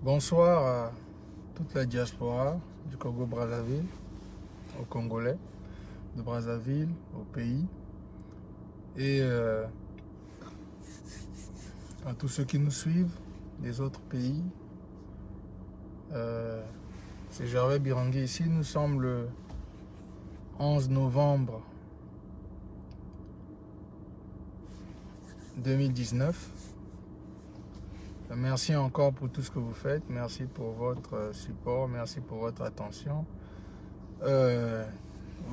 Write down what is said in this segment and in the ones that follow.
Bonsoir à toute la diaspora du Congo-Brazzaville, aux Congolais de Brazzaville, au pays, et à tous ceux qui nous suivent des autres pays. C'est Gervais Birangui ici. Nous sommes le 11 novembre 2019. Merci encore pour tout ce que vous faites. Merci pour votre support. Merci pour votre attention.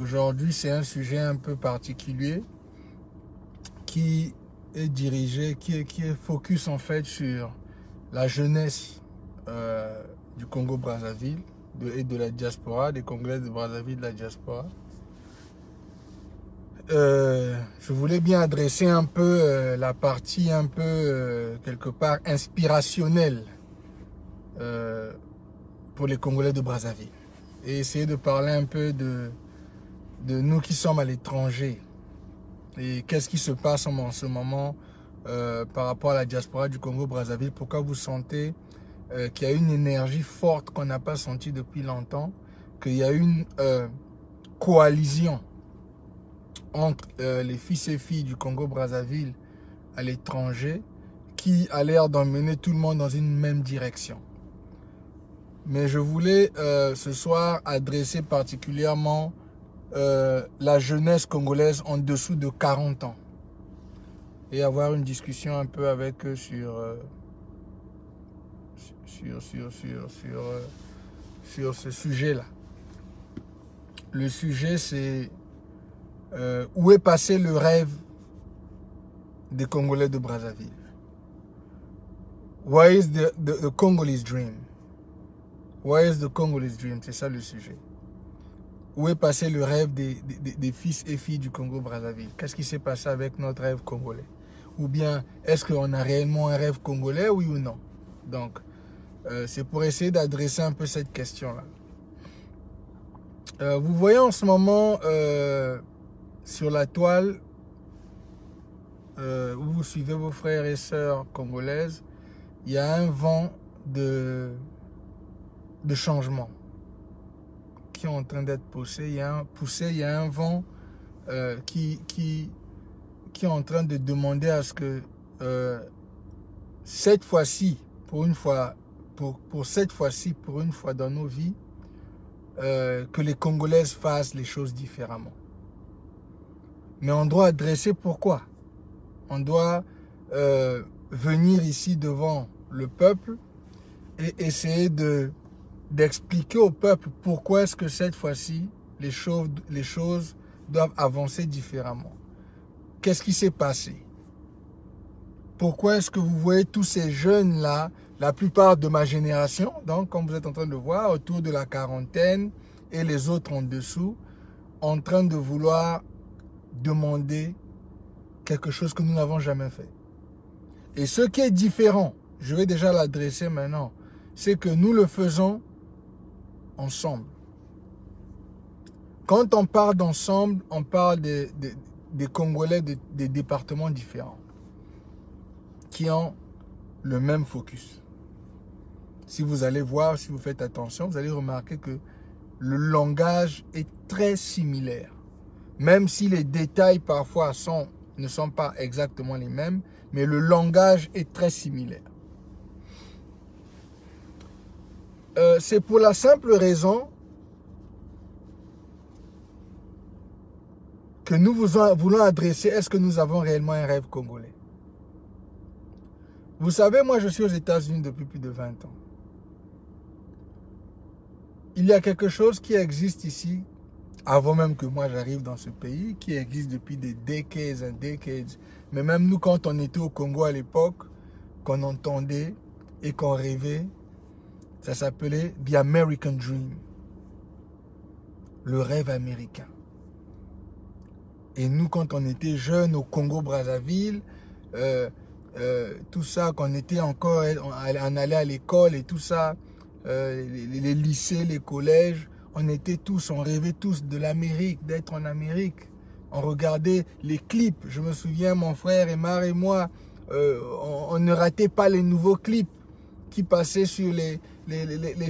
Aujourd'hui, c'est un sujet un peu particulier qui est dirigé, qui est focus en fait sur la jeunesse du Congo-Brazzaville et de la diaspora, des Congolais de Brazzaville, de la diaspora. Je voulais bien adresser un peu la partie un peu quelque part inspirationnelle pour les Congolais de Brazzaville et essayer de parler un peu de nous qui sommes à l'étranger et qu'est-ce qui se passe en ce moment par rapport à la diaspora du Congo-Brazzaville. Pourquoi vous sentez qu'il y a une énergie forte qu'on n'a pas sentie depuis longtemps, qu'il y a une coalition entre les fils et filles du Congo-Brazzaville à l'étranger qui a l'air d'emmener tout le monde dans une même direction. Mais je voulais ce soir adresser particulièrement la jeunesse congolaise en dessous de 40 ans et avoir une discussion un peu avec eux sur ce sujet-là. Le sujet, c'est où est passé le rêve des Congolais de Brazzaville? Where is the Congolese dream? Where is the Congolese dream? C'est ça le sujet. Où est passé le rêve des fils et filles du Congo-Brazzaville? Qu'est-ce qui s'est passé avec notre rêve congolais? Ou bien, est-ce qu'on a réellement un rêve congolais, oui ou non? Donc, c'est pour essayer d'adresser un peu cette question-là. Vous voyez en ce moment sur la toile, où vous suivez vos frères et sœurs congolaises, il y a un vent de changement qui est en train d'être poussé. Il y a un vent qui est en train de demander à ce que cette fois-ci, pour une fois dans nos vies, que les Congolaises fassent les choses différemment. Mais on doit adresser pourquoi. On doit venir ici devant le peuple et essayer d'expliquer au peuple pourquoi est-ce que cette fois-ci, les choses doivent avancer différemment. Qu'est-ce qui s'est passé? Pourquoi est-ce que vous voyez tous ces jeunes-là, la plupart de ma génération, donc comme vous êtes en train de voir, autour de la quarantaine et les autres en dessous, en train de vouloir demander quelque chose que nous n'avons jamais fait. Et ce qui est différent, je vais déjà l'adresser maintenant, c'est que nous le faisons ensemble. Quand on parle d'ensemble, on parle des Congolais des départements différents qui ont le même focus. Si vous allez voir, si vous faites attention, vous allez remarquer que le langage est très similaire. Même si les détails parfois ne sont pas exactement les mêmes, mais le langage est très similaire. C'est pour la simple raison que nous voulons adresser, est-ce que nous avons réellement un rêve congolais? Vous savez, moi je suis aux États-Unis depuis plus de 20 ans. Il y a quelque chose qui existe ici, avant même que moi j'arrive dans ce pays, qui existe depuis des decades and decades. Mais même nous, quand on était au Congo à l'époque, qu'on entendait et qu'on rêvait, ça s'appelait The American Dream. Le rêve américain. Et nous, quand on était jeunes au Congo-Brazzaville, tout ça, qu'on était encore, on allait à l'école et tout ça, les lycées, les collèges, on rêvait tous de l'Amérique, d'être en Amérique. On regardait les clips. Je me souviens, mon frère Emar et moi, on ne ratait pas les nouveaux clips. qui passaient sur les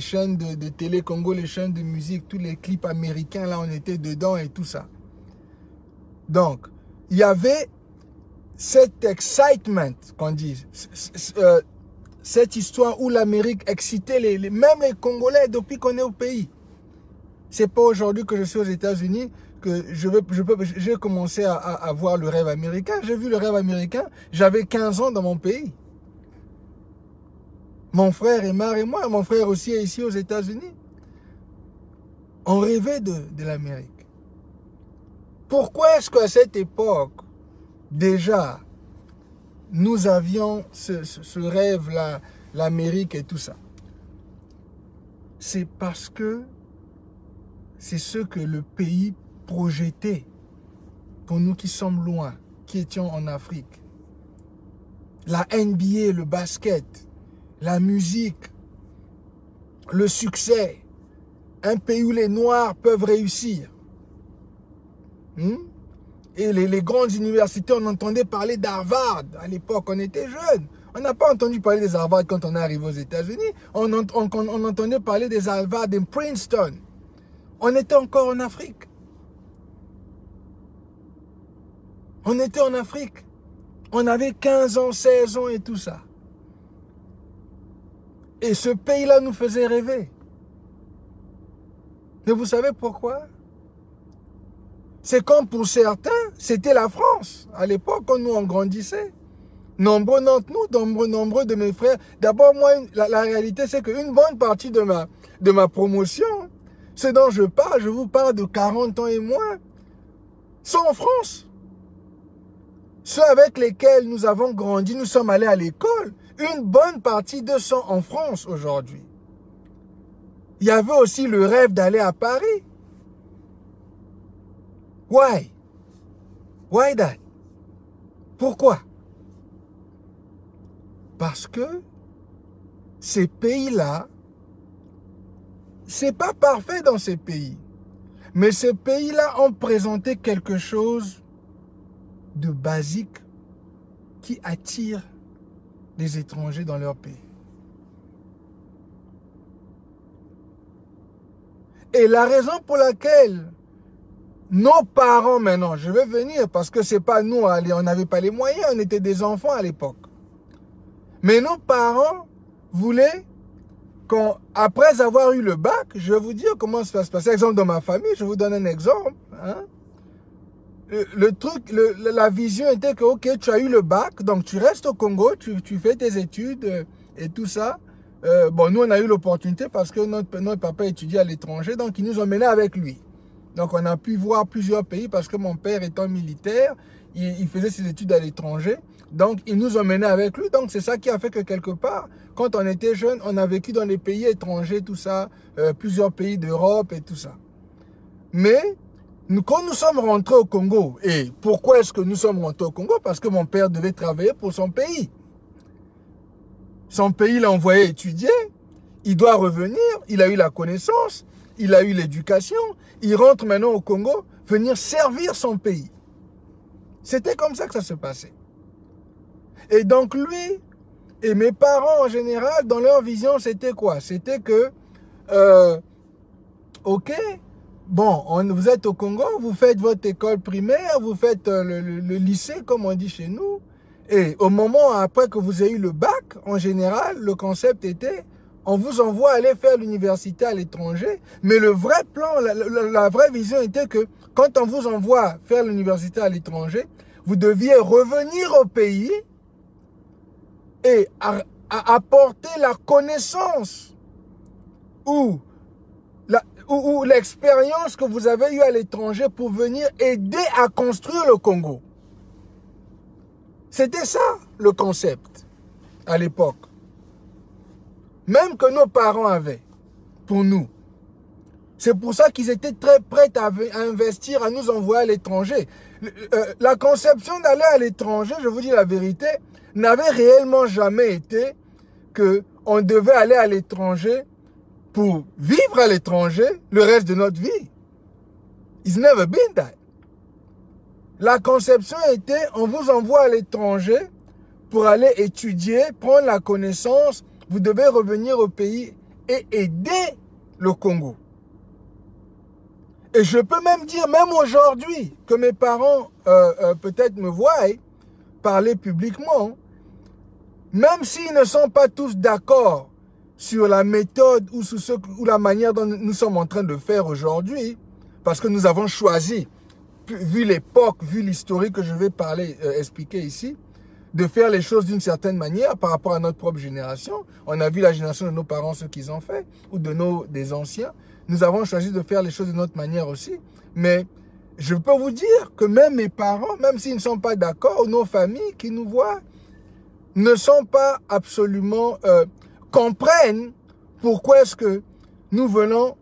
chaînes de télé Congo, les chaînes de musique, tous les clips américains, là, on était dedans et tout ça. Donc, il y avait cet excitement, qu'on dit, cette histoire où l'Amérique excitait même les Congolais depuis qu'on est au pays. C'est pas aujourd'hui que je suis aux États-Unis que j'ai commencé à voir le rêve américain. J'ai vu le rêve américain, j'avais 15 ans dans mon pays. Mon frère Emar et moi, mon frère aussi est ici aux États-Unis. On rêvait de l'Amérique. Pourquoi est-ce qu'à cette époque, déjà, nous avions ce rêve-là, l'Amérique et tout ça? C'est parce que c'est ce que le pays projetait pour nous qui sommes loin, qui étions en Afrique. La NBA, le basket, la musique, le succès, un pays où les Noirs peuvent réussir. Et les grandes universités, on entendait parler d'Harvard. À l'époque, on était jeunes. On n'a pas entendu parler des Harvard quand on est arrivé aux États-Unis. On entendait parler des Harvard et Princeton. On était encore en Afrique. On était en Afrique. On avait 15 ans, 16 ans et tout ça. Et ce pays-là nous faisait rêver. Mais vous savez pourquoi? C'est comme pour certains, c'était la France. À l'époque, quand nous on grandissait. Nombreux d'entre nous, nombreux de mes frères. D'abord, moi, la réalité, c'est qu'une bonne partie de ma promotion, ce dont je vous parle de 40 ans et moins, sont en France. Ceux avec lesquels nous avons grandi, nous sommes allés à l'école. Une bonne partie d'eux sont en France aujourd'hui. Il y avait aussi le rêve d'aller à Paris. Why? Why that? Pourquoi? Parce que ces pays-là, c'est pas parfait dans ces pays. Mais ces pays-là ont présenté quelque chose de basique qui attire les étrangers dans leur pays. Et la raison pour laquelle nos parents maintenant, je vais venir parce que c'est pas nous, on n'avait pas les moyens, on était des enfants à l'époque. Mais nos parents voulaient après avoir eu le bac, je vais vous dire comment ça se passe. Exemple, dans ma famille, je vous donne un exemple. Hein. La vision était que, ok, tu as eu le bac, donc tu restes au Congo, tu fais tes études et tout ça. Bon, nous, on a eu l'opportunité parce que notre papa étudiait à l'étranger, donc il nous emmenait avec lui. Donc, on a pu voir plusieurs pays parce que mon père étant militaire, il faisait ses études à l'étranger. Donc, il nous emmenait avec lui. Donc, c'est ça qui a fait que quelque part, quand on était jeune, on a vécu dans les pays étrangers, tout ça, plusieurs pays d'Europe et tout ça. Mais, quand nous sommes rentrés au Congo, et pourquoi est-ce que nous sommes rentrés au Congo? Parce que mon père devait travailler pour son pays. Son pays l'a envoyé étudier, il doit revenir, il a eu la connaissance, il a eu l'éducation, il rentre maintenant au Congo, venir servir son pays. C'était comme ça que ça se passait. Et donc lui et mes parents en général, dans leur vision, c'était quoi? C'était que, ok, bon, vous êtes au Congo, vous faites votre école primaire, vous faites le lycée, comme on dit chez nous. Et au moment après que vous ayez eu le bac, en général, le concept était, on vous envoie aller faire l'université à l'étranger. Mais le vrai plan, la vraie vision était que quand on vous envoie faire l'université à l'étranger, vous deviez revenir au pays et apporter la connaissance ou l'expérience que vous avez eue à l'étranger pour venir aider à construire le Congo. C'était ça le concept à l'époque. Même que nos parents avaient pour nous. C'est pour ça qu'ils étaient très prêts à investir, à nous envoyer à l'étranger. La conception d'aller à l'étranger, je vous dis la vérité, n'avait réellement jamais été qu'on devait aller à l'étranger pour vivre à l'étranger le reste de notre vie. It's never been that. La conception était, on vous envoie à l'étranger pour aller étudier, prendre la connaissance, vous devez revenir au pays et aider le Congo. Et je peux même dire, même aujourd'hui, que mes parents peut-être me voient parler publiquement, même s'ils ne sont pas tous d'accord sur la méthode ou la manière dont nous sommes en train de faire aujourd'hui, parce que nous avons choisi, vu l'époque, vu l'historique que je vais expliquer ici, de faire les choses d'une certaine manière par rapport à notre propre génération. On a vu la génération de nos parents, ce qu'ils ont fait, ou des anciens. Nous avons choisi de faire les choses de notre manière aussi. Mais je peux vous dire que même mes parents, même s'ils ne sont pas d'accord, ou nos familles qui nous voient, ne sont pas absolument, comprennent pourquoi est-ce que nous venons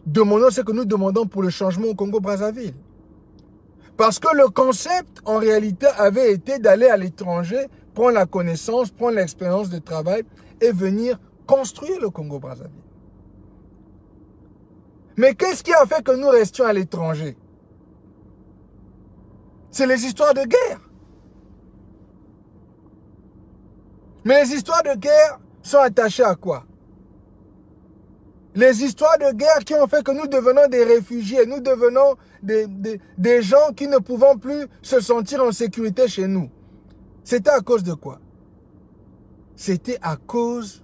demander ce que nous demandons pour le changement au Congo-Brazzaville. Parce que le concept, en réalité, avait été d'aller à l'étranger, prendre la connaissance, prendre l'expérience de travail et venir construire le Congo-Brazzaville. Mais qu'est-ce qui a fait que nous restions à l'étranger? C'est les histoires de guerre. Mais les histoires de guerre sont attachées à quoi? Les histoires de guerre qui ont fait que nous devenons des réfugiés, nous devenons des gens qui ne pouvons plus se sentir en sécurité chez nous. C'était à cause de quoi? C'était à cause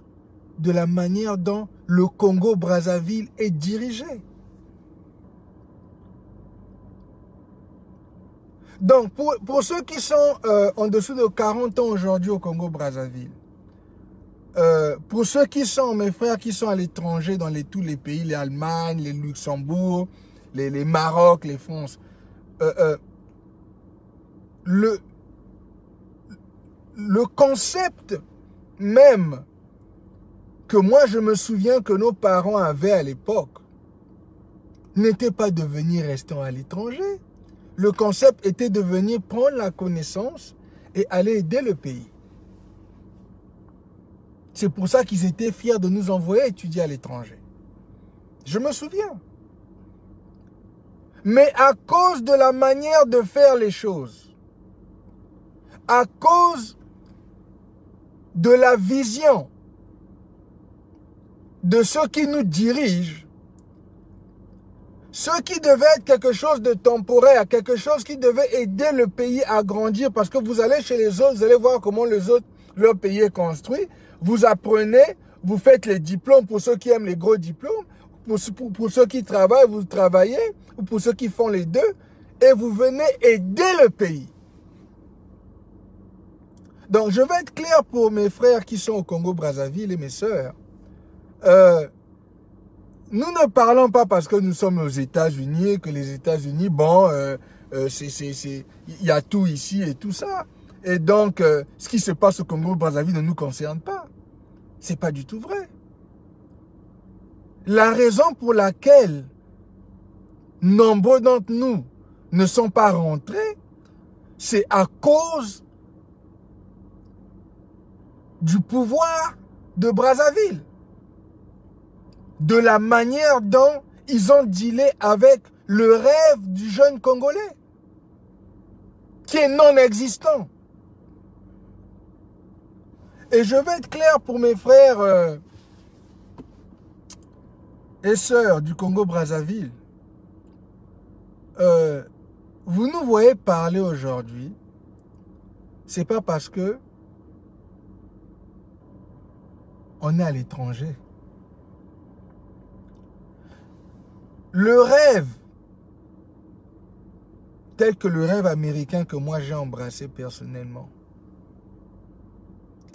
de la manière dont le Congo-Brazzaville est dirigé. Donc, pour ceux qui sont en dessous de 40 ans aujourd'hui au Congo-Brazzaville, pour ceux qui sont, mes frères, qui sont à l'étranger, dans tous les pays, les Allemagne, les Luxembourg, les Maroc, les France, le concept même que moi je me souviens que nos parents avaient à l'époque n'était pas de venir rester à l'étranger. Le concept était de venir prendre la connaissance et aller aider le pays. C'est pour ça qu'ils étaient fiers de nous envoyer étudier à l'étranger. Je me souviens. Mais à cause de la manière de faire les choses, à cause de la vision de ceux qui nous dirigent, ce qui devait être quelque chose de temporaire, quelque chose qui devait aider le pays à grandir, parce que vous allez chez les autres, vous allez voir comment les autres, leur pays est construit, vous apprenez, vous faites les diplômes pour ceux qui aiment les gros diplômes, pour ceux qui travaillent, vous travaillez, ou pour ceux qui font les deux, et vous venez aider le pays. Donc, je vais être clair pour mes frères qui sont au Congo-Brazzaville et mes sœurs. Nous ne parlons pas parce que nous sommes aux États-Unis et que les États-Unis, bon, il y a tout ici et tout ça. Et donc, ce qui se passe au Congo-Brazzaville ne nous concerne pas. C'est pas du tout vrai. La raison pour laquelle nombreux d'entre nous ne sont pas rentrés, c'est à cause du pouvoir de Brazzaville. De la manière dont ils ont dealé avec le rêve du jeune Congolais, qui est non existant. Et je vais être clair pour mes frères et sœurs du Congo-Brazzaville. Vous nous voyez parler aujourd'hui, c'est pas parce que on est à l'étranger. Le rêve, tel que le rêve américain que moi j'ai embrassé personnellement.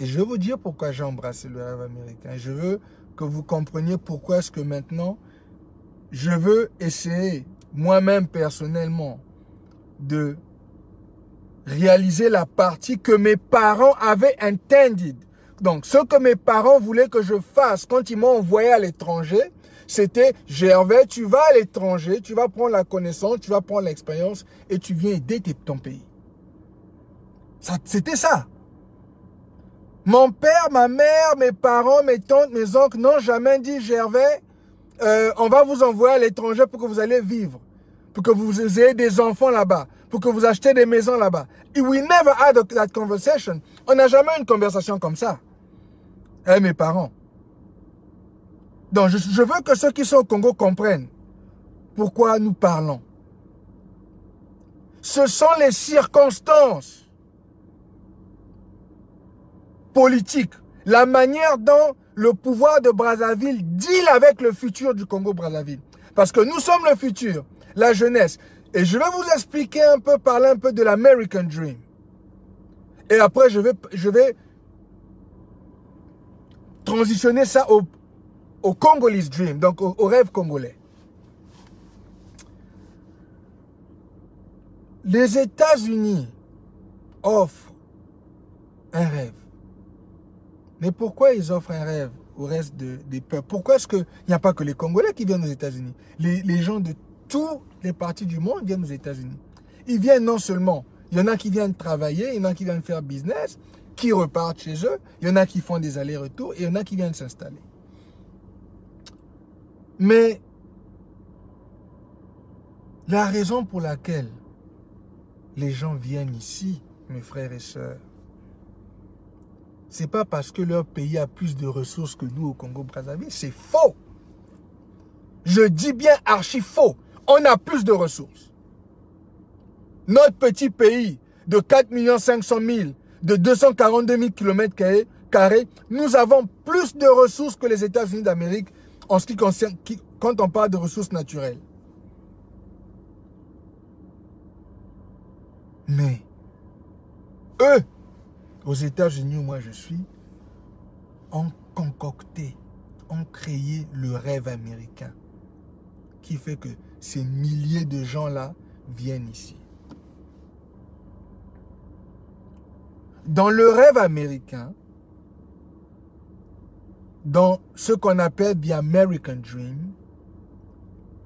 Et je vais vous dire pourquoi j'ai embrassé le rêve américain. Je veux que vous compreniez pourquoi est-ce que maintenant, je veux essayer moi-même personnellement de réaliser la partie que mes parents avaient intended. Donc, ce que mes parents voulaient que je fasse quand ils m'ont envoyé à l'étranger, c'était, Gervais, tu vas à l'étranger, tu vas prendre la connaissance, tu vas prendre l'expérience et tu viens aider ton pays. C'était ça. Mon père, ma mère, mes parents, mes tantes, mes oncles n'ont jamais dit, Gervais, on va vous envoyer à l'étranger pour que vous allez vivre, pour que vous ayez des enfants là-bas, pour que vous achetez des maisons là-bas. We never had that conversation. On n'a jamais eu une conversation comme ça. et mes parents. Donc, je veux que ceux qui sont au Congo comprennent pourquoi nous parlons. Ce sont les circonstances politiques, la manière dont le pouvoir de Brazzaville deal avec le futur du Congo-Brazzaville. Parce que nous sommes le futur, la jeunesse. Et je vais vous expliquer un peu, parler un peu de l'American Dream. Et après, je vais transitionner ça au Congolese Dream, donc au rêve congolais. Les États-Unis offrent un rêve. Mais pourquoi ils offrent un rêve au reste des peuples? Pourquoi est-ce qu'il n'y a pas que les Congolais qui viennent aux États-Unis? Les gens de toutes les parties du monde viennent aux États-Unis. Ils viennent non seulement, il y en a qui viennent travailler, il y en a qui viennent faire business, qui repartent chez eux, il y en a qui font des allers-retours, et il y en a qui viennent s'installer. Mais la raison pour laquelle les gens viennent ici, mes frères et sœurs, c'est pas parce que leur pays a plus de ressources que nous au Congo-Brazzaville, c'est faux. Je dis bien archi faux. On a plus de ressources. Notre petit pays de 4 500 000, de 242 000 km², nous avons plus de ressources que les États-Unis d'Amérique en ce qui concerne, quand on parle de ressources naturelles. Mais eux, aux États-Unis où moi je suis, ont concocté, ont créé le rêve américain qui fait que ces milliers de gens-là viennent ici. Dans le rêve américain, dans ce qu'on appelle the American Dream,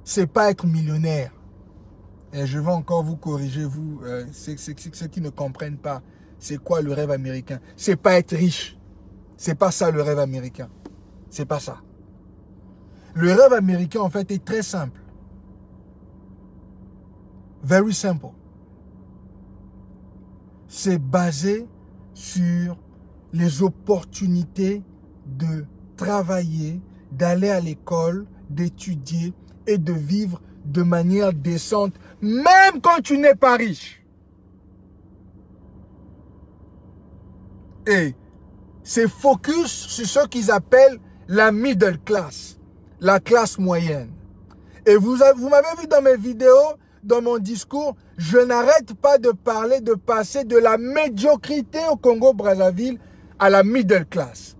c'est pas être millionnaire. Et je vais encore vous corriger, vous, ceux qui ne comprennent pas c'est quoi le rêve américain. C'est pas être riche. C'est pas ça le rêve américain. C'est pas ça. Le rêve américain, en fait, est très simple. Very simple. C'est basé sur les opportunités de travailler, d'aller à l'école, d'étudier et de vivre de manière décente, même quand tu n'es pas riche. Et c'est focus sur ce qu'ils appellent la middle class, la classe moyenne. Et vous m'avez vu dans mes vidéos, dans mon discours, je n'arrête pas de parler de passer de la médiocrité au Congo-Brazzaville à la middle class.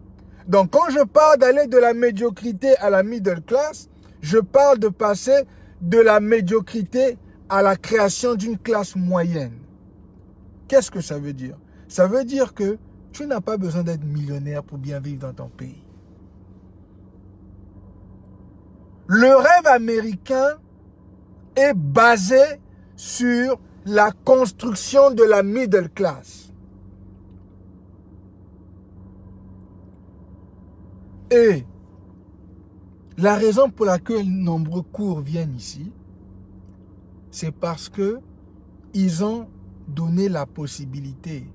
Donc quand je parle d'aller de la médiocrité à la middle class, je parle de passer de la médiocrité à la création d'une classe moyenne. Qu'est-ce que ça veut dire? Ça veut dire que tu n'as pas besoin d'être millionnaire pour bien vivre dans ton pays. Le rêve américain est basé sur la construction de la middle class. Et la raison pour laquelle nombreux cours viennent ici, c'est parce que ils ont donné la possibilité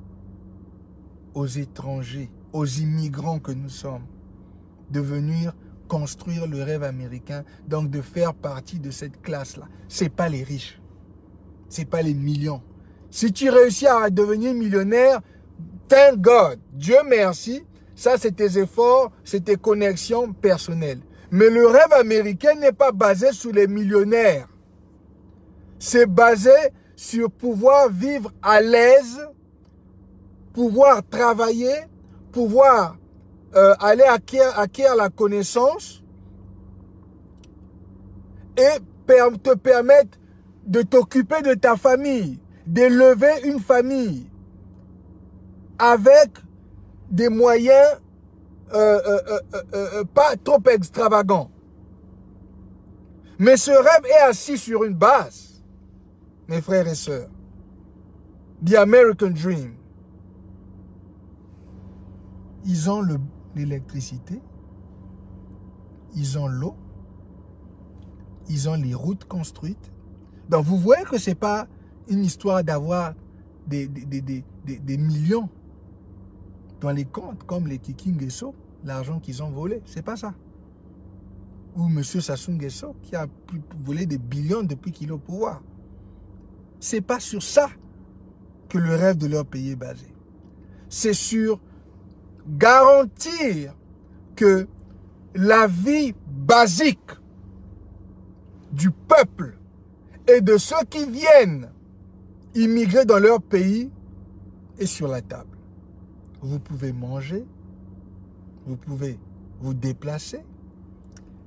aux étrangers, aux immigrants que nous sommes, de venir construire le rêve américain, donc de faire partie de cette classe-là. Ce n'est pas les riches, ce n'est pas les millions. Si tu réussis à devenir millionnaire, thank God, Dieu merci, ça c'est tes efforts, c'est tes connexions personnelles. Mais le rêve américain n'est pas basé sur les millionnaires. C'est basé sur pouvoir vivre à l'aise, pouvoir travailler, pouvoir aller acquérir la connaissance et te permettre de t'occuper de ta famille, d'élever une famille avec des moyens pas trop extravagants. Mais ce rêve est assis sur une base, mes frères et sœurs. The American Dream. Ils ont l'électricité, ils ont l'eau, ils ont les routes construites. Donc vous voyez que ce n'est pas une histoire d'avoir des millions dans les comptes comme les Kikingeso. l'argent qu'ils ont volé. C'est pas ça. Ou M. Sassou Nguesso qui a volé des billions depuis qu'il est au pouvoir. C'est pas sur ça que le rêve de leur pays est basé. C'est sur garantir que la vie basique du peuple et de ceux qui viennent immigrer dans leur pays est sur la table. Vous pouvez manger, vous pouvez vous déplacer,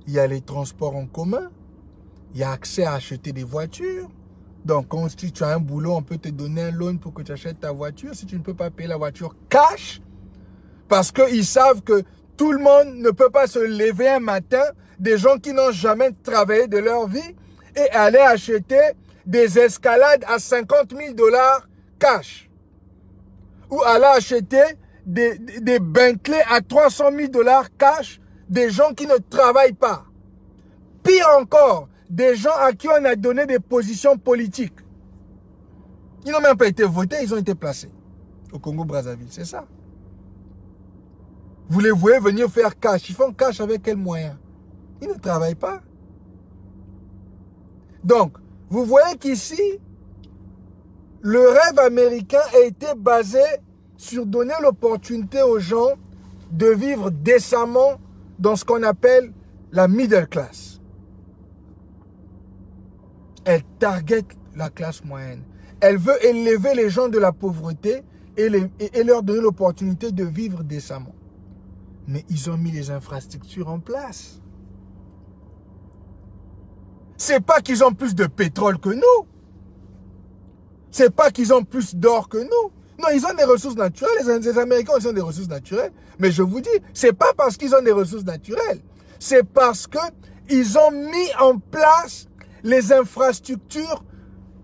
il y a les transports en commun, il y a accès à acheter des voitures. Donc, si tu as un boulot, on peut te donner un loan pour que tu achètes ta voiture. Si tu ne peux pas payer la voiture cash, parce qu'ils savent que tout le monde ne peut pas se lever un matin, des gens qui n'ont jamais travaillé de leur vie, et aller acheter des escalades à 50 000 $ cash. Ou aller acheter des Bentley à 300 000 $ cash, des gens qui ne travaillent pas. Pire encore, des gens à qui on a donné des positions politiques. Ils n'ont même pas été votés, ils ont été placés au Congo-Brazzaville, c'est ça. Vous les voyez venir faire cash. Ils font cash avec quels moyens? Ils ne travaillent pas. Donc, vous voyez qu'ici, le rêve américain a été basé sur donner l'opportunité aux gens de vivre décemment dans ce qu'on appelle la middle class. Elle target la classe moyenne. Elle veut élever les gens de la pauvreté et leur donner l'opportunité de vivre décemment. Mais ils ont mis les infrastructures en place. C'est pas qu'ils ont plus de pétrole que nous. C'est pas qu'ils ont plus d'or que nous. Non, ils ont des ressources naturelles. Les Américains, ils ont des ressources naturelles. Mais je vous dis, c'est pas parce qu'ils ont des ressources naturelles. C'est parce qu'ils ont mis en place les infrastructures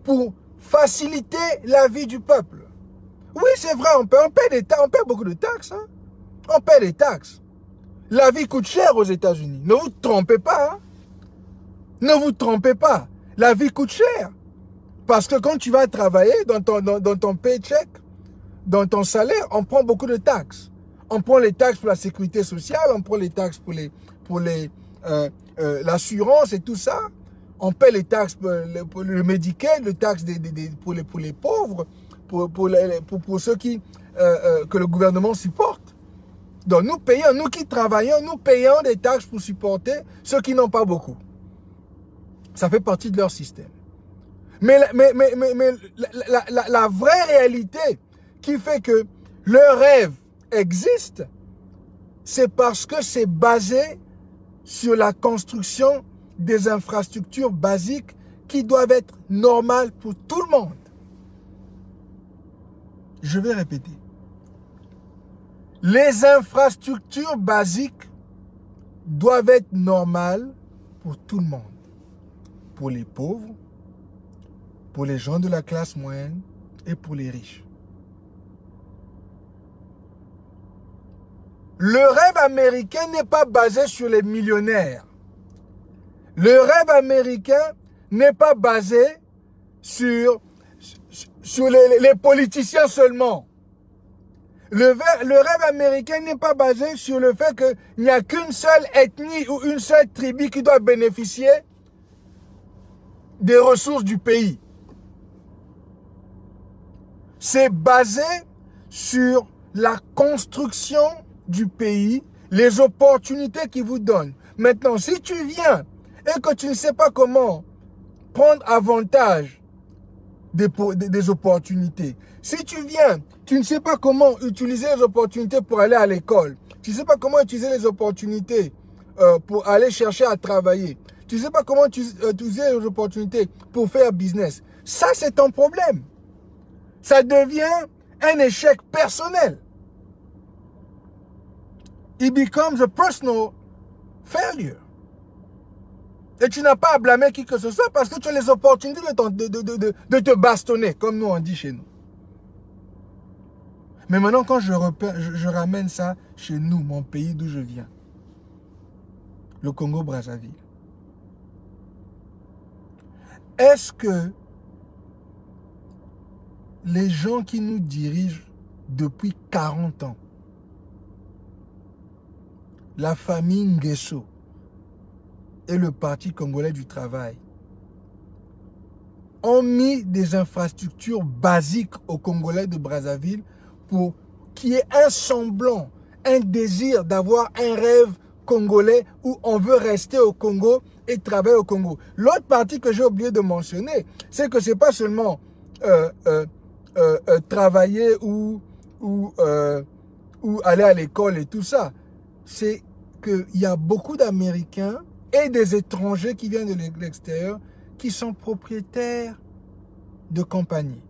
pour faciliter la vie du peuple. Oui, c'est vrai, on paie beaucoup de taxes. Hein? On paie des taxes. La vie coûte cher aux États-Unis. Ne vous trompez pas. Hein? Ne vous trompez pas. La vie coûte cher. Parce que quand tu vas travailler dans ton paycheck, dans ton salaire, on prend beaucoup de taxes. On prend les taxes pour la sécurité sociale, on prend les taxes pour l'assurance et tout ça. On paie les taxes pour le Medicaid, les taxes pour les pauvres, pour ceux que le gouvernement supporte. Donc nous payons, nous qui travaillons, nous payons des taxes pour supporter ceux qui n'ont pas beaucoup. Ça fait partie de leur système. Mais la vraie réalité qui fait que leur rêve existe, c'est parce que c'est basé sur la construction des infrastructures basiques qui doivent être normales pour tout le monde. Je vais répéter. Les infrastructures basiques doivent être normales pour tout le monde. Pour les pauvres, pour les gens de la classe moyenne et pour les riches. Le rêve américain n'est pas basé sur les millionnaires. Le rêve américain n'est pas basé sur les politiciens seulement. Le rêve américain n'est pas basé sur le fait qu'il n'y a qu'une seule ethnie ou une seule tribu qui doit bénéficier des ressources du pays. C'est basé sur la construction du pays, les opportunités qu'il vous donne. Maintenant, si tu viens et que tu ne sais pas comment prendre avantage des opportunités, si tu viens, tu ne sais pas comment utiliser les opportunités pour aller à l'école, tu ne sais pas comment utiliser les opportunités pour aller chercher à travailler, tu ne sais pas comment utiliser les opportunités pour faire business, ça c'est ton problème. Ça devient un échec personnel. It becomes a personal failure. Et tu n'as pas à blâmer qui que ce soit parce que tu as les opportunités de te bastonner, comme nous on dit chez nous. Mais maintenant, quand je ramène ça chez nous, mon pays d'où je viens, le Congo-Brazzaville, est-ce que les gens qui nous dirigent depuis 40 ans la famille Nguesso et le Parti congolais du travail ont mis des infrastructures basiques aux Congolais de Brazzaville pour qu'il y ait un semblant, un désir d'avoir un rêve congolais où on veut rester au Congo et travailler au Congo. L'autre partie que j'ai oublié de mentionner, c'est que ce n'est pas seulement travailler ou aller à l'école et tout ça. C'est qu'il y a beaucoup d'Américains et des étrangers qui viennent de l'extérieur qui sont propriétaires de compagnies.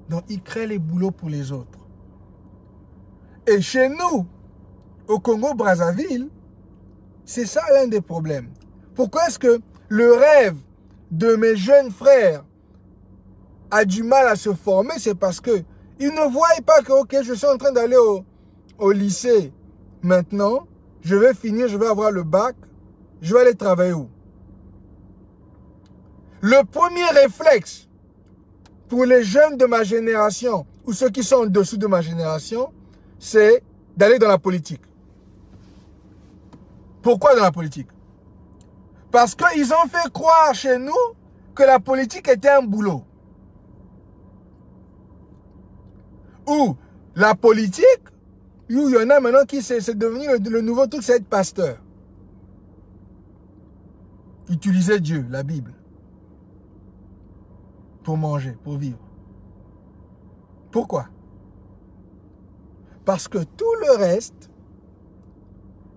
Donc, ils créent les boulots pour les autres. Et chez nous, au Congo-Brazzaville, c'est ça l'un des problèmes. Pourquoi est-ce que le rêve de mes jeunes frères a du mal à se former? C'est parce qu'ils ne voient pas que, ok, je suis en train d'aller au lycée maintenant, je vais finir, je vais avoir le bac, je vais aller travailler où? Le premier réflexe pour les jeunes de ma génération ou ceux qui sont en dessous de ma génération, c'est d'aller dans la politique. Pourquoi dans la politique? Parce qu'ils ont fait croire chez nous que la politique était un boulot. Ou la politique, où il y en a maintenant qui c'est devenu le nouveau truc, c'est être pasteur. Utiliser Dieu, la Bible, pour manger, pour vivre. Pourquoi? Parce que tout le reste,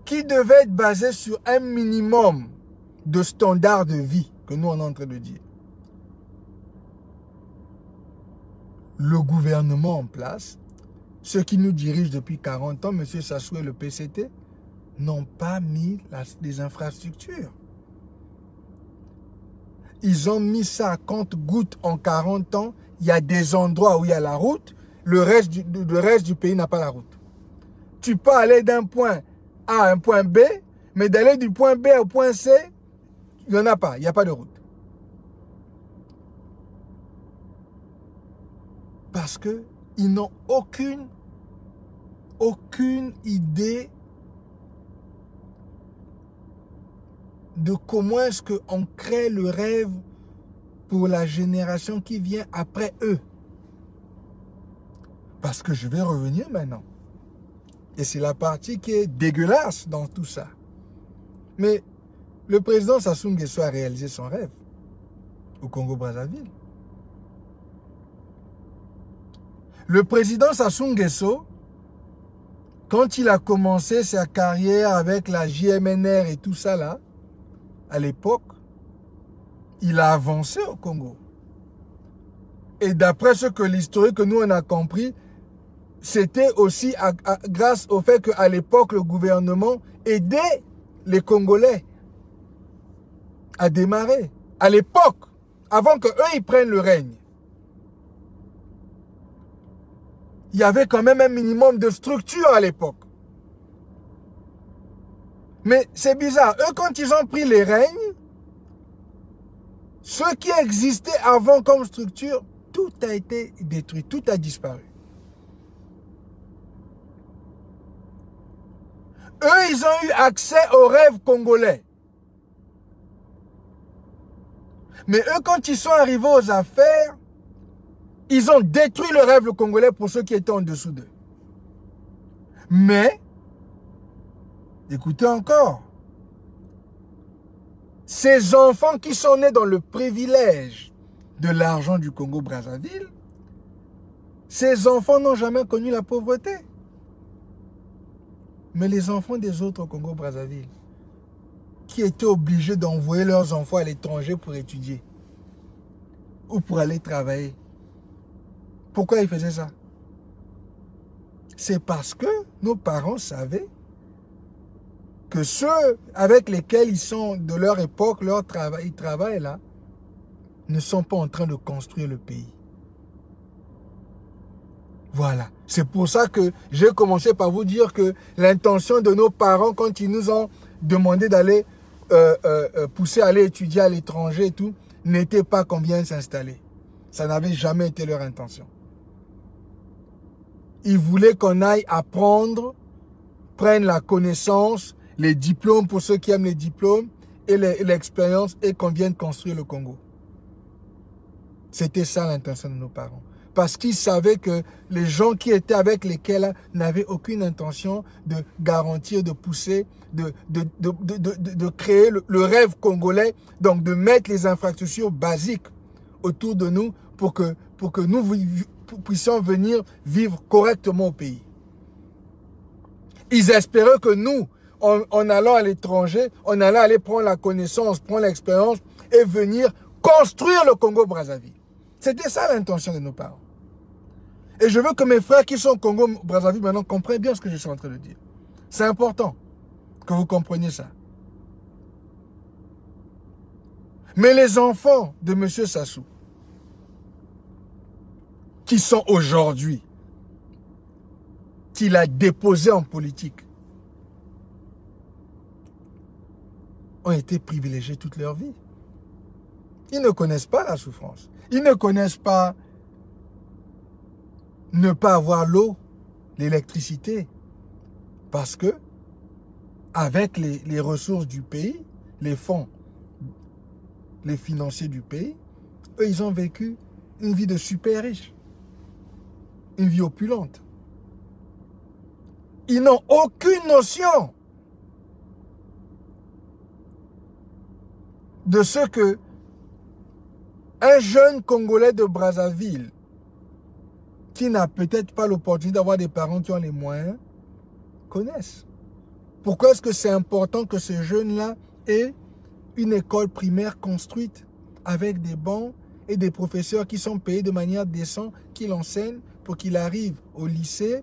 qui devait être basé sur un minimum de standards de vie, que nous on est en train de dire, le gouvernement en place, ceux qui nous dirigent depuis 40 ans, M. Sassou et le PCT, n'ont pas mis les infrastructures. Ils ont mis ça à compte-gouttes en 40 ans. Il y a des endroits où il y a la route, le reste du pays n'a pas la route. Tu peux aller d'un point A à un point B, mais d'aller du point B au point C, il n'y en a pas, il n'y a pas de route. Parce qu'ils n'ont aucune idée de comment est-ce qu'on crée le rêve pour la génération qui vient après eux. Parce que je vais revenir maintenant. Et c'est la partie qui est dégueulasse dans tout ça. Mais le président Sassou Nguesso a réalisé son rêve au Congo-Brazzaville. Le président Sassou Nguesso, quand il a commencé sa carrière avec la JMNR et tout ça là, à l'époque, il a avancé au Congo. Et d'après ce que l'historique que nous on a compris, c'était aussi grâce au fait qu'à l'époque, le gouvernement aidait les Congolais à démarrer. À l'époque, avant qu'eux ils prennent le règne. Il y avait quand même un minimum de structure à l'époque. Mais c'est bizarre, eux quand ils ont pris les règnes, ce qui existait avant comme structure, tout a été détruit, tout a disparu. Eux, ils ont eu accès aux rêves congolais. Mais eux, quand ils sont arrivés aux affaires, ils ont détruit le rêve congolais pour ceux qui étaient en dessous d'eux. Mais, écoutez encore, ces enfants qui sont nés dans le privilège de l'argent du Congo-Brazzaville, ces enfants n'ont jamais connu la pauvreté. Mais les enfants des autres au Congo-Brazzaville, qui étaient obligés d'envoyer leurs enfants à l'étranger pour étudier ou pour aller travailler, pourquoi ils faisaient ça? C'est parce que nos parents savaient que ceux avec lesquels ils sont de leur époque, ils travaillent là, ne sont pas en train de construire le pays. Voilà. C'est pour ça que j'ai commencé par vous dire que l'intention de nos parents, quand ils nous ont demandé d'aller pousser à aller étudier à l'étranger et tout, n'était pas qu'on vienne s'installer. Ça n'avait jamais été leur intention. Ils voulaient qu'on aille apprendre prennent la connaissance, les diplômes pour ceux qui aiment les diplômes et l'expérience et qu'on vienne construire le Congo. C'était ça l'intention de nos parents. Parce qu'ils savaient que les gens qui étaient avec lesquels n'avaient aucune intention de garantir, de pousser, de créer le rêve congolais, donc de mettre les infrastructures basiques autour de nous pour que nous puissions venir vivre correctement au pays. Ils espéraient que nous, en allant à l'étranger, on allait aller prendre la connaissance, prendre l'expérience et venir construire le Congo-Brazzaville. C'était ça l'intention de nos parents. Et je veux que mes frères qui sont au Congo-Brazzaville maintenant comprennent bien ce que je suis en train de dire. C'est important que vous compreniez ça. Mais les enfants de M. Sassou, qui sont aujourd'hui, qu'il a déposés en politique, ont été privilégiés toute leur vie. Ils ne connaissent pas la souffrance. Ils ne connaissent pas ne pas avoir l'eau, l'électricité. Parce que, avec les ressources du pays, les fonds, les financiers du pays, eux, ils ont vécu une vie de super riche. Une vie opulente. Ils n'ont aucune notion de ce que un jeune Congolais de Brazzaville qui n'a peut-être pas l'opportunité d'avoir des parents qui ont les moyens connaissent. Pourquoi est-ce que c'est important que ce jeune-là ait une école primaire construite avec des bancs et des professeurs qui sont payés de manière décente, qui l'enseignent pour qu'il arrive au lycée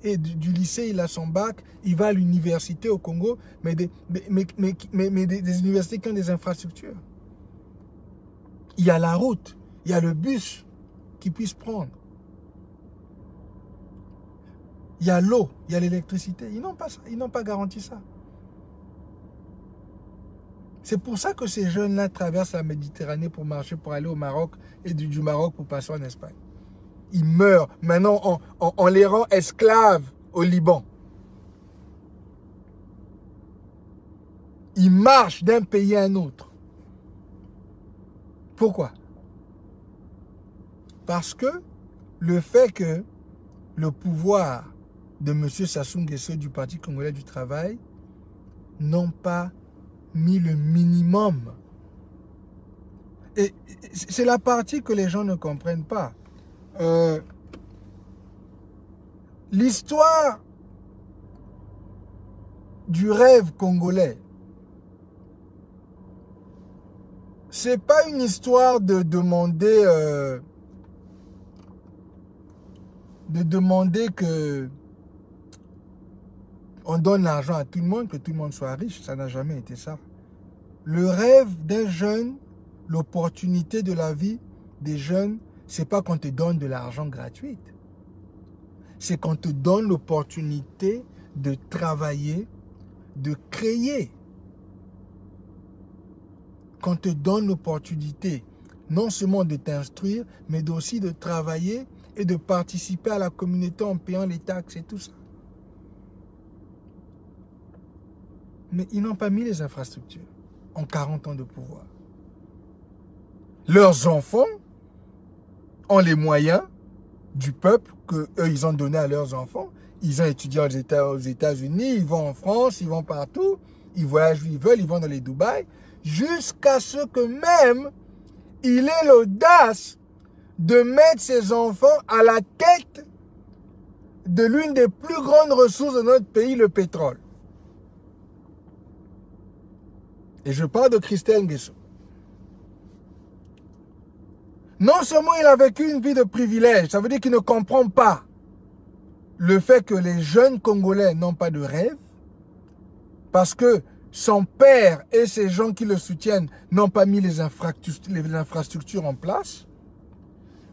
et du lycée, il a son bac, il va à l'université au Congo, mais des universités qui ont des infrastructures. Il y a la route, il y a le bus qu'ils puissent prendre. Il y a l'eau, il y a l'électricité. Ils n'ont pas ça, ils n'ont pas garanti ça. C'est pour ça que ces jeunes-là traversent la Méditerranée pour marcher, pour aller au Maroc et du Maroc pour passer en Espagne. Ils meurent. Maintenant, on les rend esclaves au Liban. Ils marchent d'un pays à un autre. Pourquoi? Parce que le fait que le pouvoir de M. Sassou Nguesso du Parti congolais du travail n'ont pas mis le minimum. Et c'est la partie que les gens ne comprennent pas. L'histoire du rêve congolais, c'est pas une histoire de demander que on donne l'argent à tout le monde, que tout le monde soit riche. Ça n'a jamais été ça. Le rêve d'un jeune, l'opportunité de la vie des jeunes, c'est pas qu'on te donne de l'argent gratuit. C'est qu'on te donne l'opportunité de travailler, de créer. Qu'on te donne l'opportunité non seulement de t'instruire, mais aussi de travailler et de participer à la communauté en payant les taxes et tout ça. Mais ils n'ont pas mis les infrastructures en 40 ans de pouvoir. Leurs enfants ont les moyens du peuple qu'eux, ils ont donné à leurs enfants. Ils ont étudié aux États-Unis, ils vont en France, ils vont partout, ils voyagent où ils veulent, ils vont dans les Dubaï, jusqu'à ce que même il ait l'audace de mettre ses enfants à la tête de l'une des plus grandes ressources de notre pays, le pétrole. Et je parle de Christelle Nguesso. Non seulement il a vécu une vie de privilège, ça veut dire qu'il ne comprend pas le fait que les jeunes Congolais n'ont pas de rêve, parce que son père et ces gens qui le soutiennent n'ont pas mis les infrastructures en place.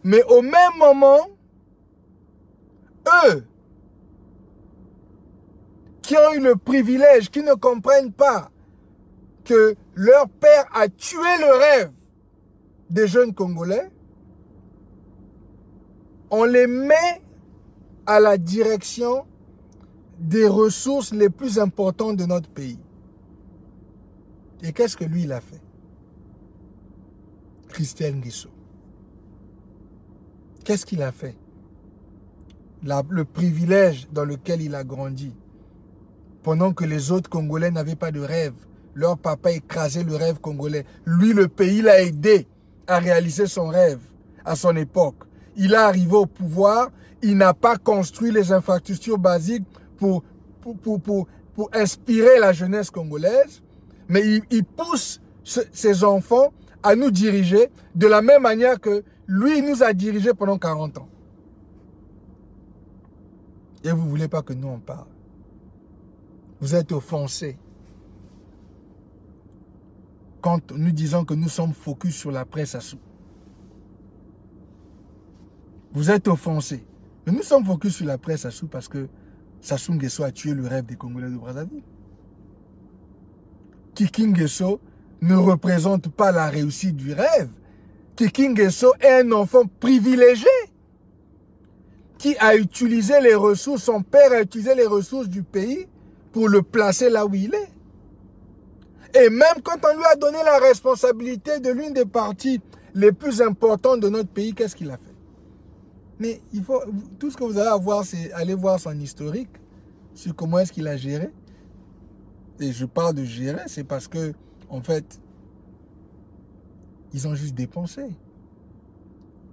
Mais au même moment, eux, qui ont eu le privilège, qui ne comprennent pas que leur père a tué le rêve des jeunes Congolais, on les met à la direction des ressources les plus importantes de notre pays. Et qu'est-ce que lui, il a fait? Christian Nguesso. Qu'est-ce qu'il a fait? Le privilège dans lequel il a grandi, pendant que les autres Congolais n'avaient pas de rêve. Leur papa écrasait le rêve congolais. Lui, le pays l'a aidé à réaliser son rêve à son époque. Il est arrivé au pouvoir, il n'a pas construit les infrastructures basiques pour inspirer la jeunesse congolaise, mais il pousse ses enfants à nous diriger de la même manière que lui nous a dirigés pendant 40 ans. Et vous ne voulez pas que nous en parle. Vous êtes offensés quand nous disons que nous sommes focus sur la presse Assou. Vous êtes offensés. Mais nous sommes focus sur la presse Assou parce que Sassou Nguesso a tué le rêve des Congolais de Brazzaville. Kiki Nguesso ne représente pas la réussite du rêve. Kiki Nguesso est un enfant privilégié qui a utilisé les ressources, son père a utilisé les ressources du pays pour le placer là où il est. Et même quand on lui a donné la responsabilité de l'une des parties les plus importantes de notre pays, qu'est-ce qu'il a fait? Mais il faut, tout ce que vous avez à voir, c'est aller voir son historique sur comment est-ce qu'il a géré. Et je parle de gérer, c'est parce que, en fait, ils ont juste dépensé.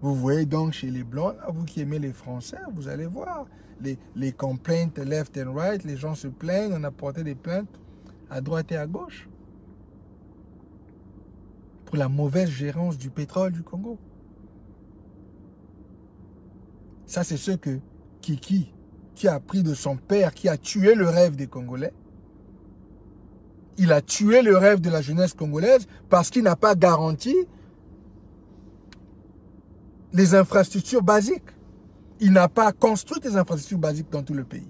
Vous voyez donc chez les Blancs, là, vous qui aimez les Français, vous allez voir les complaintes left and right, les gens se plaignent, on a porté des plaintes à droite et à gauche pour la mauvaise gérance du pétrole du Congo. Ça, c'est ce que Kiki, qui a appris de son père, qui a tué le rêve des Congolais. Il a tué le rêve de la jeunesse congolaise parce qu'il n'a pas garanti les infrastructures basiques. Il n'a pas construit les infrastructures basiques dans tout le pays.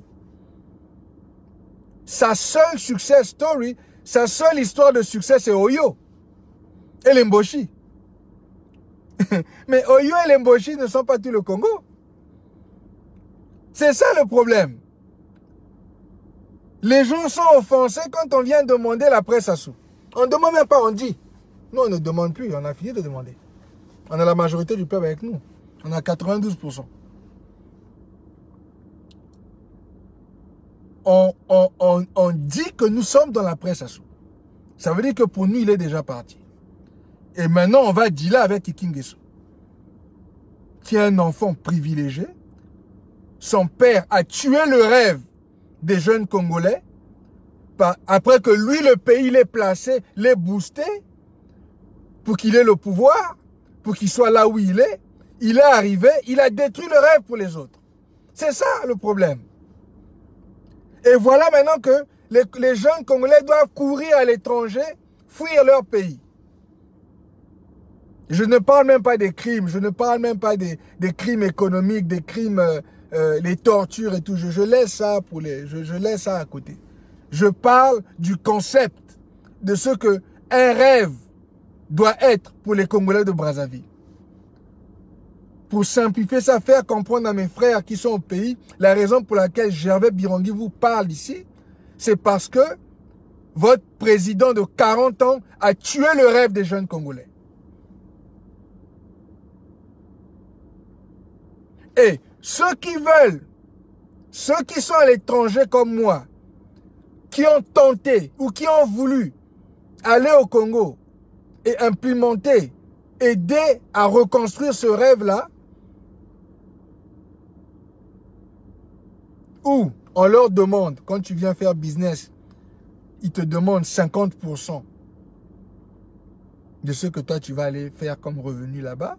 Sa seule success story, sa seule histoire de succès, c'est Oyo et l'Emboshi. Mais Oyo et l'Emboshi ne sont pas tout le Congo. C'est ça le problème. Les gens sont offensés quand on vient demander la presse Assou. On ne demande même pas, on dit. Nous, on ne demande plus, on a fini de demander. On a la majorité du peuple avec nous. On a 92%. On dit que nous sommes dans la presse Assou. Ça veut dire que pour nous, il est déjà parti. Et maintenant, on va dealer avec Kiki Nguesso, qui est un enfant privilégié. Son père a tué le rêve des jeunes Congolais. Après que lui, le pays, l'ait placé, l'ait boosté, pour qu'il ait le pouvoir, pour qu'il soit là où il est arrivé, il a détruit le rêve pour les autres. C'est ça le problème. Et voilà maintenant que les jeunes Congolais doivent courir à l'étranger, fuir leur pays. Je ne parle même pas des crimes, je ne parle même pas des crimes économiques, des crimes, les tortures et tout. Je laisse ça je laisse ça à côté. Je parle du concept de ce que un rêve doit être pour les Congolais de Brazzaville. Pour simplifier ça, faire comprendre à mes frères qui sont au pays, la raison pour laquelle Gervais Birangui vous parle ici, c'est parce que votre président de 40 ans a tué le rêve des jeunes Congolais. Et ceux qui veulent, ceux qui sont à l'étranger comme moi, qui ont tenté ou qui ont voulu aller au Congo et implémenter, aider à reconstruire ce rêve-là, où on leur demande, quand tu viens faire business, ils te demandent 50% de ce que toi tu vas aller faire comme revenu là-bas,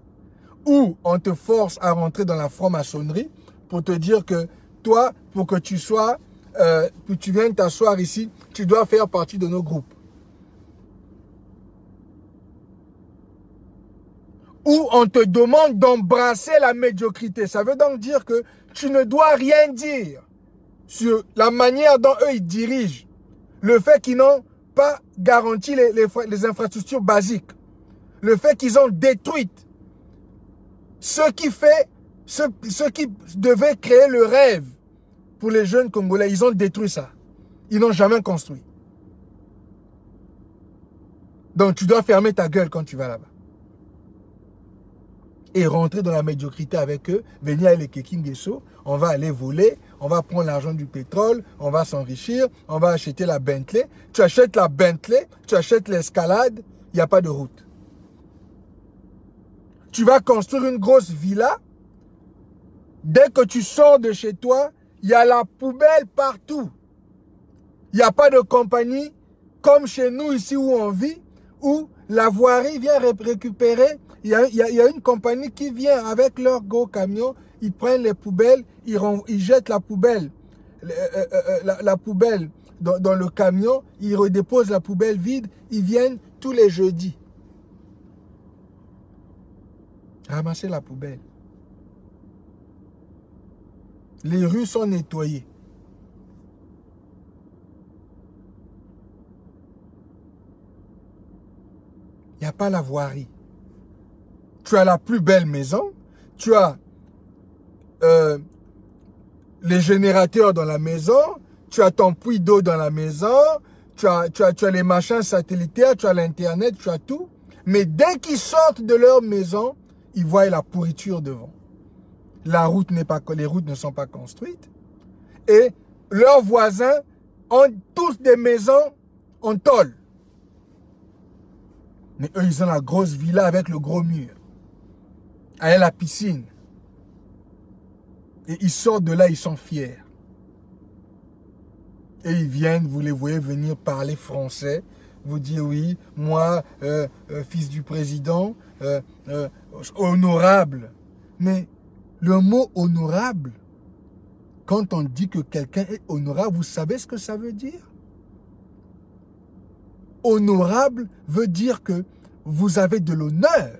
ou on te force à rentrer dans la franc-maçonnerie pour te dire que toi, pour que tu sois, que tu viennes t'asseoir ici, tu dois faire partie de nos groupes. Ou on te demande d'embrasser la médiocrité. Ça veut donc dire que tu ne dois rien dire sur la manière dont eux ils dirigent. Le fait qu'ils n'ont pas garanti les infrastructures basiques. Le fait qu'ils ont détruit ce qui devait créer le rêve pour les jeunes Congolais, ils ont détruit ça. Ils n'ont jamais construit. Donc tu dois fermer ta gueule quand tu vas là-bas. Et rentrer dans la médiocrité avec eux, venir avec les Kekingeso, on va aller voler, on va prendre l'argent du pétrole, on va s'enrichir, on va acheter la Bentley. Tu achètes la Bentley, tu achètes l'escalade, il n'y a pas de route. Tu vas construire une grosse villa, dès que tu sors de chez toi, il y a la poubelle partout. Il n'y a pas de compagnie comme chez nous ici où on vit, où la voirie vient récupérer. Il y a une compagnie qui vient avec leur gros camion, ils prennent les poubelles, ils jettent la poubelle, la poubelle dans le camion, ils redéposent la poubelle vide, ils viennent tous les jeudis ramasser la poubelle. Les rues sont nettoyées. Il n'y a pas la voirie. Tu as la plus belle maison, tu as les générateurs dans la maison, tu as ton puits d'eau dans la maison, tu as les machins satellitaires, tu as l'internet, tu as tout. Mais dès qu'ils sortent de leur maison, ils voient la pourriture devant. Les routes ne sont pas construites. Et leurs voisins ont tous des maisons en tôle. Mais eux, ils ont la grosse villa avec le gros mur. Avec la piscine. Et ils sortent de là, ils sont fiers. Et ils viennent, vous les voyez venir parler français. Vous dire oui, moi, fils du président, honorable. Mais le mot honorable, quand on dit que quelqu'un est honorable, vous savez ce que ça veut dire? Honorable veut dire que vous avez de l'honneur.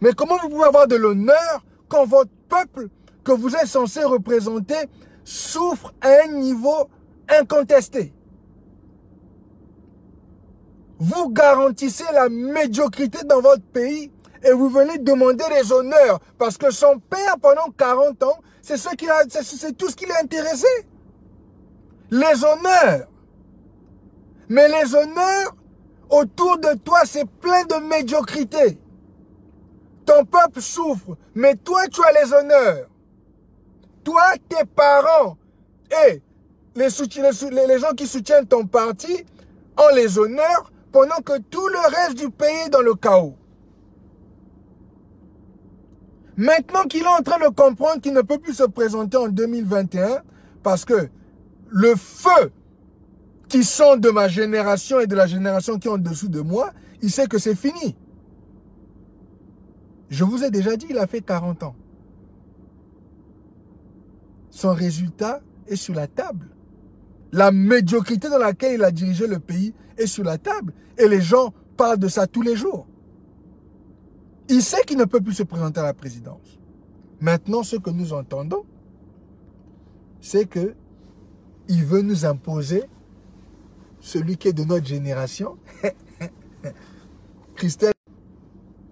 Mais comment vous pouvez avoir de l'honneur quand votre peuple que vous êtes censé représenter souffre à un niveau incontesté? Vous garantissez la médiocrité dans votre pays et vous venez demander des honneurs parce que son père, pendant 40 ans, c'est tout ce qui l'a intéressé. Les honneurs. Mais les honneurs, autour de toi, c'est plein de médiocrité. Ton peuple souffre, mais toi, tu as les honneurs. Toi, tes parents et les gens qui soutiennent ton parti ont les honneurs pendant que tout le reste du pays est dans le chaos. Maintenant qu'il est en train de comprendre qu'il ne peut plus se présenter en 2021 parce que le feu qui sont de ma génération et de la génération qui est en dessous de moi, il sait que c'est fini. Je vous ai déjà dit, il a fait 40 ans. Son résultat est sur la table. La médiocrité dans laquelle il a dirigé le pays est sur la table. Et les gens parlent de ça tous les jours. Il sait qu'il ne peut plus se présenter à la présidence. Maintenant, ce que nous entendons, c'est qu'il veut nous imposer celui qui est de notre génération. Christelle,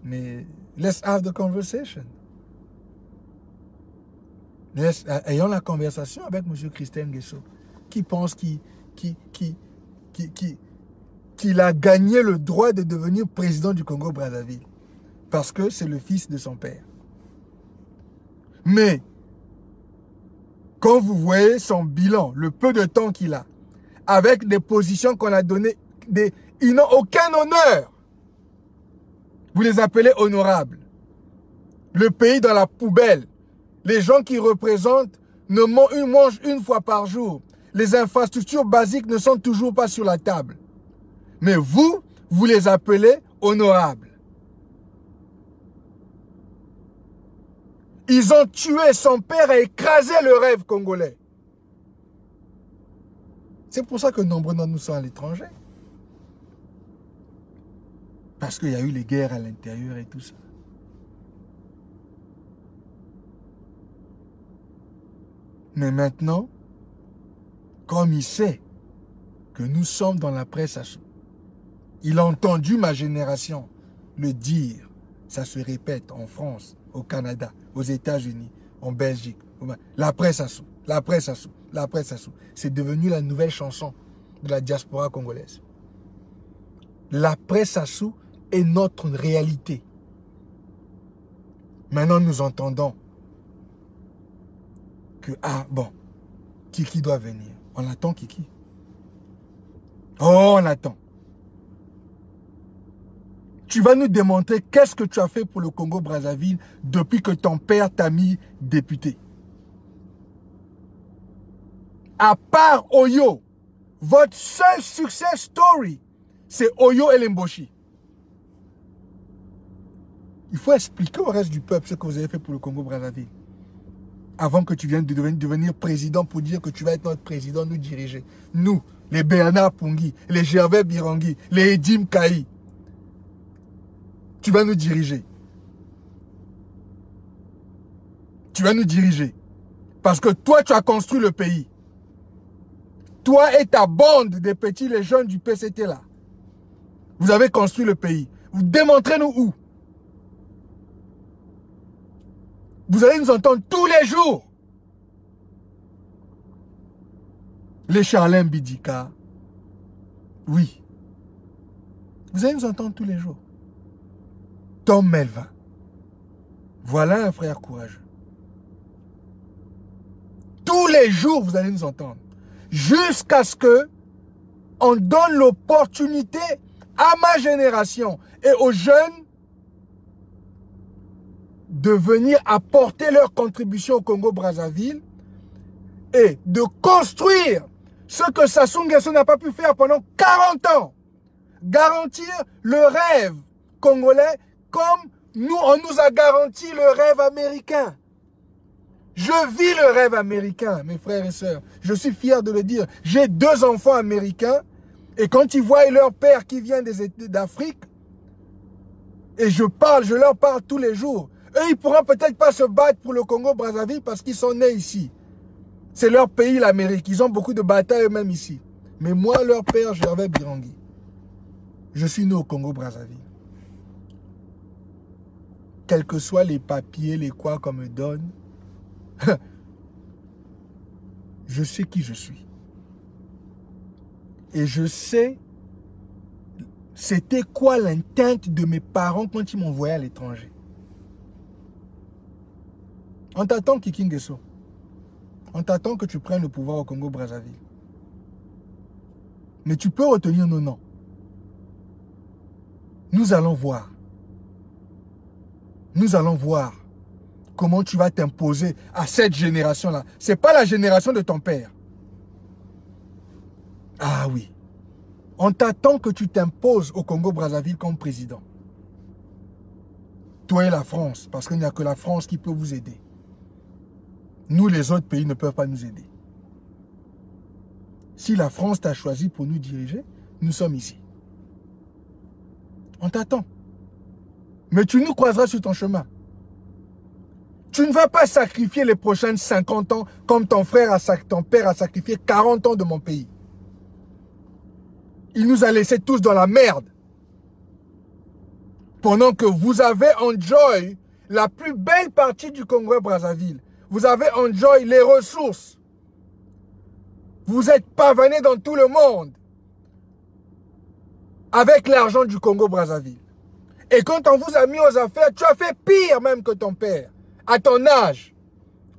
mais let's have the conversation. Ayons la conversation avec M. Christelle Nguesso, qui pense qu'il a gagné le droit de devenir président du Congo-Brazzaville. Parce que c'est le fils de son père. Mais, quand vous voyez son bilan, le peu de temps qu'il a, avec des positions qu'on a données, ils n'ont aucun honneur. Vous les appelez honorables. Le pays dans la poubelle. Les gens qui représentent mangent une fois par jour. Les infrastructures basiques ne sont toujours pas sur la table. Mais vous les appelez honorables. Ils ont tué son père et écrasé le rêve congolais. C'est pour ça que nombreux d'entre nous sont à l'étranger. Parce qu'il y a eu les guerres à l'intérieur et tout ça. Mais maintenant, comme il sait que nous sommes dans la presse à sous, il a entendu ma génération le dire. Ça se répète en France, au Canada, aux États-Unis, en Belgique. La presse à sous. La presse Sassou. La presse Sassou. C'est devenu la nouvelle chanson de la diaspora congolaise. La presse Sassou est notre réalité. Maintenant, nous entendons que, ah bon, Kiki doit venir. On attend Kiki. Oh, on attend. Tu vas nous démontrer qu'est-ce que tu as fait pour le Congo-Brazzaville depuis que ton père t'a mis député. À part Oyo, votre seul success story, c'est Oyo et Lemboshi. Il faut expliquer au reste du peuple ce que vous avez fait pour le Congo-Brazzaville. Avant que tu viennes de devenir président pour dire que tu vas être notre président, nous diriger. Nous, les Bernard Pungui, les Gervais Birangui, les Edim Kaï. Tu vas nous diriger. Tu vas nous diriger. Parce que toi, tu as construit le pays. Toi et ta bande des petits, les jeunes du PCT là. Vous avez construit le pays. Vous démontrez-nous où. Vous allez nous entendre tous les jours. Les Charlin Bidika. Oui. Vous allez nous entendre tous les jours. Tom Melvin. Voilà un frère courageux. Tous les jours, vous allez nous entendre. Jusqu'à ce que on donne l'opportunité à ma génération et aux jeunes de venir apporter leur contribution au Congo-Brazzaville et de construire ce que Sassou Nguesso n'a pas pu faire pendant 40 ans. Garantir le rêve congolais comme nous, on nous a garanti le rêve américain. Je vis le rêve américain, mes frères et sœurs. Je suis fier de le dire. J'ai 2 enfants américains et quand ils voient leur père qui vient d'Afrique, et je leur parle tous les jours. Eux, ils ne pourront peut-être pas se battre pour le Congo-Brazzaville parce qu'ils sont nés ici. C'est leur pays, l'Amérique. Ils ont beaucoup de batailles eux-mêmes ici. Mais moi, leur père, Gervais Birangui, je suis né au Congo-Brazzaville. Quels que soient les papiers, les quoi qu'on me donne, je sais qui je suis. Et je sais c'était quoi l'intente de mes parents quand ils m'envoyaient à l'étranger. On t'attend, Kiki Nguesso. On t'attend que tu prennes le pouvoir au Congo-Brazzaville. Mais tu peux retenir nos noms. Nous allons voir. Nous allons voir comment tu vas t'imposer à cette génération-là. Ce n'est pas la génération de ton père. Ah oui. On t'attend que tu t'imposes au Congo-Brazzaville comme président. Toi et la France, parce qu'il n'y a que la France qui peut vous aider. Nous, les autres pays, ne peuvent pas nous aider. Si la France t'a choisi pour nous diriger, nous sommes ici. On t'attend. Mais tu nous croiseras sur ton chemin. Tu ne vas pas sacrifier les prochaines 50 ans comme ton père a sacrifié 40 ans de mon pays. Il nous a laissés tous dans la merde. Pendant que vous avez enjoy la plus belle partie du Congo-Brazzaville. Vous avez enjoy les ressources. Vous êtes pavané dans tout le monde. Avec l'argent du Congo-Brazzaville. Et quand on vous a mis aux affaires, tu as fait pire même que ton père. À ton âge.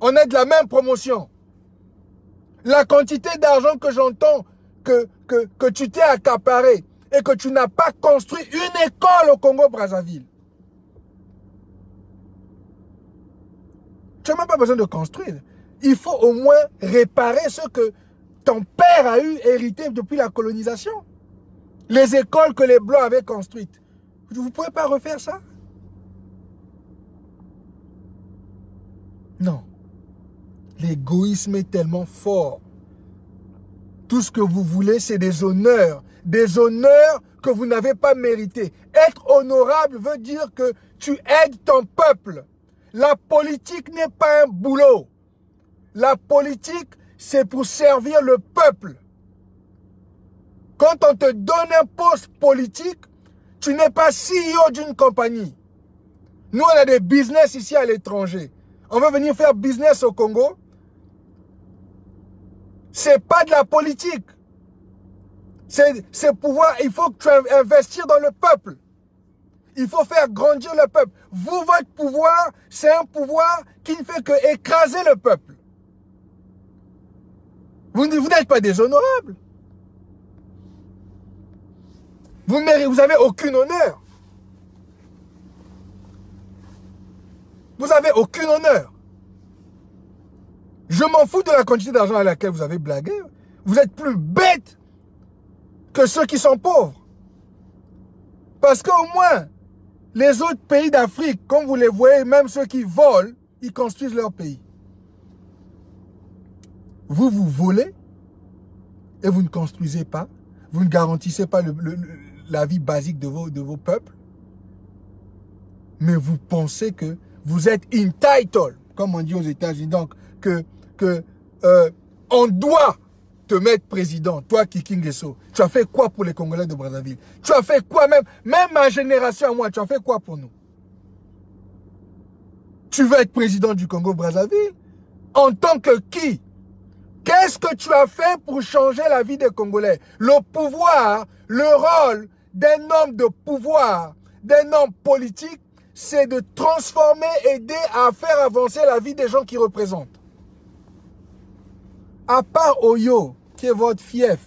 On est de la même promotion. La quantité d'argent que j'entends que tu t'es accaparé et que tu n'as pas construit une école au Congo-Brazzaville. Tu n'as même pas besoin de construire. Il faut au moins réparer ce que ton père a eu hérité depuis la colonisation. Les écoles que les Blancs avaient construites. Vous ne pouvez pas refaire ça? Non. L'égoïsme est tellement fort. Tout ce que vous voulez, c'est des honneurs. Des honneurs que vous n'avez pas mérités. Être honorable veut dire que tu aides ton peuple. La politique n'est pas un boulot. La politique, c'est pour servir le peuple. Quand on te donne un poste politique, tu n'es pas CEO d'une compagnie. Nous, on a des business ici à l'étranger. On veut venir faire business au Congo. C'est pas de la politique. C'est pouvoir, il faut que tu investisses dans le peuple. Il faut faire grandir le peuple. Vous, votre pouvoir, c'est un pouvoir qui ne fait que écraser le peuple. Vous n'êtes pas déshonorable. Vous n'avez aucun honneur. Vous n'avez aucun honneur. Je m'en fous de la quantité d'argent à laquelle vous avez blagué. Vous êtes plus bêtes que ceux qui sont pauvres. Parce qu'au moins, les autres pays d'Afrique, comme vous les voyez, même ceux qui volent, ils construisent leur pays. Vous, vous volez et vous ne construisez pas. Vous ne garantissez pas la vie basique de vos peuples. Mais vous pensez que vous êtes entitled, comme on dit aux États-Unis, donc on doit te mettre président, toi Kiki Ngeso. Tu as fait quoi pour les Congolais de Brazzaville? Tu as fait quoi même ma génération à moi, tu as fait quoi pour nous? Tu veux être président du Congo-Brazzaville? En tant que qui? Qu'est-ce que tu as fait pour changer la vie des Congolais? Le pouvoir, le rôle d'un homme de pouvoir, d'un homme politique, c'est de transformer, aider à faire avancer la vie des gens qui représentent. À part Oyo, qui est votre fief,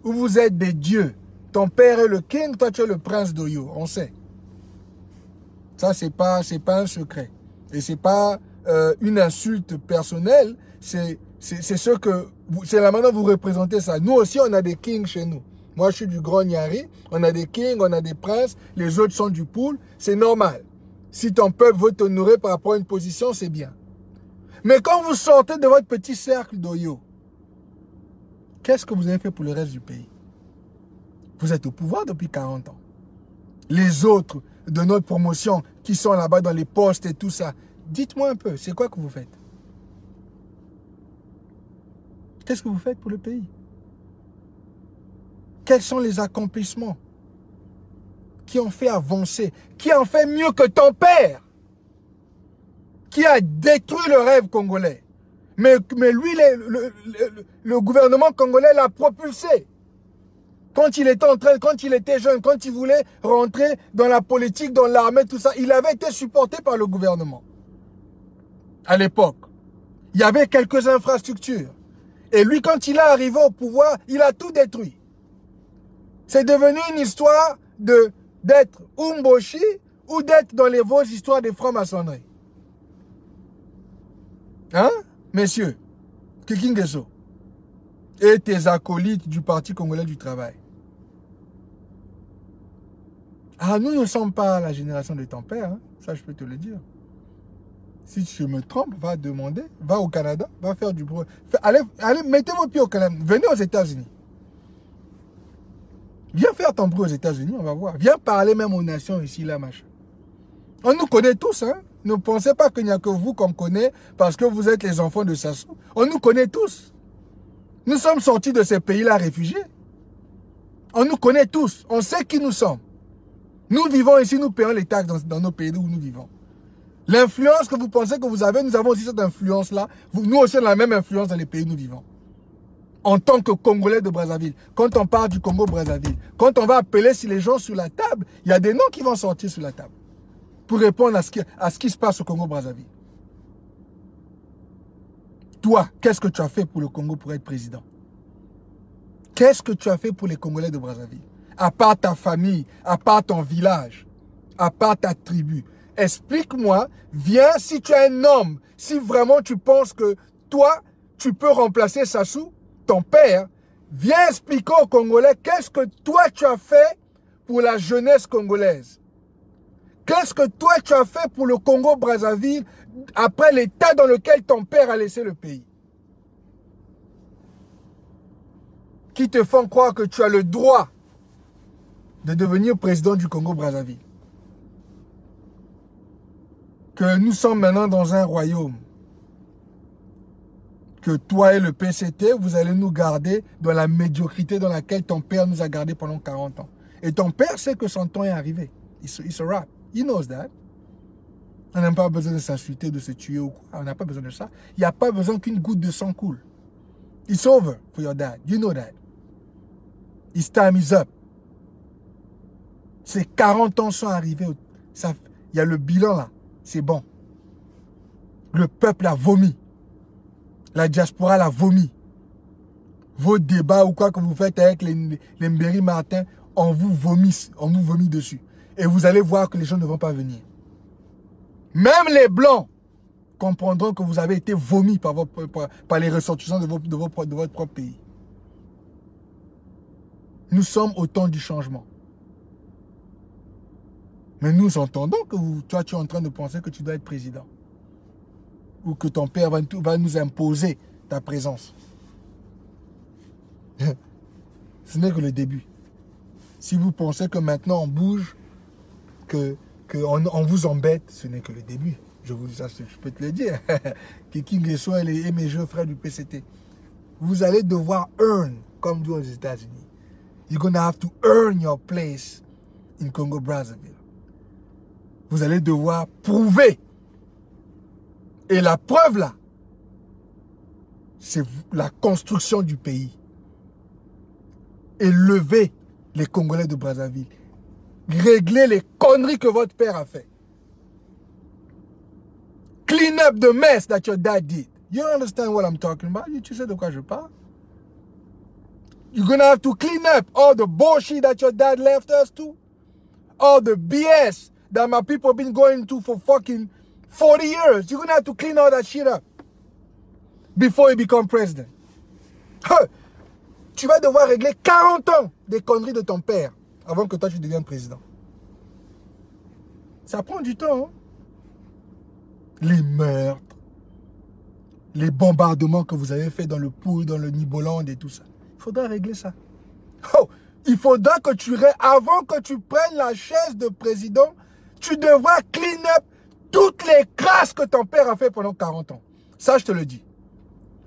où vous êtes des dieux, ton père est le king, toi tu es le prince d'Oyo, on sait. Ça, c'est pas un secret. Et c'est pas une insulte personnelle, c'est la manière dont vous représentez ça. Nous aussi, on a des kings chez nous. Moi, je suis du Grand Nyari, on a des kings, on a des princes, les autres sont du pool, c'est normal. Si ton peuple veut t'honorer par rapport à une position, c'est bien. Mais quand vous sortez de votre petit cercle d'Oyo, qu'est-ce que vous avez fait pour le reste du pays? Vous êtes au pouvoir depuis 40 ans. Les autres de notre promotion qui sont là-bas dans les postes et tout ça, dites-moi un peu, c'est quoi que vous faites? Qu'est-ce que vous faites pour le pays? Quels sont les accomplissements qui ont fait avancer, qui ont fait mieux que ton père, qui a détruit le rêve congolais? Mais lui, le gouvernement congolais l'a propulsé. Quand il était jeune, quand il voulait rentrer dans la politique, dans l'armée, tout ça, il avait été supporté par le gouvernement. À l'époque, il y avait quelques infrastructures. Et lui, quand il est arrivé au pouvoir, il a tout détruit. C'est devenu une histoire d'être Umboshi ou d'être dans les vos histoires des francs-maçonnerie. Hein, messieurs, Kiki Ngeso et tes acolytes du Parti congolais du travail. Ah, nous ne sommes pas la génération de ton père, hein? Ça je peux te le dire. Si je me trompe, va demander, va au Canada, va faire du bruit. Allez, mettez vos pieds au Canada, venez aux États-Unis. Viens faire ton bruit aux États-Unis, on va voir. Viens parler même aux nations ici, là, machin. On nous connaît tous, hein. Ne pensez pas qu'il n'y a que vous qu'on connaît parce que vous êtes les enfants de Sassou. On nous connaît tous. Nous sommes sortis de ces pays-là réfugiés. On nous connaît tous. On sait qui nous sommes. Nous vivons ici, nous payons les taxes dans nos pays où nous vivons. L'influence que vous pensez que vous avez, nous avons aussi cette influence-là. Nous aussi, on a la même influence dans les pays où nous vivons. En tant que Congolais de Brazzaville, quand on parle du Congo-Brazzaville, quand on va appeler si les gens sur la table, il y a des noms qui vont sortir sur la table pour répondre à ce qui se passe au Congo-Brazzaville. Toi, qu'est-ce que tu as fait pour le Congo pour être président? Qu'est-ce que tu as fait pour les Congolais de Brazzaville? À part ta famille, à part ton village, à part ta tribu. Explique-moi, viens si tu es un homme, si vraiment tu penses que toi, tu peux remplacer Sassou, ton père, viens expliquer aux Congolais qu'est-ce que toi tu as fait pour la jeunesse congolaise. Qu'est-ce que toi tu as fait pour le Congo-Brazzaville après l'état dans lequel ton père a laissé le pays? Qui te font croire que tu as le droit de devenir président du Congo-Brazzaville. Que nous sommes maintenant dans un royaume. Que toi et le PCT, vous allez nous garder dans la médiocrité dans laquelle ton père nous a gardés pendant 40 ans. Et ton père sait que son temps est arrivé. It's a wrap. He knows that. On n'a pas besoin de s'insulter, de se tuer ou quoi. On n'a pas besoin de ça. Il n'y a pas besoin qu'une goutte de sang coule. It's over for your dad. You know that. His time is up. Ces 40 ans sont arrivés. Il y a le bilan là. C'est bon. Le peuple a vomi. La diaspora l'a vomi. Vos débats ou quoi que vous faites avec les Mbéry Martin, on vous vomit dessus. Et vous allez voir que les gens ne vont pas venir. Même les Blancs comprendront que vous avez été vomis par les ressortissants de votre propre pays. Nous sommes au temps du changement. Mais nous entendons que toi, tu es en train de penser que tu dois être président. Ou que ton père va nous imposer ta présence. Ce n'est que le début. Si vous pensez que maintenant on bouge, qu'on vous embête, ce n'est que le début. Je peux te le dire. Que King Leso et mes jeux frères du PCT. Vous allez devoir earn, comme dit aux États-Unis. You're gonna have to earn your place in Congo-Brazzaville. Vous allez devoir prouver. Et la preuve là, c'est la construction du pays. Et lever les Congolais de Brazzaville. Régler les conneries que votre père a fait. Clean up the mess that your dad did. You understand what I'm talking about? Tu sais de quoi je parle? You're gonna have to clean up all the bullshit that your dad left us to. All the BS that my people been going to for fucking 40 years. You're gonna have to clean all that shit up before you become president. Tu vas devoir régler 40 ans des conneries de ton père avant que toi tu deviennes président. Ça prend du temps. Hein? Les meurtres, les bombardements que vous avez fait dans le Pouille, dans le Niboland et tout ça. Il faudra régler ça. Oh, il faudra que avant que tu prennes la chaise de président, tu devras clean up toutes les crasses que ton père a fait pendant 40 ans. Ça, je te le dis.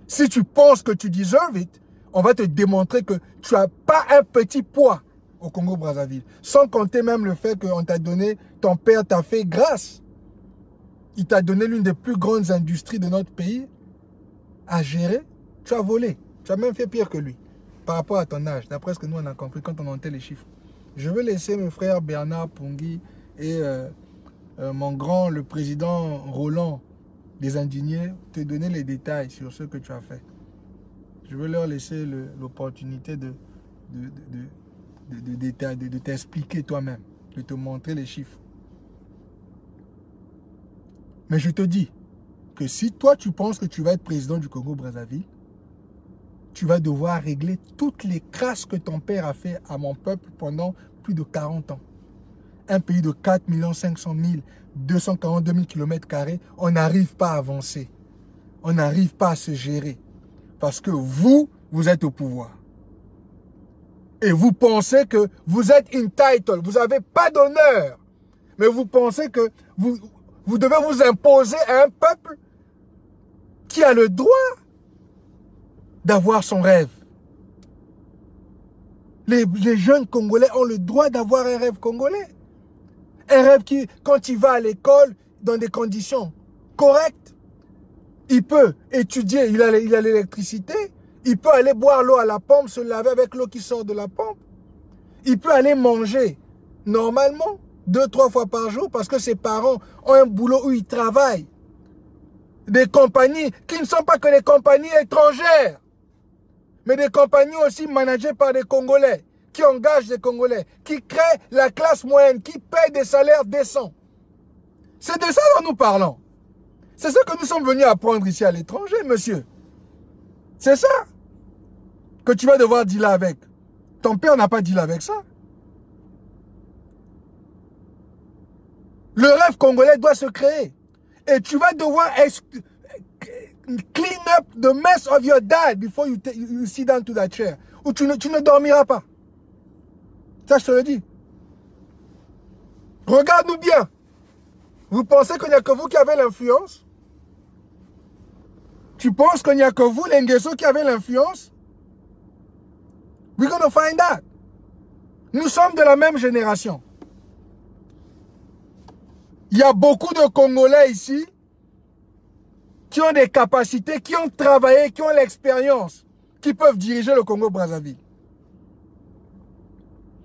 Si tu penses que tu deserves it, on va te démontrer que tu n'as pas un petit poids au Congo-Brazzaville. Sans compter même le fait qu'on t'a donné, ton père t'a fait grâce. Il t'a donné l'une des plus grandes industries de notre pays à gérer. Tu as volé. Tu as même fait pire que lui. Par rapport à ton âge, d'après ce que nous on a compris quand on entendait les chiffres. Je veux laisser mes frères Bernard Pongui et mon grand, le président Roland des Indignés, te donner les détails sur ce que tu as fait. Je veux leur laisser l'opportunité de t'expliquer toi-même, de te montrer les chiffres. Mais je te dis que si toi tu penses que tu vas être président du Congo-Brazzaville, tu vas devoir régler toutes les crasses que ton père a fait à mon peuple pendant plus de 40 ans. Un pays de 4 500 000, 242 000 km², on n'arrive pas à avancer. On n'arrive pas à se gérer. Parce que vous êtes au pouvoir. Et vous pensez que vous êtes entitled, vous n'avez pas d'honneur. Mais vous pensez que vous devez vous imposer à un peuple qui a le droit d'avoir son rêve. Les jeunes Congolais ont le droit d'avoir un rêve congolais. Un rêve qui, quand il va à l'école, dans des conditions correctes, il peut étudier, il a l'électricité, il peut aller boire l'eau à la pompe, se laver avec l'eau qui sort de la pompe. Il peut aller manger normalement 2-3 fois par jour parce que ses parents ont un boulot où ils travaillent. Des compagnies qui ne sont pas que des compagnies étrangères, mais des compagnies aussi managées par des Congolais, qui engagent des Congolais, qui créent la classe moyenne, qui payent des salaires décents. C'est de ça dont nous parlons. C'est ça que nous sommes venus apprendre ici à l'étranger, monsieur. C'est ça que tu vas devoir dealer avec. Ton père n'a pas dealé avec ça. Le rêve congolais doit se créer. Et tu vas devoir clean up the mess of your dad before you sit down to that chair. Ou tu ne dormiras pas. Ça, je te le dis. Regarde-nous bien. Vous pensez qu'il n'y a que vous qui avez l'influence? Tu penses qu'il n'y a que vous, les Nguesso, qui avez l'influence? We're gonna find out. Nous sommes de la même génération. Il y a beaucoup de Congolais ici qui ont des capacités, qui ont travaillé, qui ont l'expérience qui peuvent diriger le Congo-Brazzaville.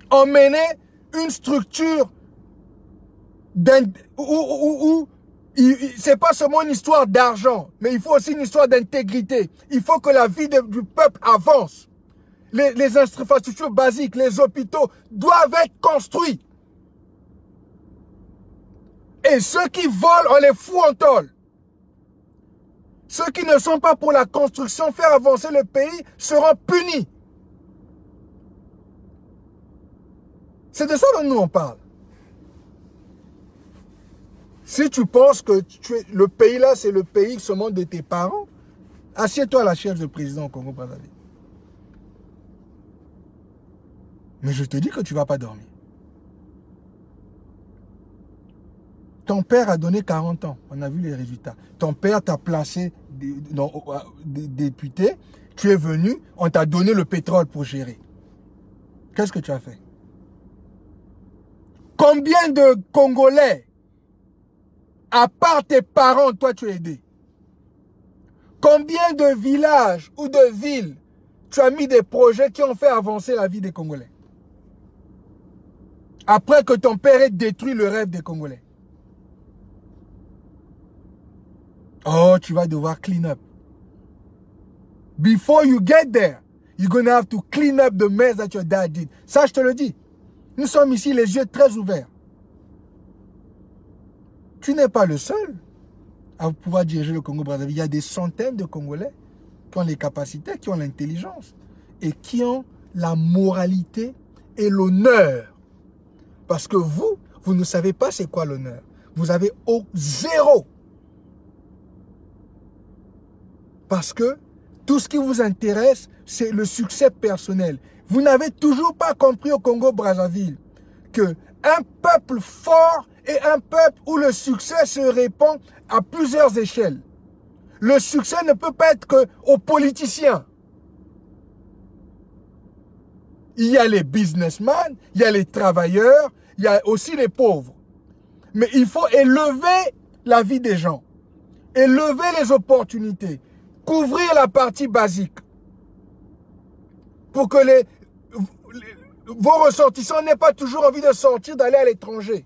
Emmener une structure où c'est pas seulement une histoire d'argent, mais il faut aussi une histoire d'intégrité. Il faut que la vie du peuple avance. Les infrastructures basiques, les hôpitaux doivent être construits. Et ceux qui volent, on les fout en tôle. Ceux qui ne sont pas pour la construction, faire avancer le pays, seront punis. C'est de ça dont nous on parle. Si tu penses que le pays là, c'est le pays seulement de tes parents, assieds-toi à la chaise de président au Congo-Brazzaville. Mais je te dis que tu ne vas pas dormir. Ton père a donné 40 ans. On a vu les résultats. Ton père t'a placé député. Tu es venu, on t'a donné le pétrole pour gérer. Qu'est-ce que tu as fait? Combien de Congolais, à part tes parents, toi tu as aidé? Combien de villages ou de villes tu as mis des projets qui ont fait avancer la vie des Congolais? Après que ton père ait détruit le rêve des Congolais. Oh, tu vas devoir clean up. Before you get there, you're going to have to clean up the mess that your dad did. Ça, je te le dis. Nous sommes ici les yeux très ouverts. Tu n'es pas le seul à pouvoir diriger le Congo-Brazzaville. Il y a des centaines de Congolais qui ont les capacités, qui ont l'intelligence et qui ont la moralité et l'honneur. Parce que vous ne savez pas c'est quoi l'honneur. Vous avez zéro. Parce que tout ce qui vous intéresse, c'est le succès personnel. Vous n'avez toujours pas compris au Congo-Brazzaville qu'un peuple fort est un peuple où le succès se répand à plusieurs échelles. Le succès ne peut pas être qu'aux politiciens. Il y a les businessmen, il y a les travailleurs, il y a aussi les pauvres. Mais il faut élever la vie des gens, élever les opportunités, couvrir la partie basique pour que vos ressortissants n'aient pas toujours envie de sortir, d'aller à l'étranger,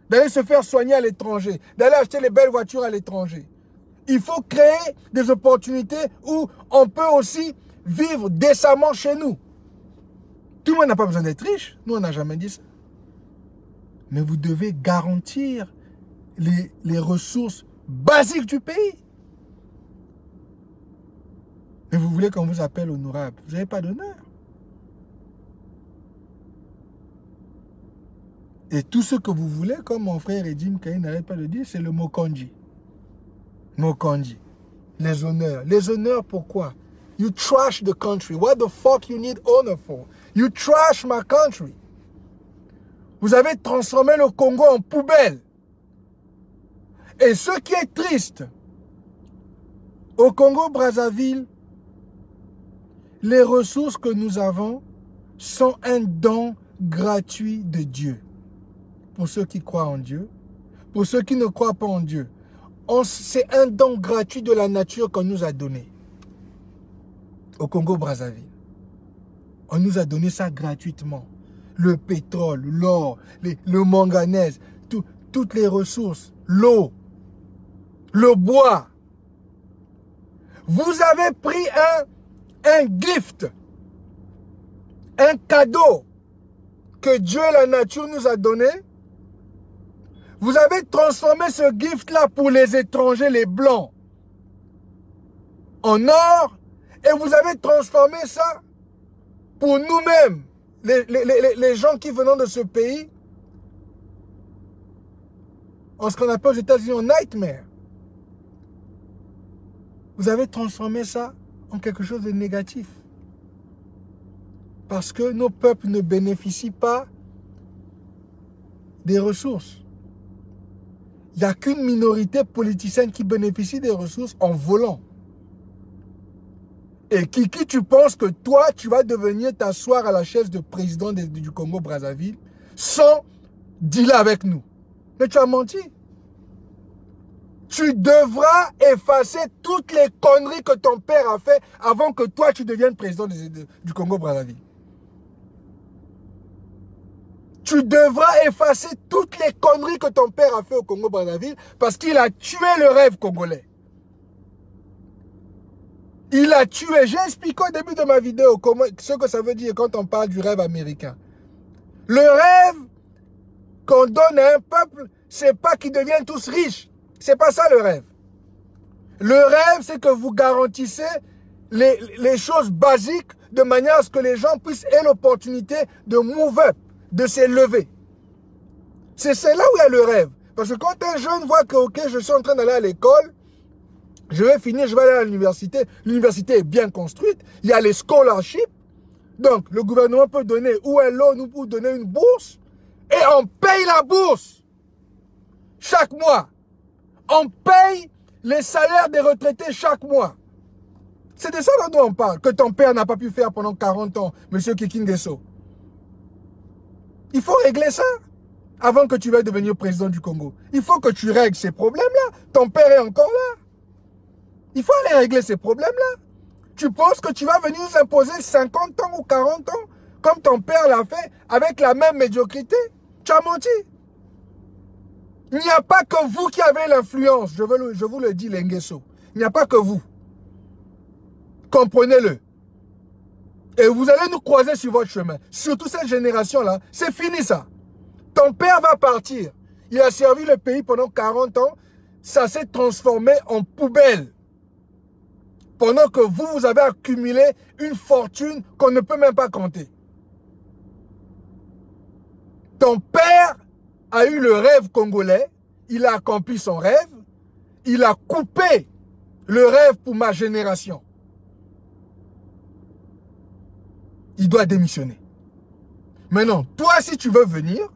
d'aller se faire soigner à l'étranger, d'aller acheter les belles voitures à l'étranger. Il faut créer des opportunités où on peut aussi vivre décemment chez nous. Tout le monde n'a pas besoin d'être riche. Nous, on n'a jamais dit ça. Mais vous devez garantir les ressources basiques du pays. Mais vous voulez qu'on vous appelle honorable. Vous n'avez pas d'honneur. Et tout ce que vous voulez, comme mon frère Edim Kaï n'arrête pas de dire, c'est le Mokonji. Mokonji. Les honneurs. Les honneurs, pourquoi? You trash the country. What the fuck you need honor for? You trash my country. Vous avez transformé le Congo en poubelle. Et ce qui est triste, au Congo-Brazzaville, les ressources que nous avons sont un don gratuit de Dieu. Pour ceux qui croient en Dieu, pour ceux qui ne croient pas en Dieu. C'est un don gratuit de la nature qu'on nous a donné. Au Congo-Brazzaville. On nous a donné ça gratuitement. Le pétrole, l'or, le manganèse, toutes les ressources, l'eau, le bois. Vous avez pris un gift, un cadeau que Dieu et la nature nous a donné. Vous avez transformé ce gift-là pour les étrangers, les blancs, en or, et vous avez transformé ça pour nous-mêmes, les gens qui venons de ce pays, en ce qu'on appelle aux États-Unis un nightmare. Vous avez transformé ça en quelque chose de négatif. Parce que nos peuples ne bénéficient pas des ressources. Il n'y a qu'une minorité politicienne qui bénéficie des ressources en volant. Et qui tu penses que toi, tu vas devenir t'asseoir à la chaise de président du Congo-Brazzaville sans dealer avec nous? Mais tu as menti. Tu devras effacer toutes les conneries que ton père a fait avant que toi, tu deviennes président du Congo-Brazzaville. Tu devras effacer toutes les conneries que ton père a fait au Congo-Brazzaville parce qu'il a tué le rêve congolais. Il a tué. J'ai expliqué au début de ma vidéo ce que ça veut dire quand on parle du rêve américain. Le rêve qu'on donne à un peuple, c'est pas qu'ils deviennent tous riches. C'est pas ça le rêve. Le rêve, c'est que vous garantissez les choses basiques de manière à ce que les gens puissent avoir l'opportunité de move up, de s'élever. C'est là où il y a le rêve. Parce que quand un jeune voit que, ok, je suis en train d'aller à l'école, je vais finir, je vais aller à l'université. L'université est bien construite. Il y a les scholarships. Donc, le gouvernement peut donner ou un loan ou donner une bourse. Et on paye la bourse. Chaque mois. On paye les salaires des retraités chaque mois. C'est de ça dont on parle. Que ton père n'a pas pu faire pendant 40 ans, M. Kikingeso. Il faut régler ça avant que tu veuilles devenir président du Congo. Il faut que tu règles ces problèmes-là. Ton père est encore là. Il faut aller régler ces problèmes-là. Tu penses que tu vas venir nous imposer 50 ans ou 40 ans comme ton père l'a fait avec la même médiocrité? Tu as menti. Il n'y a pas que vous qui avez l'influence. Je vous le dis, les Nguesso. Il n'y a pas que vous. Comprenez-le. Et vous allez nous croiser sur votre chemin. Surtout cette génération-là. C'est fini ça. Ton père va partir. Il a servi le pays pendant 40 ans. Ça s'est transformé en poubelle. Pendant que vous avez accumulé une fortune qu'on ne peut même pas compter. Ton père a eu le rêve congolais. Il a accompli son rêve. Il a coupé le rêve pour ma génération. Il doit démissionner. Maintenant, toi, si tu veux venir,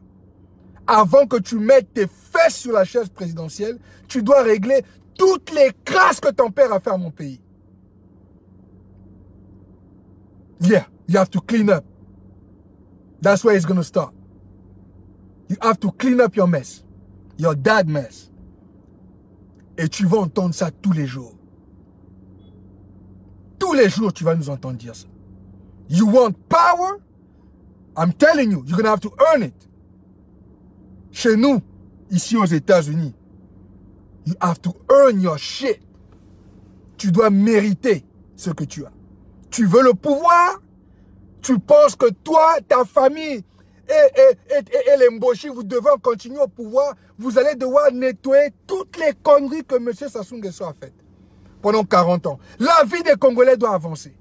avant que tu mettes tes fesses sur la chaise présidentielle, tu dois régler toutes les crasses que ton père a fait à mon pays. Yeah, you have to clean up. That's where it's going to start. You have to clean up your mess. Your dad mess. Et tu vas entendre ça tous les jours. Tous les jours, tu vas nous entendre dire ça. You want power? I'm telling you, you're going to have to earn it. Chez nous, ici aux États-Unis, you have to earn your shit. Tu dois mériter ce que tu as. Tu veux le pouvoir? Tu penses que toi, ta famille et les Mboshi, vous devez continuer au pouvoir? Vous allez devoir nettoyer toutes les conneries que M. Sassou Nguesso a faites pendant 40 ans. La vie des Congolais doit avancer.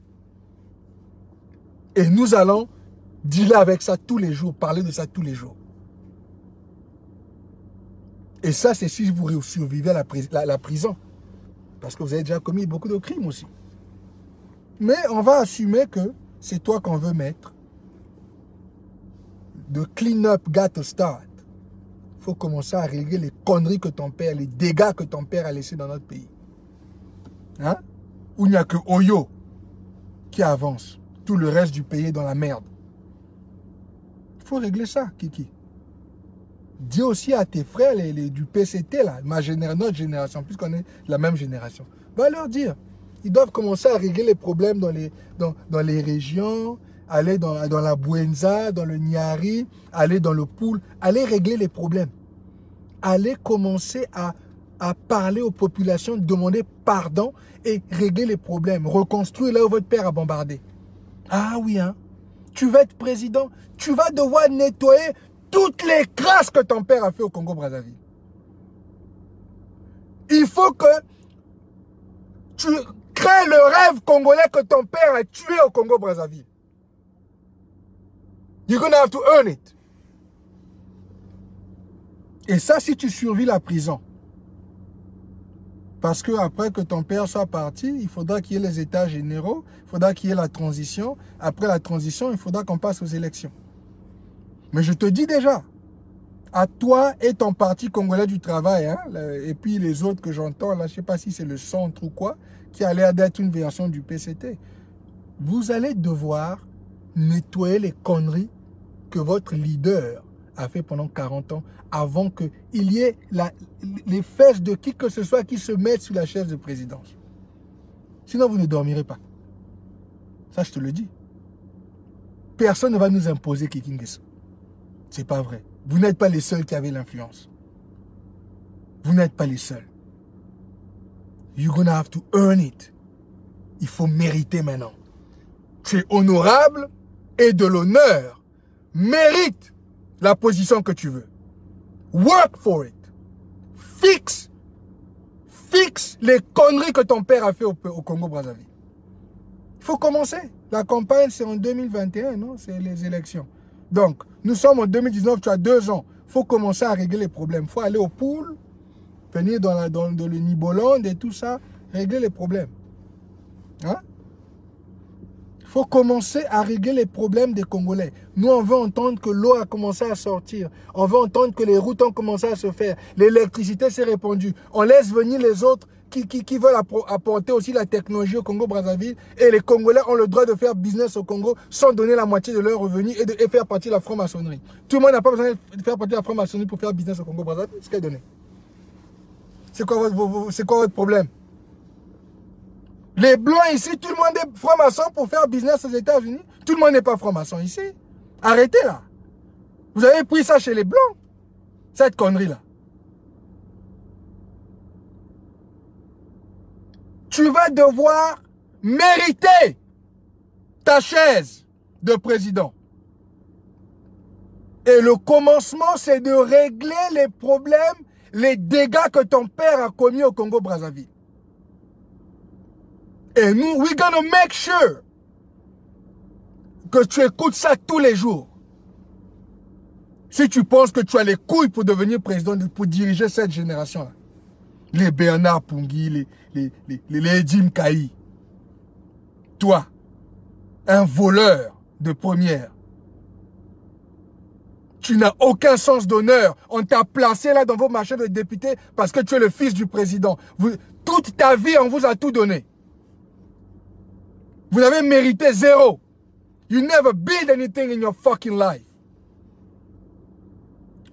Et nous allons dealer avec ça tous les jours, parler de ça tous les jours. Et ça, c'est si vous survivez à la prison. Parce que vous avez déjà commis beaucoup de crimes aussi. Mais on va assumer que c'est toi qu'on veut mettre. De clean up got to start. Il faut commencer à régler les conneries que ton père, les dégâts que ton père a laissés dans notre pays. Hein? Où il n'y a que Oyo qui avance. Tout le reste du pays est dans la merde. Il faut régler ça, Kiki. Dis aussi à tes frères du PCT, là, notre génération, puisqu'on est la même génération. Va leur dire. Ils doivent commencer à régler les problèmes dans les régions, aller dans la Bouenza, dans le Niari, aller dans le Poul, aller régler les problèmes. Aller commencer à parler aux populations, demander pardon et régler les problèmes. Reconstruire là où votre père a bombardé. Ah oui, hein. Tu vas être président, tu vas devoir nettoyer toutes les crasses que ton père a fait au Congo-Brazzaville. Il faut que tu crées le rêve congolais que ton père a tué au Congo-Brazzaville. You're gonna have to earn it. Et ça, si tu survis la prison. Parce que après que ton père soit parti, il faudra qu'il y ait les états généraux, il faudra qu'il y ait la transition. Après la transition, il faudra qu'on passe aux élections. Mais je te dis déjà, à toi et ton parti congolais du travail, hein, et puis les autres que j'entends, là, je ne sais pas si c'est le centre ou quoi, qui a l'air d'être une version du PCT, vous allez devoir nettoyer les conneries que votre leader a fait pendant 40 ans avant qu'il y ait les fesses de qui que ce soit qui se mettent sous la chaise de présidence. Sinon, vous ne dormirez pas. Ça, je te le dis. Personne ne va nous imposer Kiki Ngeso. C'est pas vrai. Vous n'êtes pas les seuls qui avez l'influence. Vous n'êtes pas les seuls. You're gonna have to earn it. Il faut mériter maintenant. Tu es honorable et de l'honneur. Mérite la position que tu veux. Work for it. Fixe les conneries que ton père a fait au Congo-Brazzaville. Il faut commencer. La campagne, c'est en 2021, non? C'est les élections. Donc, nous sommes en 2019, tu as 2 ans. Il faut commencer à régler les problèmes. Il faut aller au pool, venir dans le Niboland et tout ça, régler les problèmes. Hein? Il faut commencer à régler les problèmes des Congolais. Nous, on veut entendre que l'eau a commencé à sortir. On veut entendre que les routes ont commencé à se faire. L'électricité s'est répandue. On laisse venir les autres qui veulent apporter aussi la technologie au Congo-Brazzaville. Et les Congolais ont le droit de faire business au Congo sans donner la moitié de leurs revenus et faire partie de la franc-maçonnerie. Tout le monde n'a pas besoin de faire partie de la franc-maçonnerie pour faire business au Congo-Brazzaville. C'est ce qu'elle donné. C'est quoi votre problème? Les Blancs ici, tout le monde est franc-maçon pour faire business aux États-Unis. Tout le monde n'est pas franc-maçon ici. Arrêtez là. Vous avez pris ça chez les Blancs. Cette connerie-là. Tu vas devoir mériter ta chaise de président. Et le commencement, c'est de régler les problèmes, les dégâts que ton père a commis au Congo-Brazzaville. Et nous, we're gonna make sure que tu écoutes ça tous les jours. Si tu penses que tu as les couilles pour devenir président, pour diriger cette génération-là, les Bernard Pungui, les Jim Kaï, toi, un voleur de première, tu n'as aucun sens d'honneur. On t'a placé là dans vos machins de députés parce que tu es le fils du président. Toute ta vie, on vous a tout donné. Vous avez mérité 0. You never build anything in your fucking life.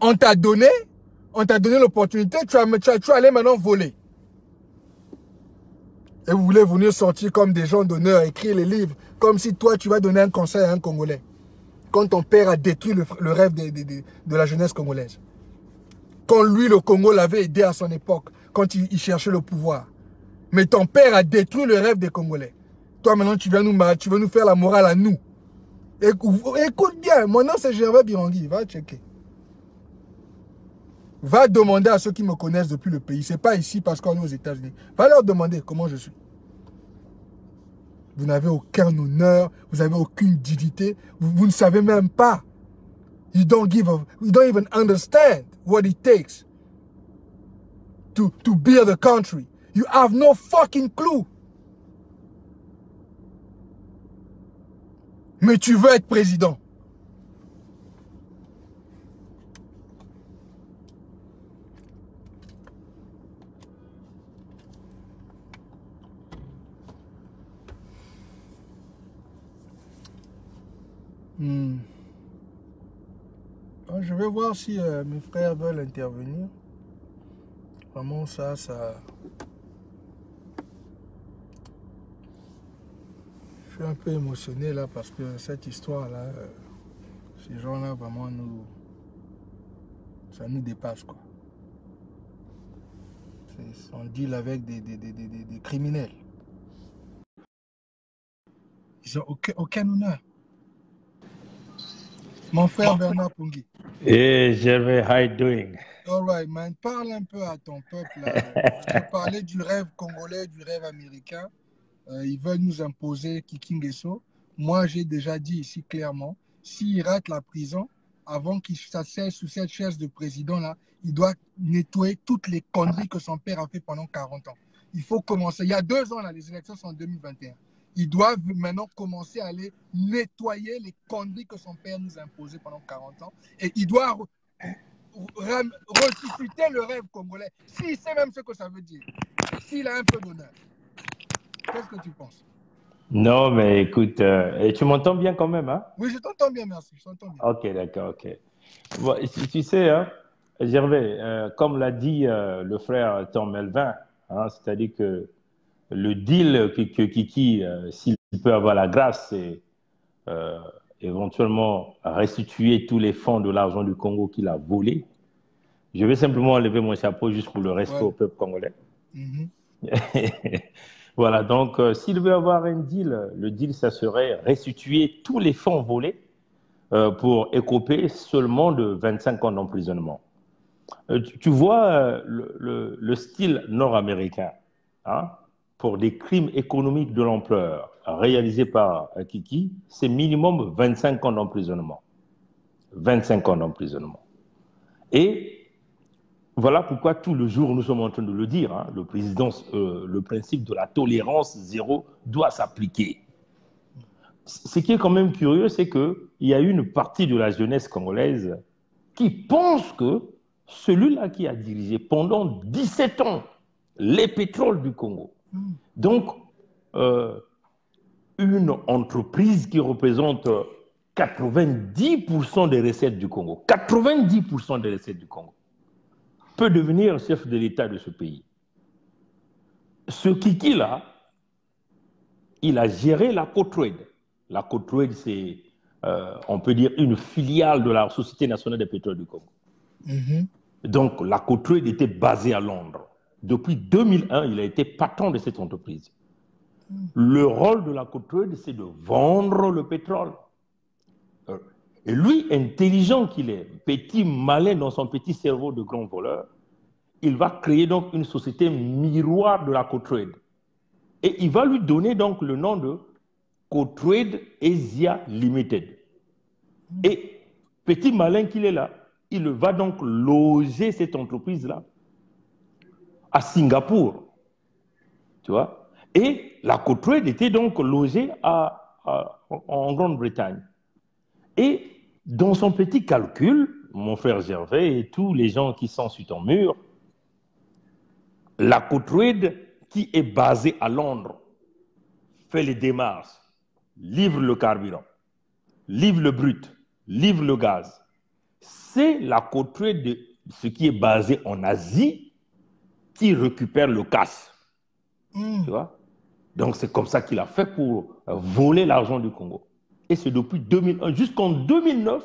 On t'a donné l'opportunité, tu vas aller maintenant voler. Et vous voulez venir sortir comme des gens d'honneur, écrire les livres, comme si toi tu vas donner un conseil à un Congolais. Quand ton père a détruit le rêve de la jeunesse congolaise. Quand lui, le Congo, l'avait aidé à son époque, quand il cherchait le pouvoir. Mais ton père a détruit le rêve des Congolais. Toi, maintenant, tu veux nous faire la morale à nous. Écoute bien, mon nom, c'est Gervais Birangui. Va checker. Va demander à ceux qui me connaissent depuis le pays. Ce n'est pas ici parce qu'on est aux États-Unis. Va leur demander comment je suis. Vous n'avez aucun honneur. Vous n'avez aucune dignité. Vous ne savez même pas. You don't even understand what it takes to build a country. You have no fucking clue. Mais tu veux être président. Je vais voir si mes frères veulent intervenir. Vraiment, ça... Je suis un peu émotionné là parce que cette histoire-là, ces gens-là, vraiment, ça nous dépasse, quoi. On deal avec des criminels. Ils n'ont aucun honneur. Mon frère Bernard Pungui. Hey, Gervais, how you doing? All right, man. Parle un peu à ton peuple. Là. Je te parlais du rêve congolais, du rêve américain. Ils veulent nous imposer Kiki Ngeso. Moi, j'ai déjà dit ici clairement, s'il rate la prison, avant qu'il s'asseye sous cette chaise de président-là, il doit nettoyer toutes les conneries que son père a fait pendant 40 ans. Il faut commencer. Il y a 2 ans, là, les élections sont en 2021. Ils doivent maintenant commencer à aller nettoyer les conneries que son père nous a imposées pendant 40 ans. Et il doit ressusciter le rêve congolais. S'il sait même ce que ça veut dire. S'il a un peu d'honneur. Qu'est-ce que tu penses? Non, mais écoute, et tu m'entends bien quand même, hein? Oui, je t'entends bien, merci. Je t'entends bien. Ok, d'accord, ok. Bon, tu sais, hein, Gervais, comme l'a dit le frère Tom Melvin, hein, c'est-à-dire que le deal que Kiki, s'il peut avoir la grâce, c'est euh, éventuellement restituer tous les fonds de l'argent du Congo qu'il a volé. Je vais simplement lever mon chapeau juste pour le respect Ouais. au peuple congolais. Mhm. Voilà, donc s'il veut avoir un deal, le deal, ça serait restituer tous les fonds volés pour écoper seulement de 25 ans d'emprisonnement. Tu vois le style nord-américain, hein, pour des crimes économiques de l'ampleur réalisés par Kiki, c'est minimum 25 ans d'emprisonnement. 25 ans d'emprisonnement. Et voilà pourquoi tout le jour, nous sommes en train de le dire, hein, le principe de la tolérance zéro doit s'appliquer. Ce qui est quand même curieux, c'est qu'il y a une partie de la jeunesse congolaise qui pense que celui-là qui a dirigé pendant 17 ans les pétroles du Congo, donc une entreprise qui représente 90% des recettes du Congo, 90% des recettes du Congo, peut devenir chef de l'État de ce pays. Ce Kiki-là, il a géré la Cotrade. La Cotrade, c'est, on peut dire, une filiale de la Société nationale des pétroles du Congo. Mhm. Donc, la Cotrade était basée à Londres. Depuis 2001, il a été patron de cette entreprise. Le rôle de la Cotrade, c'est de vendre le pétrole. Et lui, intelligent qu'il est, petit malin dans son petit cerveau de grand voleur, il va créer donc une société miroir de la Cotrade. Et il va lui donner donc le nom de Cotrade Asia Limited. Et petit malin qu'il est là, il va donc loger cette entreprise-là à Singapour. Tu vois? Et la Cotrade était donc logée en Grande-Bretagne. Et dans son petit calcul, mon frère Gervais et tous les gens qui sont sur ton mur, la Cotrade, qui est basée à Londres, fait les démarches, livre le carburant, livre le brut, livre le gaz. C'est la Cotrade de ce qui est basé en Asie qui récupère le cash. Tu vois? Donc c'est comme ça qu'il a fait pour voler l'argent du Congo. Et c'est depuis 2001 jusqu'en 2009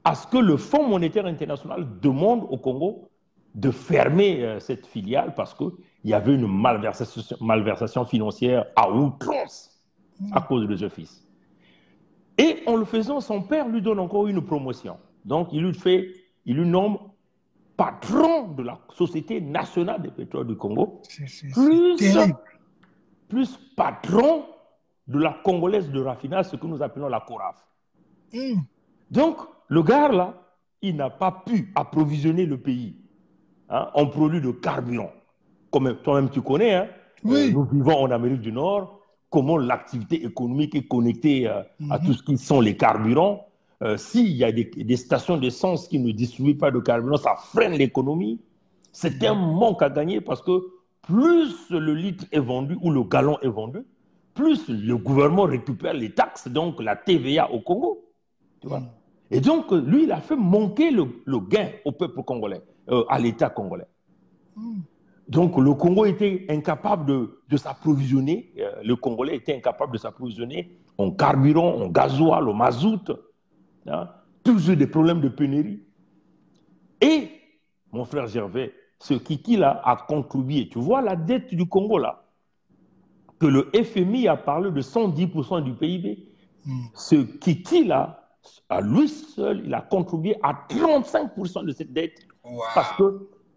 à ce que le Fonds monétaire international demande au Congo de fermer cette filiale parce qu'il y avait une malversation financière à outrance à cause de ce fils. Et en le faisant, son père lui donne encore une promotion. Donc il lui nomme patron de la Société nationale des pétroles du Congo, plus patron de la Congolaise de raffinage, ce que nous appelons la CORAF. Donc, le gars là, il n'a pas pu approvisionner le pays, hein, en produits de carburant. Comme toi-même tu connais, hein, Oui. Nous vivons en Amérique du Nord, comment l'activité économique est connectée à tout ce qui sont les carburants. S'il y a des stations d'essence qui ne distribuent pas de carburant, ça freine l'économie. C'est un manque à gagner parce que plus le litre est vendu ou le gallon est vendu, plus le gouvernement récupère les taxes, donc la TVA au Congo. Tu vois? Et donc, lui, il a fait manquer le gain au peuple congolais, à l'État congolais. Donc, le Congo était incapable de s'approvisionner, le Congolais était incapable de s'approvisionner en carburant, en gasoil, en mazout, hein, toujours des problèmes de pénurie. Et, mon frère Gervais, ce Kiki-là a contribué. Tu vois la dette du Congo, là, que le FMI a parlé de 110% du PIB. Ce Kiki-là, à lui seul, il a contribué à 35% de cette dette. Wow. Parce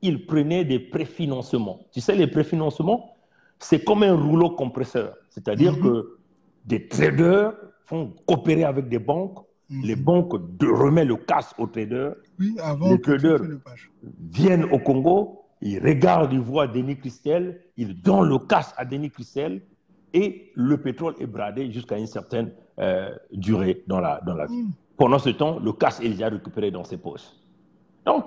qu'il prenait des préfinancements. Tu sais, les préfinancements, c'est comme un rouleau compresseur. C'est-à-dire que des traders font coopérer avec des banques. Les banques remettent le cash aux traders. Oui, avant les que traders tu fais le page. viennent au Congo, ils regardent, ils voient Denis Christel, ils donnent le cash à Denis Christel et le pétrole est bradé jusqu'à une certaine durée dans la vie. Pendant ce temps, le cash est déjà récupéré dans ses poches. Donc,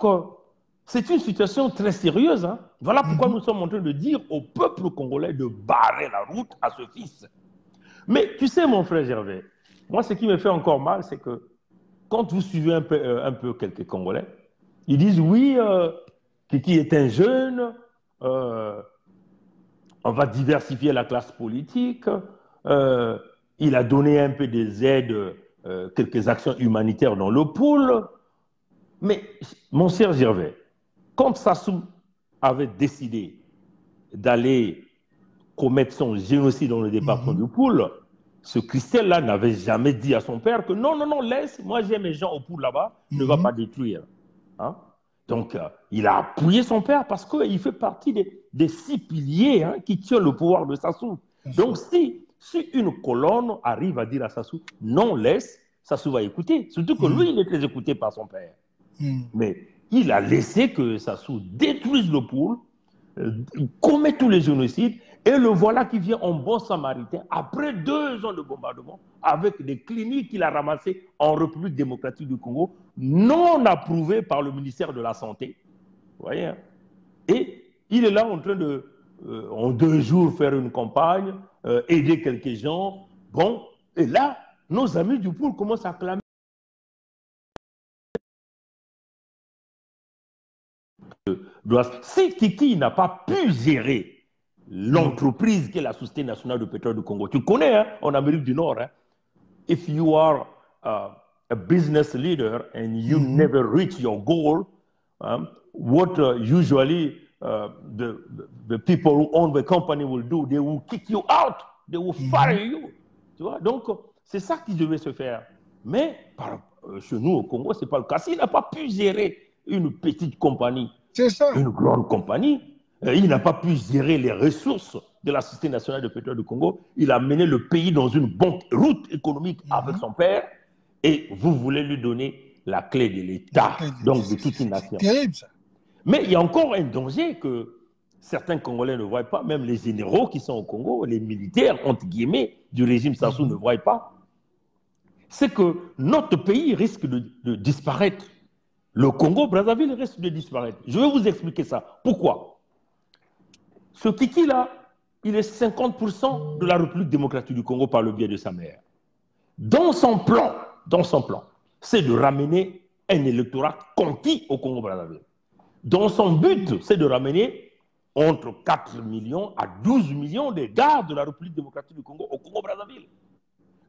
c'est une situation très sérieuse. Hein? Voilà pourquoi nous sommes en train de dire au peuple congolais de barrer la route à ce fils. Mais tu sais, mon frère Gervais, moi, ce qui me fait encore mal, c'est que quand vous suivez un peu quelques Congolais, ils disent oui, Kiki est un jeune, on va diversifier la classe politique, il a donné un peu des aides, quelques actions humanitaires dans le pool. Mais, mon cher Gervais, quand Sassou avait décidé d'aller commettre son génocide dans le département du Poul, ce Christel-là n'avait jamais dit à son père que non, non, non, laisse, moi j'ai mes gens au Poul là-bas, ne va pas détruire. Hein? Donc, il a appuyé son père parce qu'il fait partie des 6 piliers, hein, qui tiennent le pouvoir de Sassou. Donc, si une colonne arrive à dire à Sassou, non, laisse, Sassou va écouter. Surtout que lui, il était écouté par son père. Mais il a laissé que Sassou détruise le Poul, commet tous les génocides, et le voilà qui vient en bon samaritain, après 2 ans de bombardement, avec des cliniques qu'il a ramassées en République démocratique du Congo, non approuvées par le ministère de la Santé. Vous voyez, hein? Et il est là en train de, en 2 jours, faire une campagne, aider quelques gens. Bon, et là, nos amis du Poul commencent à clamer. Si Kiki n'a pas pu gérer l'entreprise qui est la Société nationale de pétrole du Congo, tu connais, hein, en Amérique du Nord, hein, if you are a business leader and you never reach your goal, what usually the people who own the company will do, they will kick you out, they will fire you. Tu vois? Donc, c'est ça qui devait se faire. Mais chez nous, au Congo, ce n'est pas le cas. S'il n'a pas pu gérer une petite compagnie, une grande compagnie, il n'a pas pu gérer les ressources de la Société nationale de pétrole du Congo. Il a mené le pays dans une bonne route économique avec son père, et vous voulez lui donner la clé de l'État, donc de toute une nation. C'est terrible, ça. Mais il y a encore un danger que certains Congolais ne voient pas, même les généraux qui sont au Congo, les militaires, entre guillemets, du régime Sassou ne voient pas. C'est que notre pays risque de disparaître. Le Congo-Brazzaville risque de disparaître. Je vais vous expliquer ça. Pourquoi? Ce Kiki-là, il est 50% de la République démocratique du Congo par le biais de sa mère. Dans son plan, c'est de ramener un électorat conquis au Congo-Brazzaville. Dans son but, c'est de ramener entre 4 millions à 12 millions de gars de la République démocratique du Congo au Congo-Brazzaville.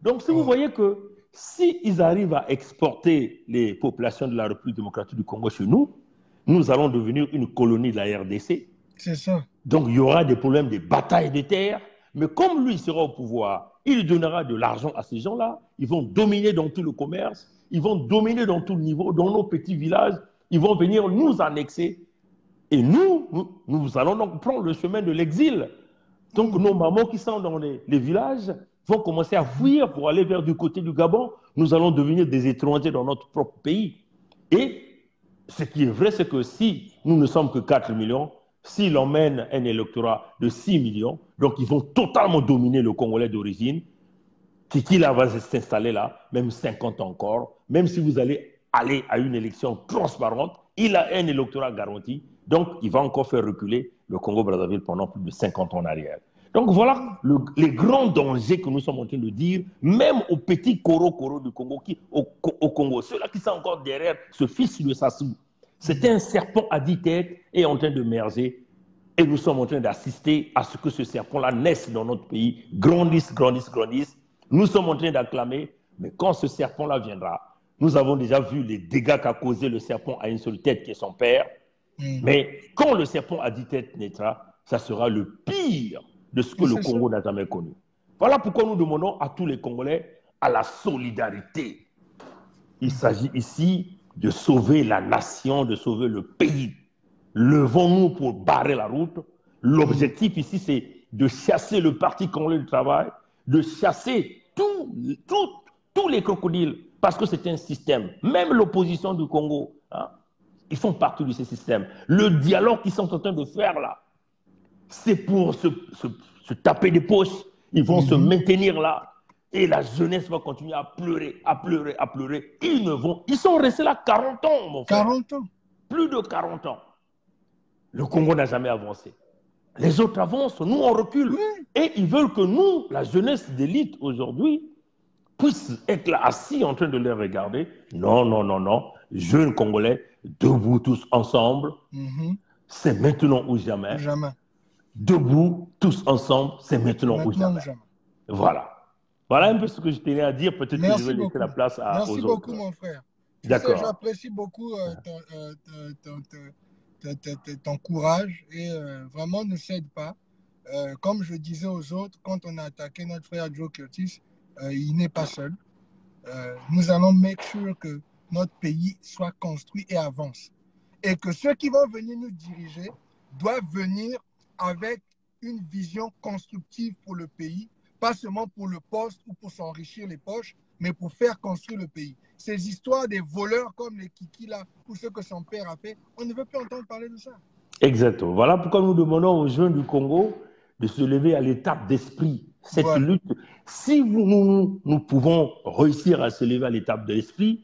Donc, si vous voyez que s'ils arrivent à exporter les populations de la République démocratique du Congo chez nous, nous allons devenir une colonie de la RDC. C'est ça. Donc, il y aura des problèmes de bataille de terre. Mais comme lui sera au pouvoir, il donnera de l'argent à ces gens-là. Ils vont dominer dans tout le commerce. Ils vont dominer dans tout le niveau, dans nos petits villages. Ils vont venir nous annexer. Et nous allons donc prendre le chemin de l'exil. Donc, nos mamans qui sont dans les villages vont commencer à fuir pour aller vers du côté du Gabon. Nous allons devenir des étrangers dans notre propre pays. Et ce qui est vrai, c'est que si nous ne sommes que 4 millions, s'il emmène un électorat de 6 millions, donc ils vont totalement dominer le Congolais d'origine. Kiki là va s'installer là, même 50 ans encore. Même si vous allez aller à une élection transparente, il a un électorat garanti. Donc, il va encore faire reculer le Congo-Brazzaville pendant plus de 50 ans en arrière. Donc, voilà les grands dangers que nous sommes en train de dire, même aux petits Koro du Congo, au Congo. Ceux-là qui sont encore derrière ce fils de Sassou. C'est un serpent à 10 têtes et en train de merger. Et nous sommes en train d'assister à ce que ce serpent-là naisse dans notre pays, grandisse. Nous sommes en train d'acclamer, mais quand ce serpent-là viendra, nous avons déjà vu les dégâts qu'a causé le serpent à une seule tête qui est son père. Mais quand le serpent à 10 têtes naîtra, ça sera le pire de ce que le Congo n'a jamais connu. Voilà pourquoi nous demandons à tous les Congolais à la solidarité. Il s'agit ici de sauver la nation, de sauver le pays. Levons-nous pour barrer la route. L'objectif ici, c'est de chasser le Parti congolais du travail, de chasser tous les crocodiles, parce que c'est un système. Même l'opposition du Congo, hein, ils font partie de ce système. Le dialogue qu'ils sont en train de faire là, c'est pour se taper des poches. Ils vont se maintenir là. Et la jeunesse va continuer à pleurer. Ils sont restés là 40 ans, mon frère. 40 ans. Plus de 40 ans. Le Congo n'a jamais avancé. Les autres avancent, nous on recule. Et ils veulent que nous, la jeunesse d'élite aujourd'hui, puisse être là assis en train de les regarder. Non, non, non, non. Jeunes Congolais, debout tous ensemble. C'est maintenant ou jamais. Jamais. Debout tous ensemble, c'est maintenant ou Maintenant ou jamais. jamais. Voilà. Voilà un peu ce que je tenais à dire. Peut-être que je vais laisser la place aux autres. Merci beaucoup, mon frère. Tu sais, j'apprécie beaucoup ton courage et vraiment ne cède pas. Comme je disais aux autres, quand on a attaqué notre frère Joe Curtis, il n'est pas seul. Nous allons make sure que notre pays soit construit et avance. Et que ceux qui vont venir nous diriger doivent venir avec une vision constructive pour le pays, pas seulement pour le poste ou pour s'enrichir les poches, mais pour faire construire le pays. Ces histoires des voleurs comme les Kiki là, ou ce que son père a fait, on ne veut plus entendre parler de ça. Exactement. Voilà pourquoi nous demandons aux jeunes du Congo de se lever à l'étape d'esprit. Cette lutte, si nous pouvons réussir à se lever à l'étape de l'esprit,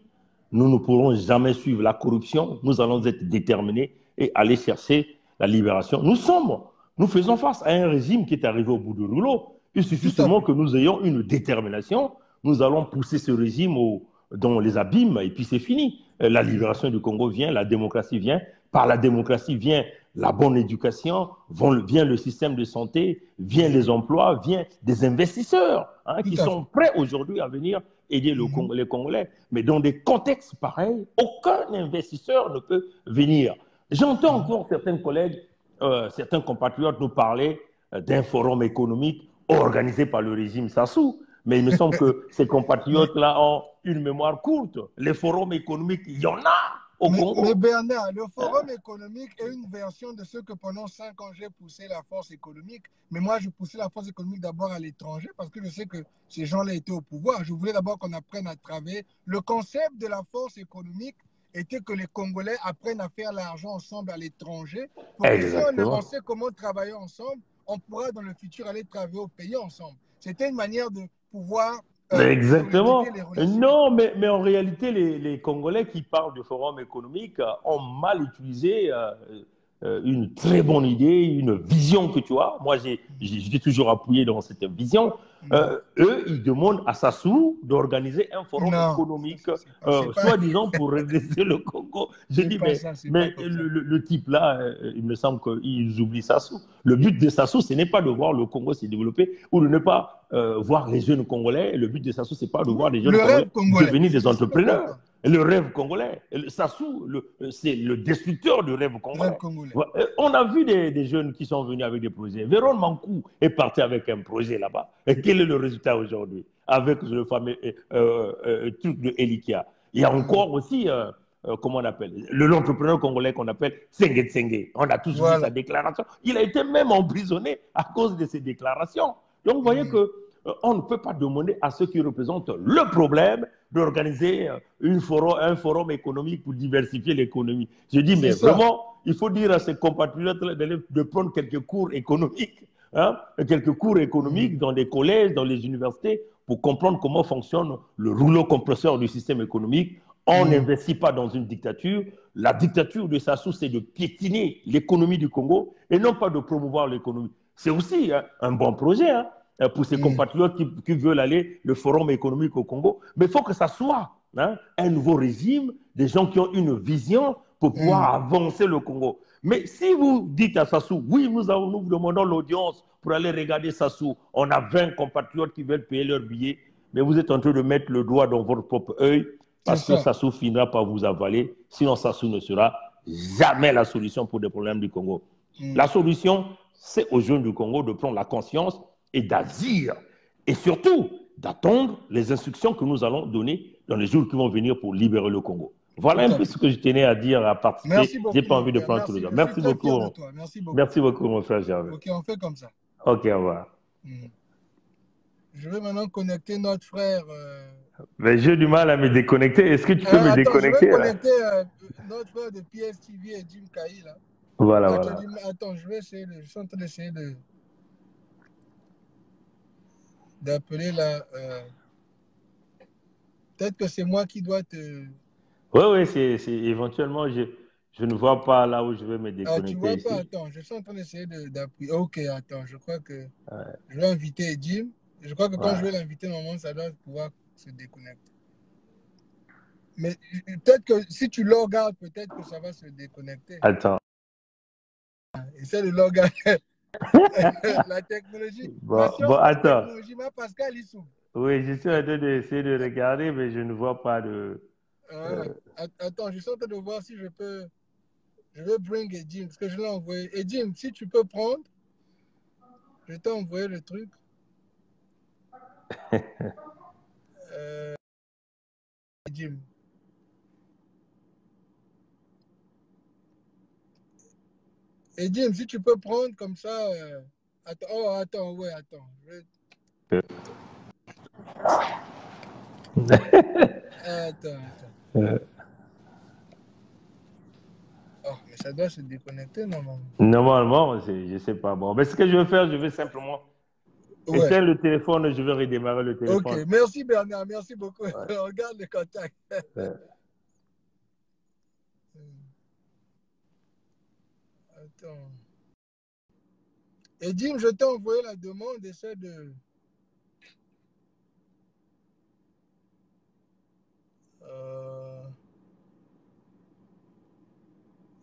nous ne pourrons jamais suivre la corruption. Nous allons être déterminés et aller chercher la libération. Nous faisons face à un régime qui est arrivé au bout du rouleau. Il suffit seulement que nous ayons une détermination. Nous allons pousser ce régime dans les abîmes et puis c'est fini. La libération du Congo vient, la démocratie vient. Par la démocratie vient la bonne éducation, vient le système de santé, vient les emplois, vient des investisseurs qui sont prêts aujourd'hui à venir aider les Congolais. Mais dans des contextes pareils, aucun investisseur ne peut venir. J'entends encore certains collègues, certains compatriotes nous parler d'un forum économique organisé par le régime Sassou. Mais il me semble que ces compatriotes-là ont une mémoire courte. Les forums économiques, il y en a au Congo. Mais Bernard, le forum économique est une version de ce que pendant 5 ans, j'ai poussé la force économique. Mais moi, je poussais la force économique d'abord à l'étranger parce que je sais que ces gens-là étaient au pouvoir. Je voulais d'abord qu'on apprenne à travailler. Le concept de la force économique était que les Congolais apprennent à faire l'argent ensemble à l'étranger. Pour que si on sait comment travailler ensemble, on pourra dans le futur aller travailler au pays ensemble. C'était une manière de pouvoir... Exactement. Non, mais en réalité, les Congolais qui parlent du forum économique ont mal utilisé une très bonne idée, une vision que tu as. Moi, j'ai toujours appuyé dans cette vision. Eux, ils demandent à Sassou d'organiser un forum économique, soi-disant pour redresser le Congo. Je dis, mais le type-là, il me semble qu'ils oublient Sassou. Le but de Sassou, ce n'est pas de voir le Congo se développer ou de ne pas voir les jeunes Congolais. Le but de Sassou, ce n'est pas de voir les jeunes Congolais devenir des entrepreneurs. Le rêve congolais. Sassou, c'est le destructeur du rêve congolais. On a vu des jeunes qui sont venus avec des projets. Véron Mankou est parti avec un projet là-bas. Et quel est le résultat aujourd'hui avec le fameux truc de Elikia? Il y a encore aussi, comment on appelle, l'entrepreneur congolais qu'on appelle Tsenge Tsenge. On a tous vu sa déclaration. Il a été même emprisonné à cause de ses déclarations. Donc, vous voyez que on ne peut pas demander à ceux qui représentent le problème d'organiser un forum économique pour diversifier l'économie. Je dis, mais vraiment, il faut dire à ses compatriotes de prendre quelques cours économiques, dans des collèges, dans les universités, pour comprendre comment fonctionne le rouleau compresseur du système économique. On n'investit pas dans une dictature. La dictature de Sassou, c'est de piétiner l'économie du Congo et non pas de promouvoir l'économie. C'est aussi un bon projet, pour ces compatriotes qui veulent aller le forum économique au Congo. Mais il faut que ça soit un nouveau régime, des gens qui ont une vision pour pouvoir avancer le Congo. Mais si vous dites à Sassou, oui, nous demandons l'audience pour aller regarder Sassou, on a 20 compatriotes qui veulent payer leur billet, mais vous êtes en train de mettre le doigt dans votre propre œil parce que Sassou finira par vous avaler. Sinon, Sassou ne sera jamais la solution pour les problèmes du Congo. La solution, c'est aux jeunes du Congo de prendre la conscience et d'agir, et surtout d'attendre les instructions que nous allons donner dans les jours qui vont venir pour libérer le Congo. Voilà un peu ce que je tenais à dire à participer. Je n'ai pas envie de prendre tout le temps. Merci beaucoup. Merci beaucoup, mon frère Gervais. Ok, on fait comme ça. Ok, au revoir. Je vais maintenant connecter notre frère. Mais j'ai du mal à me déconnecter. Est-ce que tu peux me déconnecter? Je vais connecter notre frère de PSTV et Jim Kaï, là. Voilà. Attends, je suis en train d'essayer d'appeler là. Peut-être que c'est moi qui dois te... Oui, c'est éventuellement, je ne vois pas là où je vais me déconnecter. Tu vois pas, attends, je suis en train d'essayer d'appuyer. Ok, attends, je crois que je vais inviter Jim. Je crois que quand je vais l'inviter, normalement, ça doit pouvoir se déconnecter. Mais peut-être que si tu le regardes, peut-être que ça va se déconnecter. Attends. Essaie de le regarder. La technologie. Bon, Ma science, la attends. technologie, ma Pascal Issou. Oui, je suis en train d'essayer de regarder, mais je ne vois pas de... Attends, je suis en train de voir si je peux... Je vais bring Jim, parce que je l'ai envoyé. Et Jim, si tu peux prendre, je t'ai envoyé le truc. Jim. Et Jim, si tu peux prendre comme ça... Attends, oh, attends, ouais, attends. Attends. Oh, mais ça doit se déconnecter normalement. Normalement, je ne sais pas. Bon, mais ce que je vais faire, je vais simplement éteindre le téléphone et je vais redémarrer le téléphone. Ok, merci Bernard, merci beaucoup. Ouais. Regarde le contact. Ouais. Attends. Et Jim, je t'ai envoyé la demande, essaie de...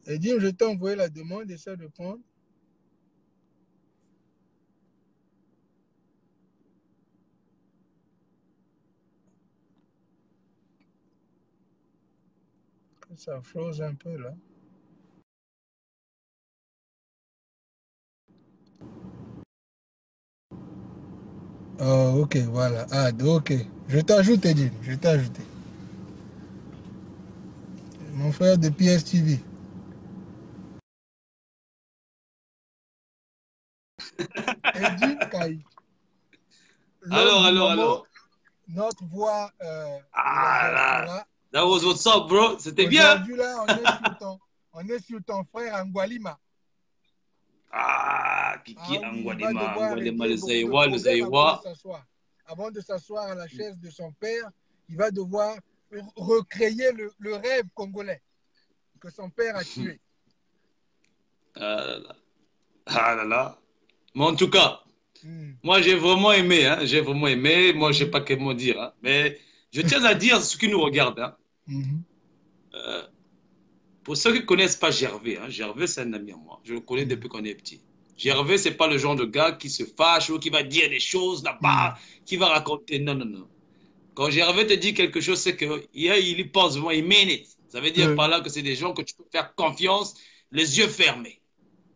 Et Jim, je t'ai envoyé la demande, essaie de prendre. Ça flose un peu là. Oh, ok, voilà. Ah, ok. Je t'ajoute, Edine. Je t'ai ajouté. Mon frère de PSTV. Edine Kaï. Alors. Notre voix That was what's up, bro. C'était bien. Aujourd'hui, là, on est sur ton frère Angwalima. Kiki Angwalima, le Zaïwa. Avant de s'asseoir à la chaise de son père, il va devoir recréer le rêve congolais que son père a tué. Ah là là. Mais en tout cas, moi j'ai vraiment aimé. Hein, j'ai vraiment aimé. Moi, je ne sais pas comment dire. Hein, mais je tiens à dire ce qui nous regarde. Hein. Pour ceux qui ne connaissent pas Gervais, hein, Gervais c'est un ami à moi. Je le connais depuis qu'on est petit. Gervais, ce n'est pas le genre de gars qui se fâche ou qui va dire des choses là-bas, qui va raconter. Non, non, non. Quand Gervais te dit quelque chose, c'est qu'il y pense vraiment, il mean it. Ça veut dire par là que c'est des gens que tu peux faire confiance, les yeux fermés.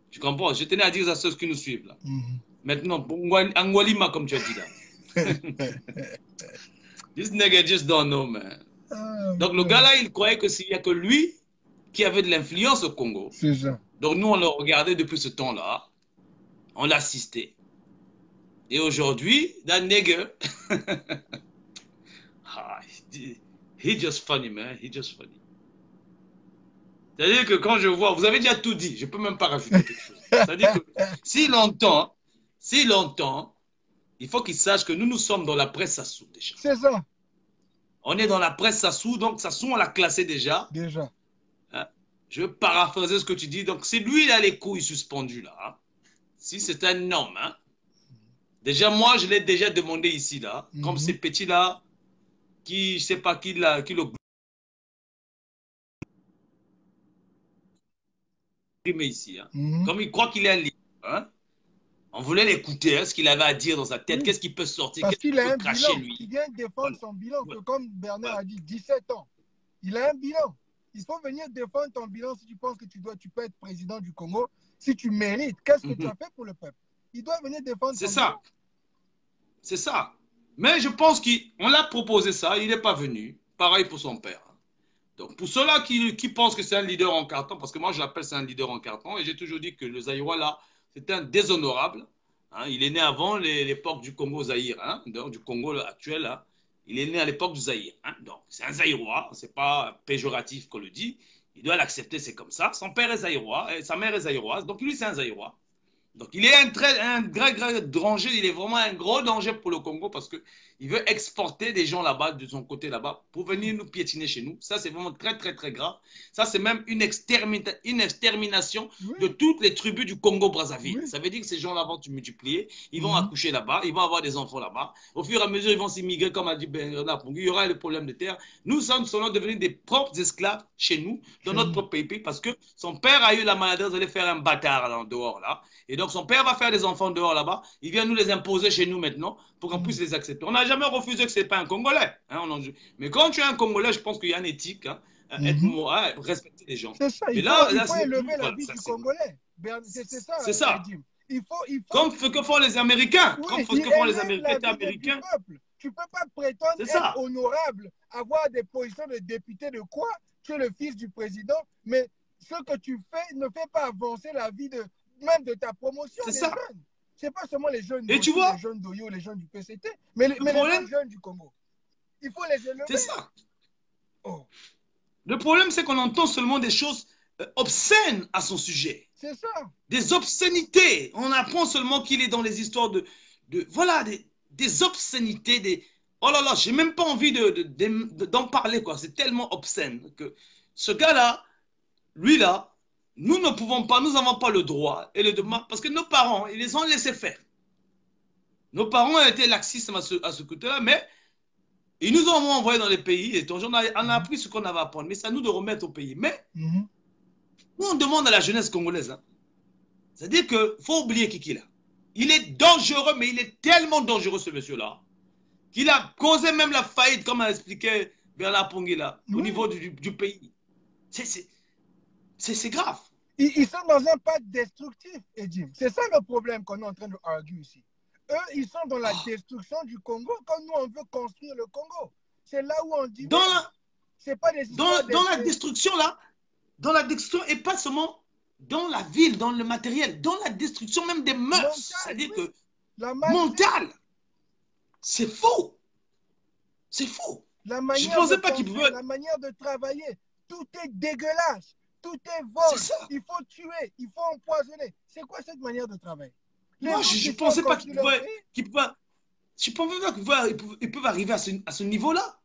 Tu comprends? Je tenais à dire à ceux qui nous suivent là. Maintenant, Angwalima, comme tu as dit là. This nigga just don't know, man. Donc le gars là, il croyait que s'il n'y a que lui qui avait de l'influence au Congo. C'est ça. Donc nous, on le regardait depuis ce temps-là. On l'assistait. Et aujourd'hui, that nigga, he just funny, man. He just funny. C'est-à-dire que quand je vois, vous avez déjà tout dit, je ne peux même pas rajouter quelque chose. C'est-à-dire que s'il entend, il faut qu'il sache que nous sommes dans la presse Sassou déjà. C'est ça. On est dans la presse Sassou, donc Sassou, on l'a classé déjà. Déjà. Hein? Je vais paraphraser ce que tu dis. Donc c'est lui, il a les couilles suspendues là. Hein? Si c'est un homme, hein? Déjà, moi, je l'ai déjà demandé ici, là, comme ces petits-là, qui, je ne sais pas qui le... ici, hein? Comme il croit qu'il est un livre, hein? On voulait l'écouter, hein, ce qu'il avait à dire dans sa tête, qu'est-ce qu'il peut sortir, parce qu'il a un cracher bilan, lui. il vient défendre son bilan, que comme Bernard a dit, 17 ans, il a un bilan. Il faut venir défendre ton bilan si tu penses que tu peux être président du Congo, si tu mérites. Qu'est-ce que tu as fait pour le peuple? Il doit venir défendre son bilan. C'est ça. Mais je pense qu'on l'a proposé ça, il n'est pas venu. Pareil pour son père. Donc, pour ceux-là qui pensent que c'est un leader en carton, parce que moi, je l'appelle c'est un leader en carton, et j'ai toujours dit que le Zaïrois, là, c'est un déshonorable. Hein, il est né avant l'époque du Congo-Zaïre, hein, donc du Congo actuel. Hein, il est né à l'époque du Zaïre. Hein, donc, c'est un Zaïrois, ce n'est pas péjoratif qu'on le dit. Il doit l'accepter, c'est comme ça. Son père est Zaïrois, et sa mère est Zaïroise, donc lui, c'est un Zaïrois. Donc, il est un vrai danger, il est vraiment un gros danger pour le Congo parce qu'il veut exporter des gens là-bas, de son côté là-bas, pour venir nous piétiner chez nous. Ça, c'est vraiment très grave. Ça, c'est même une extermination de toutes les tribus du Congo-Brazzaville. Ça veut dire que ces gens-là vont se multiplier, ils vont accoucher là-bas, ils vont avoir des enfants là-bas. Au fur et à mesure, ils vont s'immigrer, comme a dit Bernard Pongu. Il y aura le problème de terre. Nous sommes devenus des propres esclaves chez nous, dans notre propre pays, parce que son père a eu la maladresse d'aller faire un bâtard là, dehors là. Et donc, son père va faire des enfants dehors là-bas. Il vient nous les imposer chez nous maintenant pour qu'on puisse les accepter. On n'a jamais refusé que ce n'est pas un Congolais. Hein, mais quand tu es un Congolais, je pense qu'il y a une éthique, hein, respecter les gens. C'est ça, il faut élever la vie du Congolais. C'est ça. C'est ça. Il faut... Comme ce que font les Américains. Oui, comme ce que font les Américains. Tu ne peux pas prétendre être honorable, avoir des positions de député de quoi? Tu es le fils du président, mais ce que tu fais ne fait pas avancer la vie même de ta promotion. C'est ça. Ce n'est pas seulement les jeunes les jeunes d'Oyo, les jeunes du PCT, mais les jeunes du Congo. Il faut les élever. C'est ça. Oh. Le problème, c'est qu'on entend seulement des choses obscènes à son sujet. C'est ça. Des obscénités. On apprend seulement qu'il est dans les histoires voilà, des obscénités. Oh là là, j'ai même pas envie d'en parler, quoi. C'est tellement obscène que ce gars-là, lui là, nous ne pouvons pas, nous n'avons pas le droit et le devoir, parce que nos parents, ils les ont laissés faire. Nos parents ont été laxistes à ce côté-là, mais ils nous ont envoyés dans les pays et on a appris ce qu'on avait à apprendre, mais c'est à nous de remettre au pays. Mais nous, on demande à la jeunesse congolaise, hein, c'est-à-dire qu'il faut oublier qui il est. Il est dangereux, mais il est tellement dangereux, ce monsieur-là, qu'il a causé même la faillite, comme a expliqué Bernard Pongu là, au niveau du pays. C'est grave. Ils sont dans un pacte destructif, Edim. C'est ça le problème qu'on est en train de arguer ici. Eux, ils sont dans la destruction du Congo, comme nous, on veut construire le Congo. C'est là où on dit... C'est pas des dans la destruction, là, dans la destruction, et pas seulement dans la ville, dans le matériel, dans la destruction même des mœurs. C'est-à-dire que... Mentale. C'est faux. C'est faux. Je ne pensais pas qu'il pouvait... La manière de travailler, tout est dégueulasse. Tout est vol. Il faut tuer, il faut empoisonner. C'est quoi cette manière de travailler? Moi, je ne pensais pas qu'ils pouvaient... Je ne pensais pas qu'ils peuvent arriver à ce niveau-là.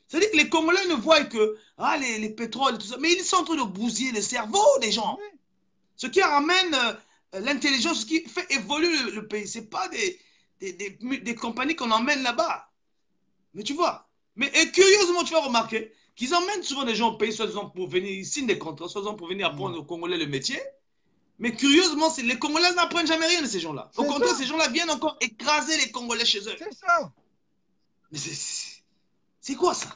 C'est-à-dire que les Congolais ne voient que les pétroles et tout ça, mais ils sont en train de bousiller le cerveau des gens. Oui. Ce qui ramène l'intelligence, ce qui fait évoluer le pays. Ce n'est pas des compagnies qu'on emmène là-bas. Mais tu vois, et curieusement, tu vas remarquer qu'ils emmènent souvent des gens au pays, soit-disant pour venir, ils signent des contrats, soit-disant pour venir apprendre aux Congolais le métier. Mais curieusement, les Congolais n'apprennent jamais rien de ces gens-là. Au contraire, ces gens-là viennent encore écraser les Congolais chez eux. C'est ça. Mais c'est quoi ça?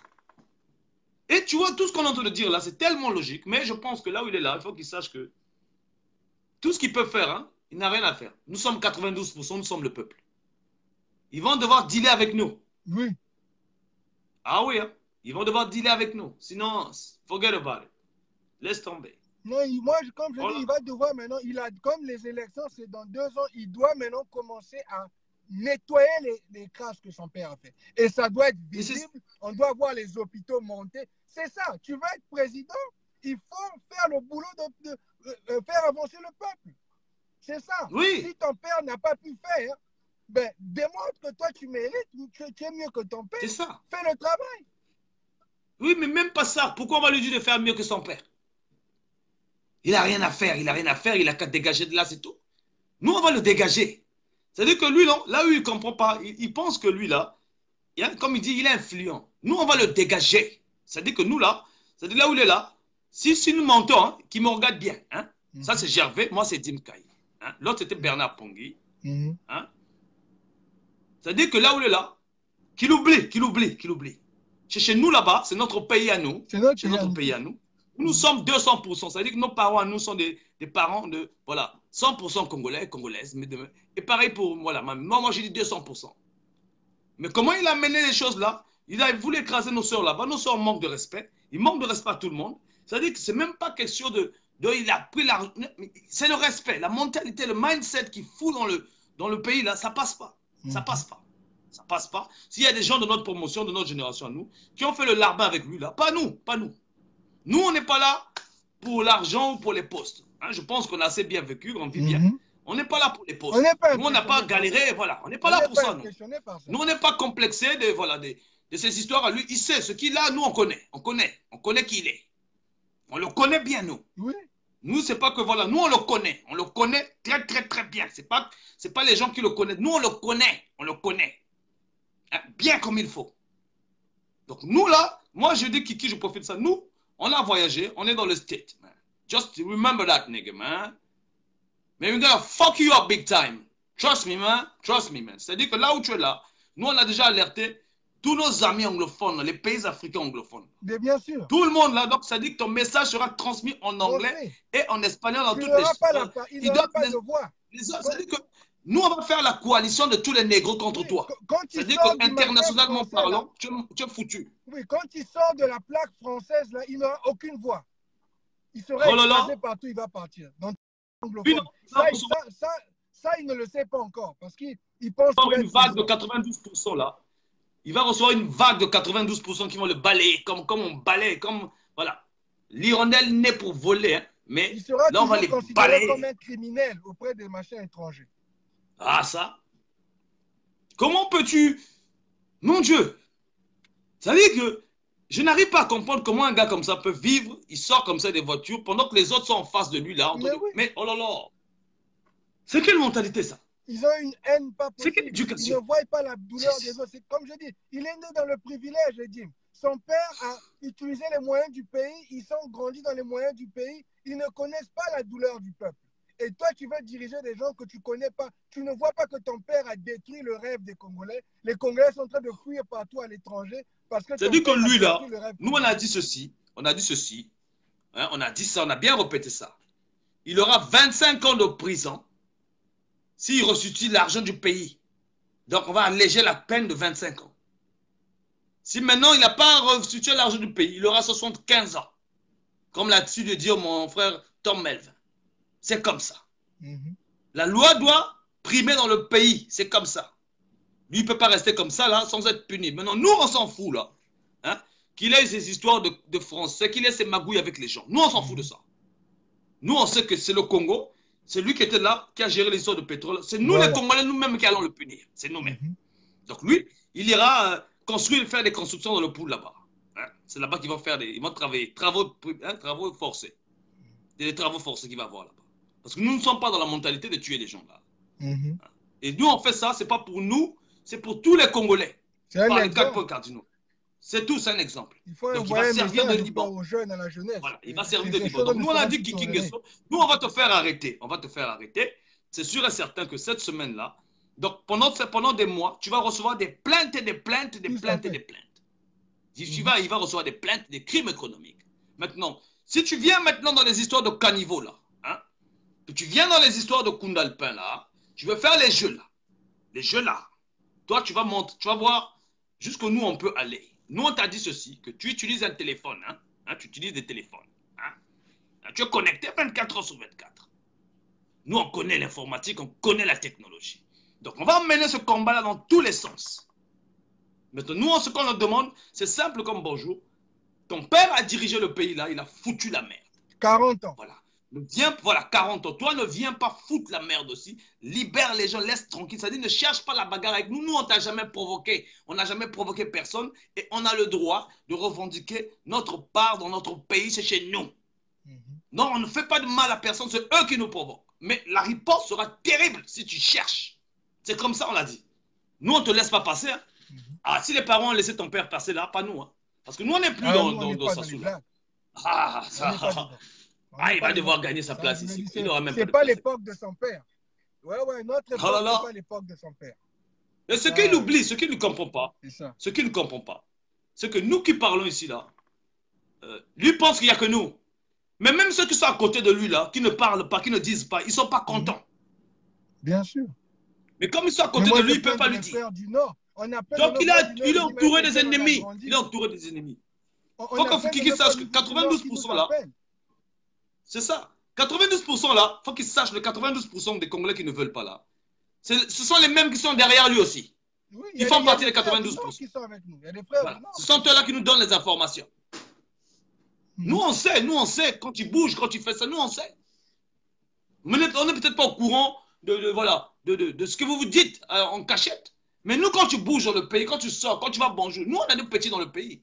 Et tu vois, tout ce qu'on est en train de dire là, c'est tellement logique. Mais je pense que là où il est là, il faut qu'il sache que tout ce qu'il peut faire, hein, il n'a rien à faire. Nous sommes 92%, nous sommes le peuple. Ils vont devoir dealer avec nous. Oui. Ah oui, hein. Ils vont devoir dealer avec nous. Sinon, forget about it. Laisse tomber. Non, moi, comme je dis, il va devoir maintenant, comme les élections, c'est dans 2 ans, il doit maintenant commencer à nettoyer les crasses que son père a fait. Et ça doit être visible. On doit voir les hôpitaux monter. C'est ça. Tu veux être président, il faut faire le boulot de faire avancer le peuple. C'est ça. Oui. Si ton père n'a pas pu faire, ben, démontre que toi, tu mérites, tu es mieux que ton père. C'est ça. Fais le travail. Oui, mais même pas ça. Pourquoi on va lui dire de faire mieux que son père? Il n'a rien à faire, il n'a rien à faire, il n'a qu'à dégager de là, c'est tout. Nous, on va le dégager. C'est-à-dire que lui, là où il ne comprend pas, il pense que lui, là, comme il dit, il est influent. Nous, on va le dégager. C'est-à-dire que nous, là, c'est-à-dire là où il est là, si nous mentons, hein, qu'il me regarde bien. Hein, ça, c'est Gervais, moi, c'est Dim Kai. Hein, l'autre, c'était Bernard Pongu. Hein, c'est-à-dire que là où il est là, qu'il oublie. Chez nous, là-bas, c'est notre pays à nous. C'est notre pays à nous. Nous sommes 200%. C'est-à-dire que nos parents à nous sont des parents de, voilà, 100% Congolais, Congolaises. Et pareil pour, voilà, moi j'ai dit 200%. Mais comment il a mené les choses là? Il a voulu écraser nos soeurs là-bas. Nos soeurs manquent de respect. Il manque de respect à tout le monde. C'est-à-dire que ce n'est même pas question il a pris l'argent. C'est le respect, la mentalité, le mindset qui fout dans le pays là, ça passe pas. Ça passe pas. Ça passe pas. S'il y a des gens de notre promotion, de notre génération à nous, qui ont fait le larbin avec lui là, pas nous. Nous, on n'est pas là pour l'argent ou pour les postes. Hein, je pense qu'on a assez bien vécu, on vit bien. On n'est pas là pour les postes. On n'est pas nous, on n'a pas galéré, voilà. On n'est pas là pour ça. Nous, on n'est pas complexé de ces histoires à lui. Il sait ce qu'il a, nous, on connaît. On connaît qui il est. On le connaît bien, nous. Oui. Nous, c'est pas que voilà, nous, on le connaît. On le connaît très, très, très bien. C'est pas les gens qui le connaissent. Nous, on le connaît. On le connaît. Hein, bien comme il faut. Donc, nous, là, moi, je dis Kiki, je profite de ça. Nous, on a voyagé. On est dans le state, man. Just remember that, nigga, man. Mais we're gonna fuck you up big time. Trust me, man. Trust me, man. C'est-à-dire que là où tu es là, nous, on a déjà alerté tous nos amis anglophones, les pays africains anglophones. Mais bien sûr. Tout le monde là, donc ça dit que ton message sera transmis en anglais et en espagnol dans toutes les... Il n'aura pas de voix. Ça dit que nous, on va faire la coalition de tous les négros contre toi. C'est-à-dire qu'internationalement parlant, tu es foutu. Oui, quand il sort de la plaque française, là, il n'aura aucune voix. Il sera écrasé partout, il va partir. Donc, ça, il ne le sait pas encore parce qu'il pense qu'il une vague de 92% là. Il va recevoir une vague de 92% qui vont le balayer comme on balaye, comme voilà. L'hirondelle n'est pour voler, hein, mais il sera là on va les balayer comme un criminel auprès des machins étrangers. Ah ça. Comment peux-tu, mon Dieu, ça veut dire que je n'arrive pas à comprendre comment un gars comme ça peut vivre. Il sort comme ça des voitures pendant que les autres sont en face de lui là. Mais oh là là, c'est quelle mentalité ça? Ils ont une haine pas possible. C'est quelle éducation? Ils ne voient pas la douleur des autres. Comme je dis, il est né dans le privilège, Jim. Son père a utilisé les moyens du pays. Ils sont grandis dans les moyens du pays. Ils ne connaissent pas la douleur du peuple. Et toi, tu veux diriger des gens que tu ne connais pas. Tu ne vois pas que ton père a détruit le rêve des Congolais. Les Congolais sont en train de fuir partout à l'étranger. C'est-à-dire que lui, là, nous, on a dit ceci. On a dit ceci. Hein, on a dit ça. On a bien répété ça. Il aura 25 ans de prison s'il restitue l'argent du pays. Donc, on va alléger la peine de 25 ans. Si maintenant, il n'a pas restitué l'argent du pays, il aura 75 ans. Comme l'a dessus de dire mon frère Tom Melvin. C'est comme ça. La loi doit primer dans le pays. C'est comme ça. Lui, il ne peut pas rester comme ça, là, sans être puni. Maintenant, nous, on s'en fout, là. Hein? Qu'il ait ses histoires de français, qu'il ait ses magouilles avec les gens. Nous, on s'en fout de ça. Nous, on sait que c'est le Congo. C'est lui qui était là, qui a géré l'histoire de pétrole. C'est nous, les Congolais, nous-mêmes, qui allons le punir. C'est nous-mêmes. Donc, lui, il ira construire, faire des constructions dans le pool là-bas. Hein? C'est là-bas qu'ils vont faire ils vont travailler. Travaux forcés. Des travaux forcés qu'il va avoir là-bas. Parce que nous ne sommes pas dans la mentalité de tuer les gens là. Hein? Et nous, on fait ça, c'est pas pour nous, c'est pour tous les Congolais. Par les 4 points cardinaux. C'est tout, c'est un exemple. Donc, il va servir de Liban. Aux jeunes, à la jeunesse. Voilà, il va servir de Liban. Donc, nous, on a dit Kiki Nguesso, nous, on va te faire arrêter. On va te faire arrêter. C'est sûr et certain que cette semaine-là, donc pendant des mois, tu vas recevoir des plaintes et des plaintes et des plaintes et des plaintes. Il va recevoir des plaintes, des crimes économiques. Maintenant, si tu viens maintenant dans les histoires de caniveau, là, hein, que tu viens dans les histoires de Koundalpin, là, tu veux faire les jeux, là. Les jeux, là. Toi, tu vas voir jusqu'où nous, on peut aller. Nous, on t'a dit ceci, que tu utilises un téléphone, hein, tu utilises des téléphones. Hein, tu es connecté 24 heures sur 24. Nous, on connaît l'informatique, on connaît la technologie. Donc, on va mener ce combat-là dans tous les sens. Maintenant, nous, ce qu'on leur demande, c'est simple comme bonjour. Ton père a dirigé le pays là, il a foutu la merde. 40 ans. Voilà. Voilà, 40 ans. Toi, ne viens pas foutre la merde aussi. Libère les gens, laisse tranquille. C'est-à-dire, ne cherche pas la bagarre avec nous. Nous, on ne t'a jamais provoqué. On n'a jamais provoqué personne. Et on a le droit de revendiquer notre part dans notre pays. C'est chez nous. Non, on ne fait pas de mal à personne. C'est eux qui nous provoquent. Mais la riposte sera terrible si tu cherches. C'est comme ça, on l'a dit. Nous, on ne te laisse pas passer. Hein. Ah, si les parents ont laissé ton père passer là, pas nous. Hein. Parce que nous, on n'est plus dans sa sous là. Ah, ça. Ah, il va devoir gagner sa place ici. Il n'aura même pas. C'est pas l'époque de son père. Ouais, notre époque, c'est pas l'époque de son père. Et ce qu'il oublie, ce qu'il ne comprend pas, c'est que nous qui parlons ici, là, lui pense qu'il n'y a que nous. Mais même ceux qui sont à côté de lui, là, qui ne parlent pas, qui ne disent pas, ils ne sont pas contents. Bien sûr. Mais comme ils sont à côté de lui, ils ne peuvent pas lui dire. Donc il est entouré des ennemis. Il est entouré des ennemis. Il faut que Kiki sache que 92% là, c'est ça. 92% là, il faut qu'il sache le 92% des Congolais qui ne veulent pas là. Ce sont les mêmes qui sont derrière lui aussi. Oui, ils font partie des 92%. Qui sont avec nous. Il y a des frères, voilà. Ce sont eux là qui nous donnent les informations. Nous on sait, quand tu bouges, quand tu fais ça, nous on sait. Mais on n'est peut-être pas au courant voilà, de ce que vous vous dites en cachette. Mais nous, quand tu bouges dans le pays, quand tu sors, quand tu vas bonjour, nous, on a des petits dans le pays.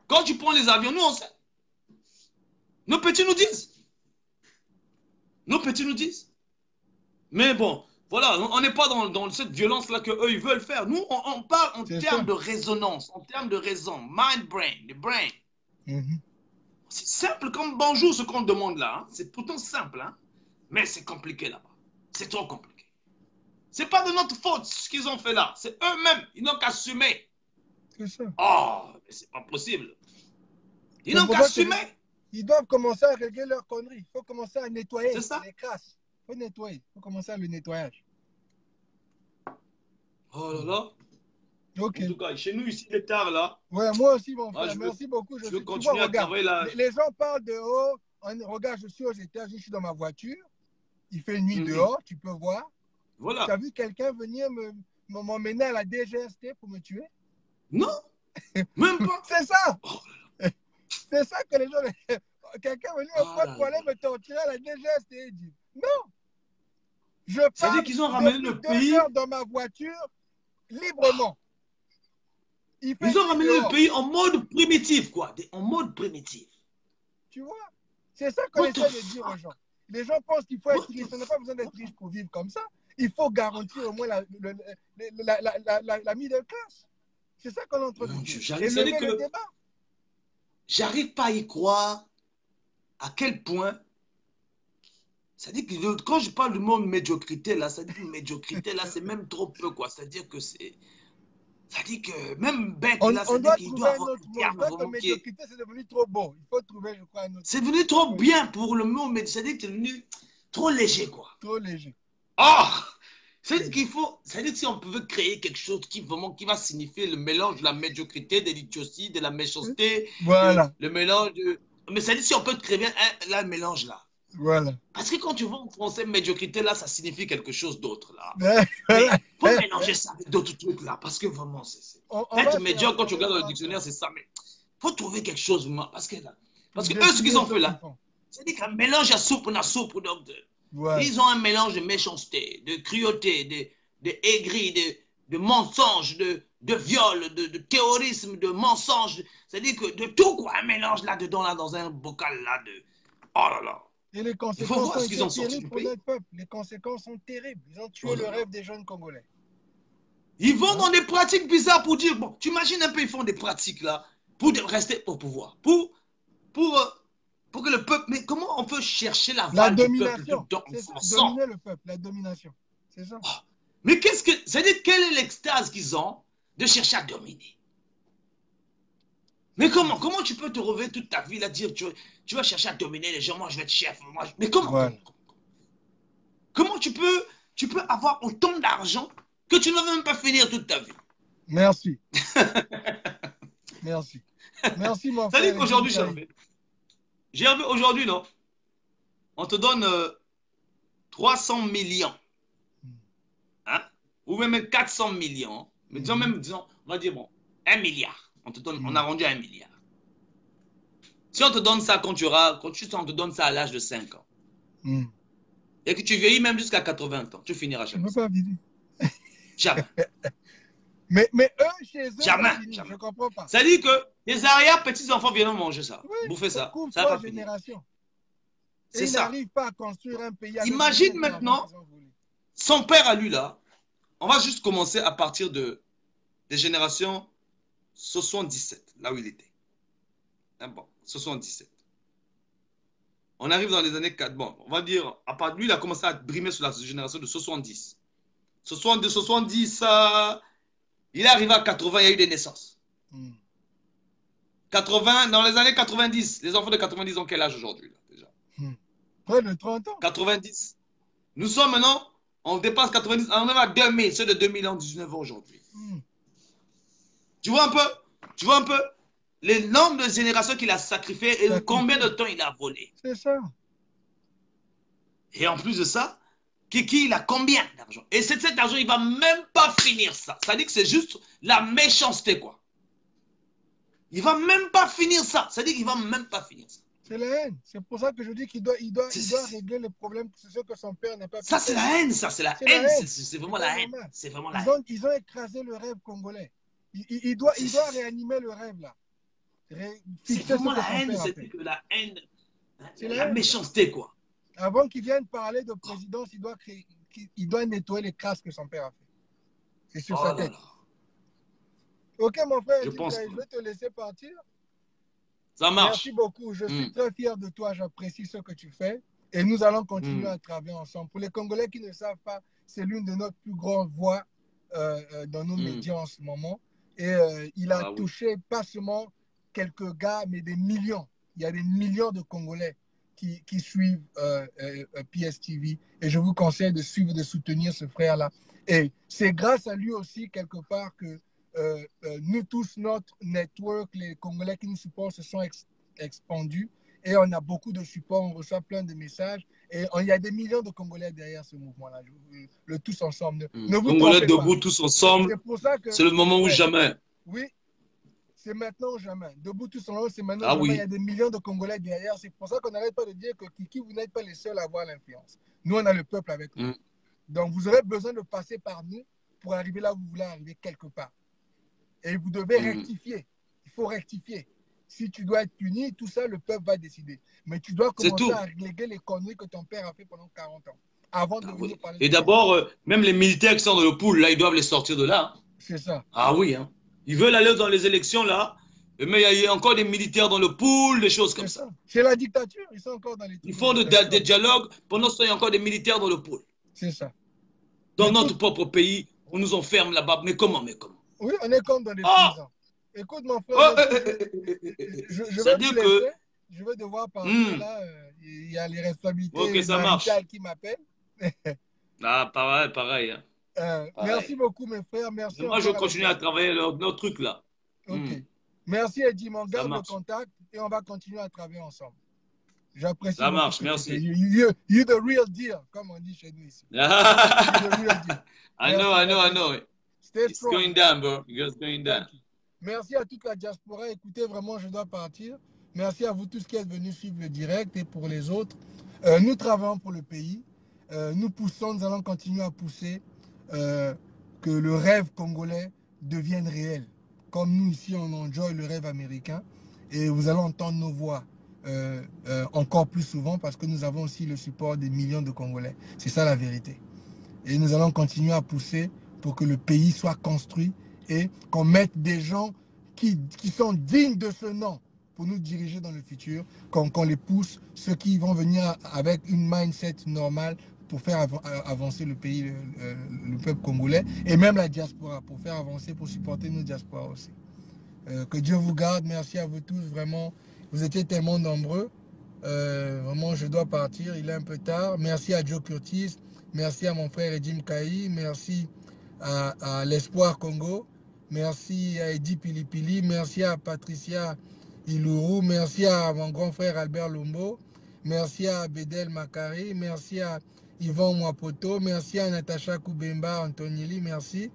Quand tu prends les avions, nous, on sait. Nos petits nous disent. Nos petits nous disent. Mais bon, voilà, on n'est pas dans cette violence-là qu'eux, ils veulent faire. Nous, on parle en termes de résonance, en termes de raison. Mind, brain, le brain. C'est simple comme bonjour ce qu'on demande là. Hein. C'est pourtant simple, hein. Mais c'est compliqué là-bas. C'est trop compliqué. C'est pas de notre faute ce qu'ils ont fait là. C'est eux-mêmes. Ils n'ont qu'à assumer. C'est ça. Oh, mais c'est pas possible. Ils n'ont qu'à assumer. Ils doivent commencer à régler leurs conneries. Il faut commencer à nettoyer les crasses. Il faut nettoyer. Il faut commencer à le nettoyage. Oh là là. Okay. En tout cas, chez nous, ici, il est tard là. Ouais, moi aussi, mon frère. Merci beaucoup. Je veux continuer à travailler là. Les gens parlent de oh, regarde, je suis aux États-Unis, je suis dans ma voiture. Il fait nuit dehors, tu peux voir. Voilà. Tu as vu quelqu'un venir m'emmener à la DGST pour me tuer? Non. Même pas. C'est ça. Oh. C'est ça que les gens. Quelqu'un est venu pour aller me torturer à la DGST et dit non. Je pars qu'ils ont ramené le pays 2 heures dans ma voiture librement. Ils ont ramené le pays en mode primitif, quoi. En mode primitif. Tu vois? C'est ça qu'on essaie de dire aux gens. Les gens pensent qu'il faut être riche. On n'a pas besoin d'être riche pour vivre comme ça. Il faut garantir au moins la middle class. C'est ça qu'on est en train de dire. Et lever le débat. J'arrive pas à y croire à quel point. C'est-à-dire que quand je parle du mot médiocrité, là, c'est-à-dire que médiocrité, là, c'est même trop peu, quoi. C'est-à-dire que c'est. C'est-à-dire que même bête, là, c'est-à-dire qu'il doit avoir un terme vraiment qui est. Médiocrité, c'est devenu trop beau. Il faut trouver, je crois, un autre. C'est devenu trop bien pour le mot, mais c'est-à-dire que c'est devenu trop léger, quoi. Trop léger. Oh! C'est-à-dire qu'il faut. C'est-à-dire que si on pouvait créer quelque chose qui va signifier le mélange de la médiocrité, de l'idiotie, de la méchanceté. Voilà. Le mélange de. Mais c'est-à-dire si on peut créer bien là, le mélange là. Voilà. Parce que quand tu vois en français médiocrité, là, ça signifie quelque chose d'autre, là. Mais il faut mélanger ça avec d'autres trucs, là, parce que vraiment, c'est... Être médiocre, quand tu regardes dans le dictionnaire, c'est ça, mais il faut trouver quelque chose, parce que eux, ce qu'ils ont fait, là, c'est-à-dire qu'un mélange à soupe, donc, ils ont un mélange de méchanceté, de cruauté, de aigris, de mensonges, de viol, de terrorisme, de mensonges, c'est-à-dire que de tout, quoi, un mélange là-dedans, là, dans un bocal, là, de... Oh là là. Et les conséquences sont terribles pour notre peuple. Les conséquences sont terribles. Ils ont tué le rêve des jeunes Congolais. Ils vont dans des pratiques bizarres pour dire, bon, tu imagines un peu, ils font des pratiques là, pour rester au pouvoir. Pour que le peuple... Mais comment on peut chercher la domination. Dominer le peuple, la domination. C'est ça. Oh, mais qu'est-ce que... C'est-à-dire, quelle est l'extase qu'ils ont de chercher à dominer? Mais comment tu peux te relever toute ta vie là, dire tu vas chercher à dominer les gens, moi je vais être chef, mais comment comment tu peux avoir autant d'argent que tu ne vas même pas finir toute ta vie? Merci. Merci. Merci mon frère. Ça dit qu'aujourd'hui, Gervais, aujourd'hui, non, on te donne 300 millions, hein, ou même 400 millions, mais disons, on va dire bon, 1 milliard. On a rendu à 1 milliard. Si on te donne ça on te donne ça à l'âge de 5 ans, et que tu vieillis même jusqu'à 80 ans, tu finiras jamais. Je ne peux pas vivre. Jamais. mais eux, chez eux, jamais. Je ne comprends pas. Ça dit que les arrière-petits-enfants viennent manger ça, bouffer ça. Ça va pas finir. C'est ça. Ils n'arrivent pas à construire un pays. Imagine maintenant, son père à lui là, on va juste commencer à partir des générations 77, là où il était. Ah bon, 77. On arrive dans les années 4. Bon, on va dire, à part lui, il a commencé à brimer sur la génération de 70. 70, il est arrivé à 80, il y a eu des naissances. 80, dans les années 90, les enfants de 90 ont quel âge aujourd'hui déjà? Près de 30 ans. 90. Nous sommes maintenant, on dépasse 90, on est à 2000, ceux de 2000 ont 19 ans aujourd'hui. Tu vois un peu les nombres de générations qu'il a sacrifiées et combien de temps il a volé. C'est ça. Et en plus de ça, Kiki, il a combien d'argent? Et cet argent, il ne va même pas finir ça. Ça dit que c'est juste la méchanceté, quoi. Il ne va même pas finir ça. Ça dit qu'il ne va même pas finir ça. C'est la haine. C'est pour ça que je dis qu'il doit régler les problèmes, c'est ce que son père n'a pas pu Ça, c'est faire. la haine, ça, c'est la C'est la haine. haine. C'est vraiment la haine. C'est vraiment la haine. Ils ont écrasé le rêve congolais. Il doit réanimer le rêve, là. C'est vraiment la haine, c'est que la haine, la méchanceté, quoi. Avant qu'il vienne parler de présidence, il doit nettoyer les crasses que son père a fait. C'est sur sa tête. Ok, mon frère, je vais te laisser partir. Ça marche. Merci beaucoup. Je suis très fier de toi. J'apprécie ce que tu fais. Et nous allons continuer à travailler ensemble. Pour les Congolais qui ne savent pas, c'est l'une de nos plus grandes voix dans nos médias en ce moment. Et il a touché pas seulement quelques gars, mais des millions. Il y a des millions de Congolais qui suivent PSTV. Et je vous conseille de suivre, de soutenir ce frère-là. Et c'est grâce à lui aussi, quelque part, que nous tous, notre network, les Congolais qui nous supportent se sont expandus. Et on a beaucoup de support, on reçoit plein de messages. Et il y a des millions de Congolais derrière ce mouvement-là. Le tous ensemble. Ne vous Congolais trompez pas. debout, tous ensemble. C'est le moment ou jamais. Oui, c'est maintenant ou jamais. Debout tous ensemble, c'est maintenant ou jamais. Il y a des millions de Congolais derrière. C'est pour ça qu'on n'arrête pas de dire que Kiki, vous n'êtes pas les seuls à avoir l'influence. Nous, on a le peuple avec nous. Donc, vous aurez besoin de passer par nous pour arriver là où vous voulez arriver quelque part. Et vous devez rectifier. Il faut rectifier. Si tu dois être puni, tout ça, le peuple va décider. Mais tu dois commencer à régler les conneries que ton père a fait pendant 40 ans. Avant de venir parler. Et d'abord, même les militaires qui sont dans le pool, là, ils doivent les sortir de là. C'est ça. Ah oui, hein. Ils veulent aller dans les élections, là. Mais il y a encore des militaires dans le pool, des choses comme ça. C'est la dictature. Ils sont encore dans les... Ils font des dialogues. Pendant ce temps, il y a encore des militaires dans le pool. C'est ça. Dans notre propre pays, on nous enferme là-bas. Mais comment? Oui, on est comme dans des prisons. Écoute, mon frère, je vais devoir partir là. Il y a les responsabilités maritales qui m'appellent. Pareil. Hein. Merci beaucoup, mes frères. Merci. Moi, je vais continuer à travailler notre truc là. Ok. Merci, Eddie. On garde le contact et on va continuer à travailler ensemble. J'apprécie. Ça marche, merci. You the real deal, comme on dit chez nous ici. The real deal. I know. It's going down, bro. It's going down. Merci à toute la diaspora. Écoutez, vraiment, je dois partir. Merci à vous tous qui êtes venus suivre le direct et pour les autres. Nous travaillons pour le pays. Nous poussons, nous allons continuer à pousser que le rêve congolais devienne réel. Comme nous ici, on enjoy le rêve américain. Et vous allez entendre nos voix encore plus souvent parce que nous avons aussi le support des millions de Congolais. C'est ça la vérité. Et nous allons continuer à pousser pour que le pays soit construit et qu'on mette des gens qui sont dignes de ce nom pour nous diriger dans le futur, qu'on les pousse, ceux qui vont venir avec une mindset normale pour faire avancer le pays, le peuple congolais, et même la diaspora, pour faire avancer, pour supporter nos diasporas aussi. Que Dieu vous garde, merci à vous tous, vraiment, vous étiez tellement nombreux, vraiment je dois partir, il est un peu tard, merci à Joe Curtis, merci à mon frère Edim Kaï, merci à l'Espoir Congo, merci à Eddie Pilipili, merci à Patricia Ilourou, merci à mon grand frère Albert Lombo, merci à Bedel Makari, merci à Yvon Mwapoto, merci à Natacha Koubemba Antonili, merci.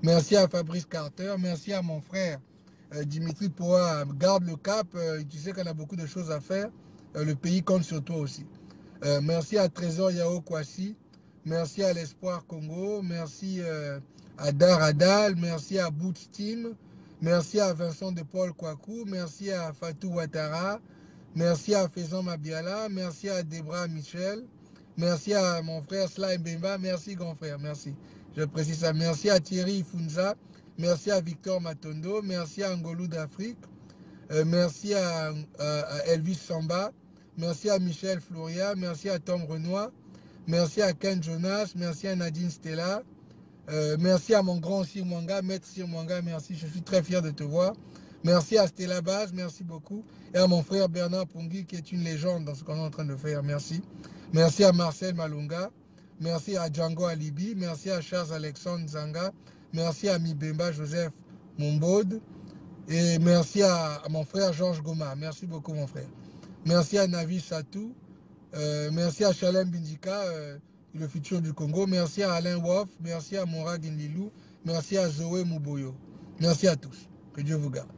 Merci à Fabrice Carter, merci à mon frère Dimitri Poa, garde le cap, tu sais qu'on a beaucoup de choses à faire, le pays compte sur toi aussi. Merci à Trésor Yao Kwasi, merci à l'Espoir Congo, merci à Dar Adal, merci à Boots Team, merci à Vincent de Paul Kwaku, merci à Fatou Ouattara, merci à Faisan Mabiala, merci à Debra Michel, merci à mon frère Sly Bemba, merci grand frère, merci. Je précise ça. Merci à Thierry Funza, merci à Victor Matondo, merci à Ngolou d'Afrique, merci à Elvis Samba, merci à Michel Floria, merci à Tom Renoir, merci à Ken Jonas, merci à Nadine Stella, merci à mon grand Sirmwanga, Maître Sirmwanga, merci, je suis très fier de te voir. Merci à Stella Baz, merci beaucoup. Et à mon frère Bernard Pongui, qui est une légende dans ce qu'on est en train de faire, merci. Merci à Marcel Malunga, merci à Django Alibi, merci à Charles Alexandre Zanga, merci à Mibemba Joseph Mombode, et merci à mon frère Georges Goma, merci beaucoup mon frère. Merci à Navi Satou, merci à Chalem Bindika, le futur du Congo, merci à Alain Woff, merci à Mora Guinlilou, merci à Zoé Mouboyo. Merci à tous. Que Dieu vous garde.